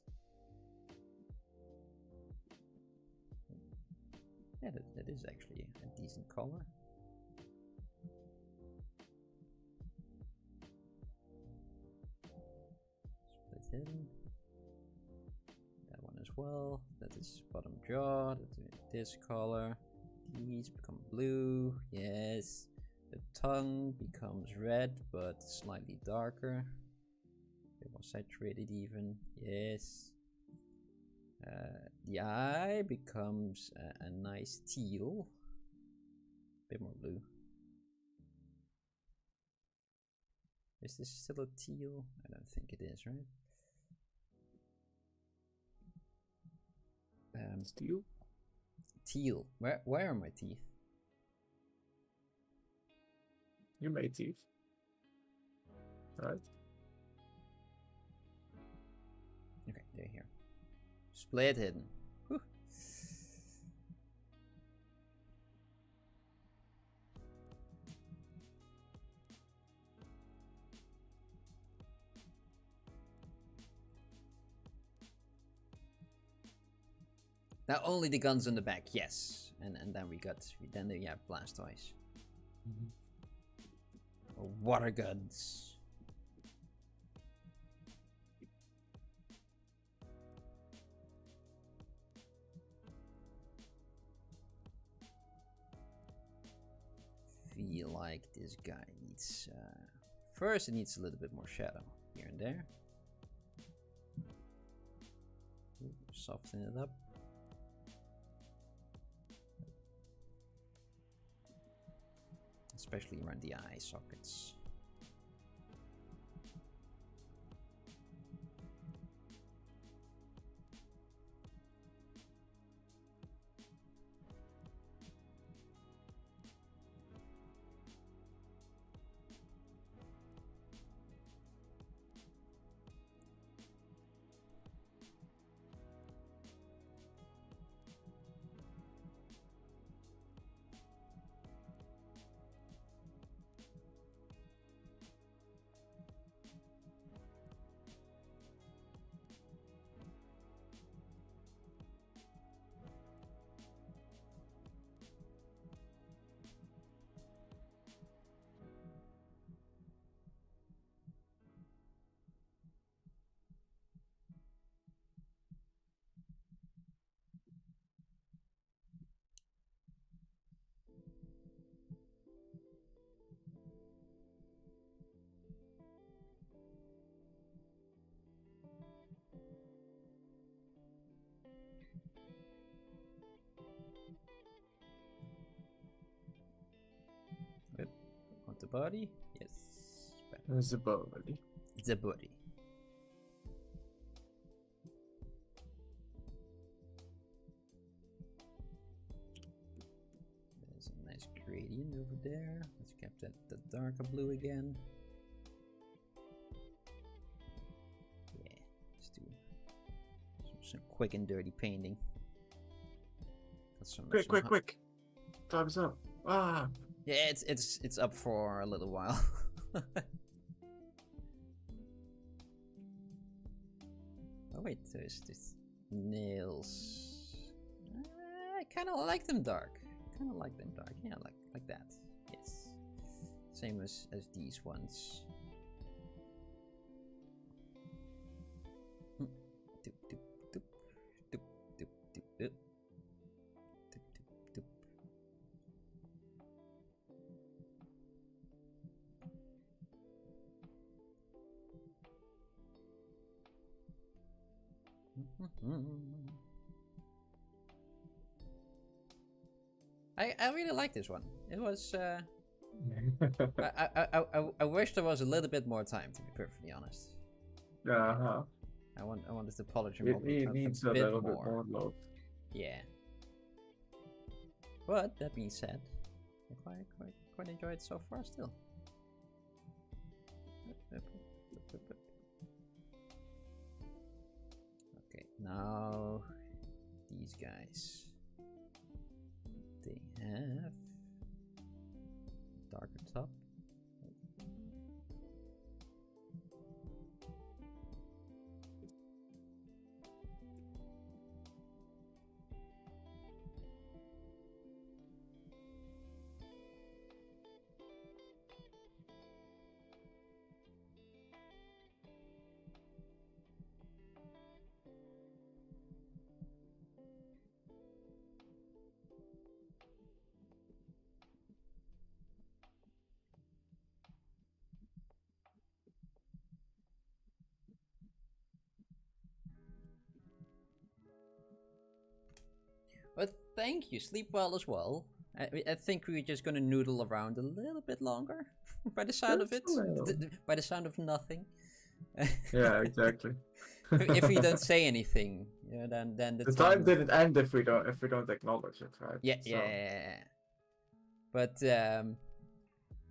Yeah, that is actually a decent color. Split in. That one as well. That is bottom jaw. That's this color. These become blue, yes. The tongue becomes red, but slightly darker. A bit more saturated even, yes. The eye becomes a nice teal. Bit more blue. Is this still a teal? I don't think it is, right? Steel? Teal. Where are my teeth? You made teeth. Right? Okay, they're here. Split hidden. Whew. Now only the guns on the back, yes. And then we have Blastoise. Or water guns. Feel like this guy needs first it needs a little bit more shadow here and there. Ooh, soften it up. Especially around the eye sockets. Want the body? Yes. There's the body. The body. There's a nice gradient over there. Let's get that darker blue again. Yeah, let's do some quick and dirty painting. Quick! Time's up. Ah! Yeah, it's up for a little while. Oh wait, there's nails. I kind of like them dark. kind of like them dark. Yeah, like that. Yes. Same as these ones. Doop, doop, doop, doop, doop, doop, doop. Doop, doop, doop. I really like this one. It was I wish there was a little bit more time, to be perfectly honest. Uh-huh. I wanted to polish him It needs a bit little more. bit more love. Yeah. But that being said, I quite enjoyed it so far still. Okay, now these guys. They have darker top. But thank you, sleep well as well. I think we're just gonna noodle around a little bit longer, by the sound of it. Just a little. By the sound of nothing. Yeah, exactly. If we don't say anything, yeah, then the time didn't end if we don't acknowledge it, right? Yeah, So, yeah. But yeah,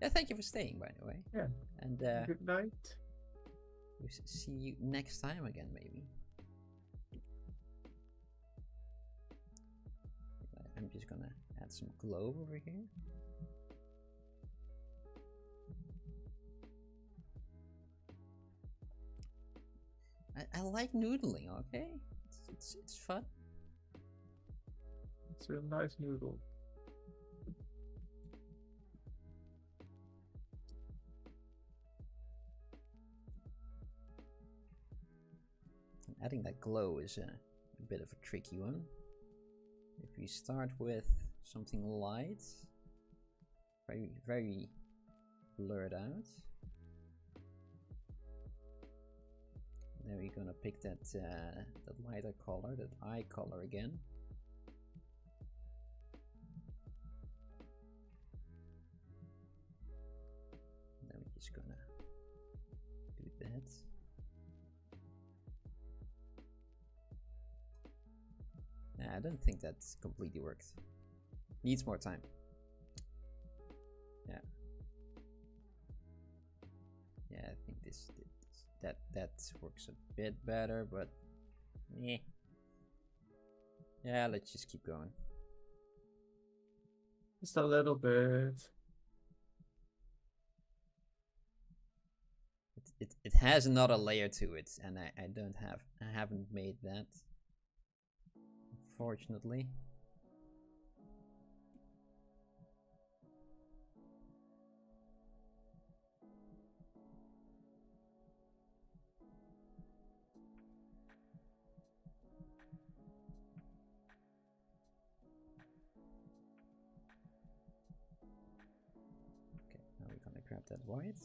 thank you for staying, by the way. Yeah. And good night. we'll see you next time again, maybe. I'm just gonna add some glow over here. I like noodling, okay? It's fun. It's a nice noodle. And adding that glow is a bit of a tricky one. If we start with something light, very blurred out. Then we're gonna pick that lighter color, that eye color again. Then we're just gonna do that. Nah, I don't think that's completely worked. Needs more time. Yeah. Yeah, I think that works a bit better, but yeah. Yeah, let's just keep going. Just a little bit. It has another layer to it, and I haven't made that, unfortunately. Okay, now we're gonna grab that white.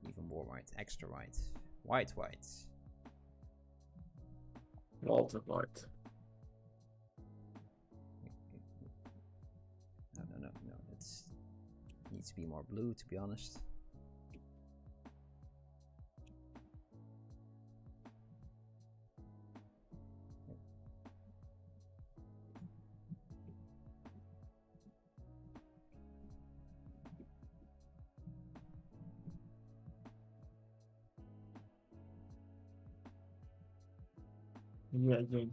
Even more white, extra white. White. Walter White. No, it needs to be more blue, to be honest.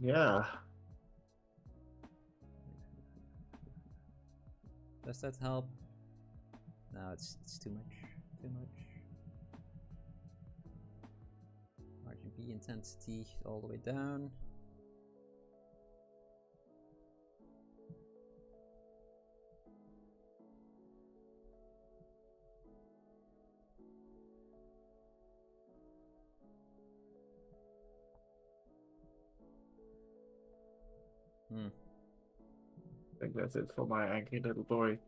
Yeah. Does that help? No, it's too much. RGB intensity all the way down. Hmm. I think that's it for my angry little boy.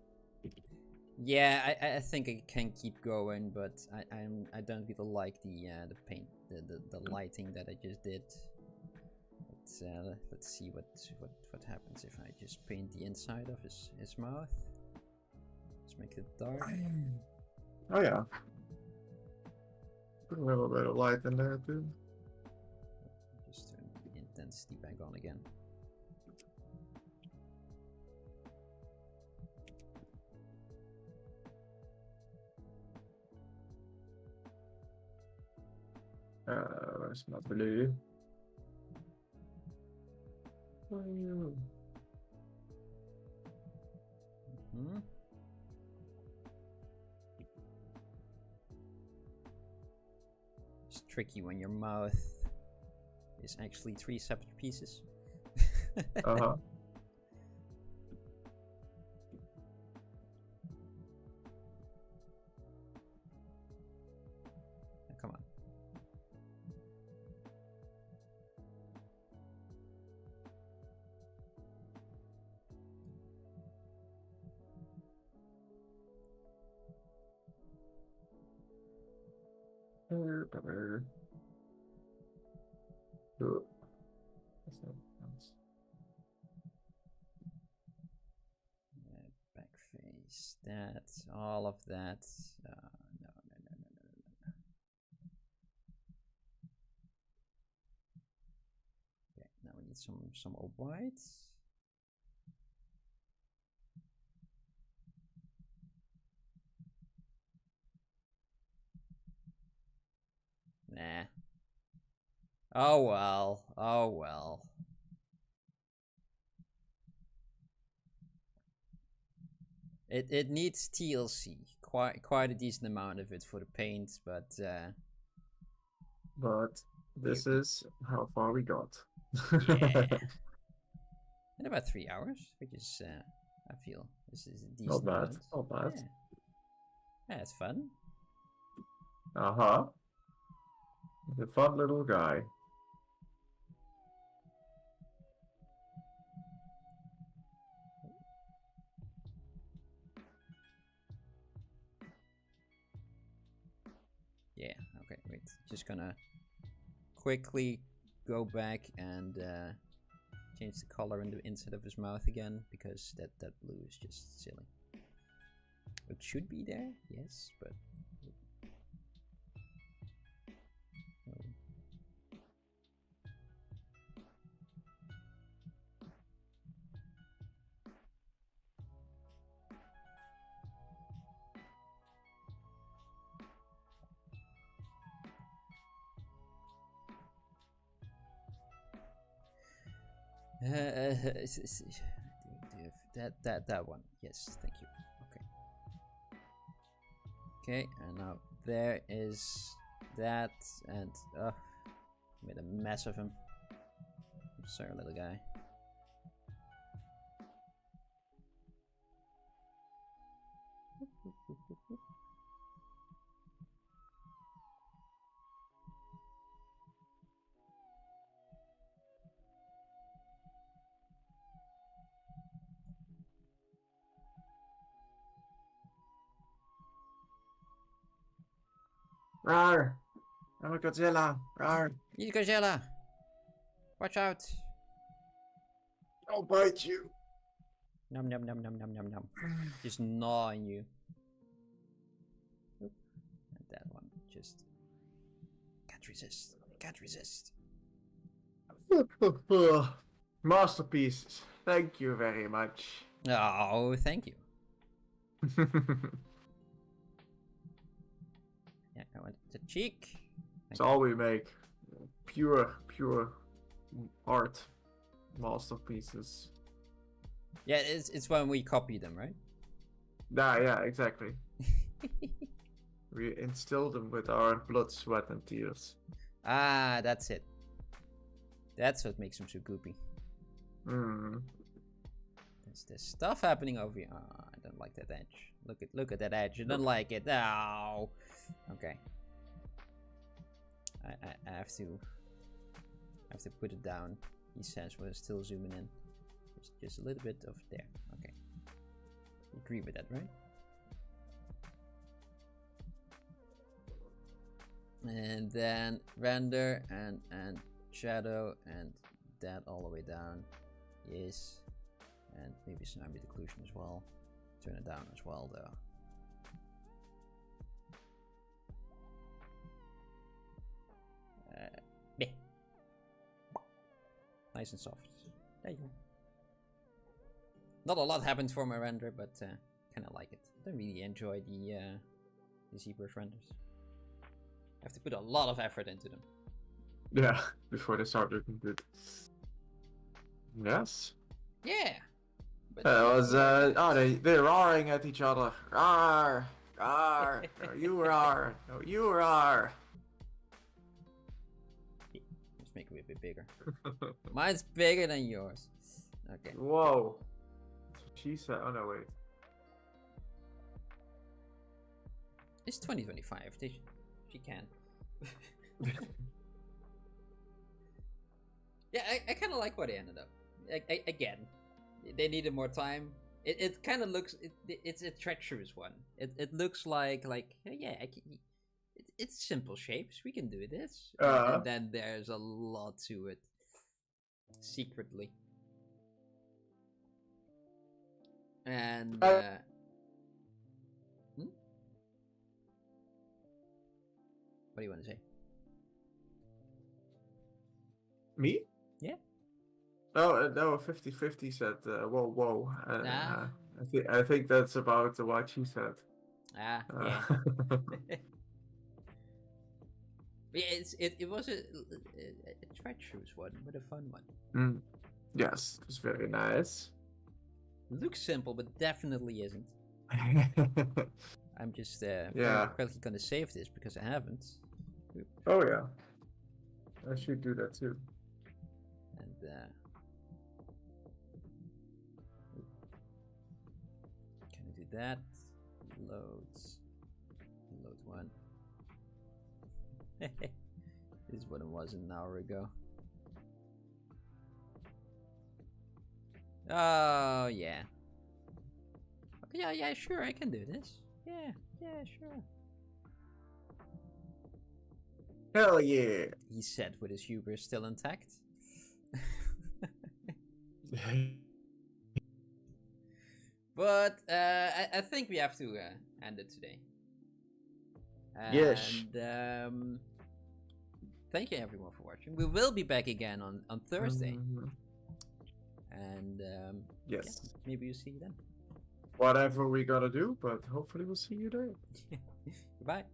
Yeah, I think I can keep going, but I don't really like the paint, the lighting that I just did. Let's see what happens if I just paint the inside of his mouth. Let's make it dark. Oh yeah. Put a little bit of light in there too. Just turn the intensity back on again. Where's my blue? Oh, Hmm. It's tricky when your mouth is actually 3 separate pieces. uh-huh. Oh, come on. That's not nice. Back face, that, all of that. No. Okay, now we need some more white. Nah. Oh well. Oh well. It needs TLC. Quite a decent amount of it for the paint, but But this is how far we got. yeah. In about 3 hours, which is I feel this is a decent Not bad. amount. Not bad. Yeah. Yeah, it's fun. Uh-huh. The fun little guy. Yeah, okay, wait. Just gonna quickly go back and change the color in the inside of his mouth again, because that blue is just silly. It should be there, yes, but no. That one. Yes, thank you. Okay. Okay, and now there is that, and made a mess of him. I'm sorry, little guy. Rawr! I'm a Godzilla! Rawr! Eat Godzilla! Watch out! I'll bite you! Num num num num num num num. Just gnawing you. Oop. And that one just can't resist. Can't resist. Masterpieces. Thank you very much. Oh, thank you. Yeah, I want the cheek. It's all we make. Pure art. Masterpieces. Yeah, it's when we copy them, right? Yeah, exactly. We instill them with our blood, sweat, and tears. Ah, that's it. That's what makes them so goopy. Mm. There's stuff happening over here. Oh, I don't like that edge. Look at that edge. I don't like it. No. Okay. I have to put it down. He says we're still zooming in. just a little bit of there. Okay. You agree with that, right? And then render and shadow and that all the way down. Yes. And maybe some ambient occlusion as well. Turn it down as well though. Yeah. Nice and soft. There you go. Not a lot happens for my render, but kind of like it. I don't really enjoy the ZBrush renders. I have to put a lot of effort into them. Yeah, before they start looking good. Yes. Yeah. But It was they're roaring at each other. Roar, roar. No, you roar. No, you roar. Let's make it a bit bigger. Mine's bigger than yours. Okay. Whoa. That's what she said. Oh no, wait. It's 2025. She can. Yeah, I kind of like where they ended up. Again, they needed more time. It kind of looks it's a treacherous one. It looks like yeah, it's simple shapes. We can do this, and then there's a lot to it. Secretly, and what do you want to say? Me? Yeah. Oh, no, 50-50 said, whoa, whoa. I think that's about what she said. Yeah. Yeah, it was a treacherous one, but a fun one. Yes, it was very nice. Looks simple, but definitely isn't. I'm just quickly gonna save this because I haven't. Oop. Oh yeah, I should do that too. And can I do that? Load one. This is what it was an hour ago. Oh yeah. Okay, yeah, sure, I can do this. Yeah, sure. Hell yeah! He said with his hubris still intact. But I think we have to end it today. And, yes. Thank you everyone for watching. We will be back again on Thursday. And yes, yeah, maybe you'll see you then. Whatever we gotta do, but hopefully we'll see you there. Goodbye.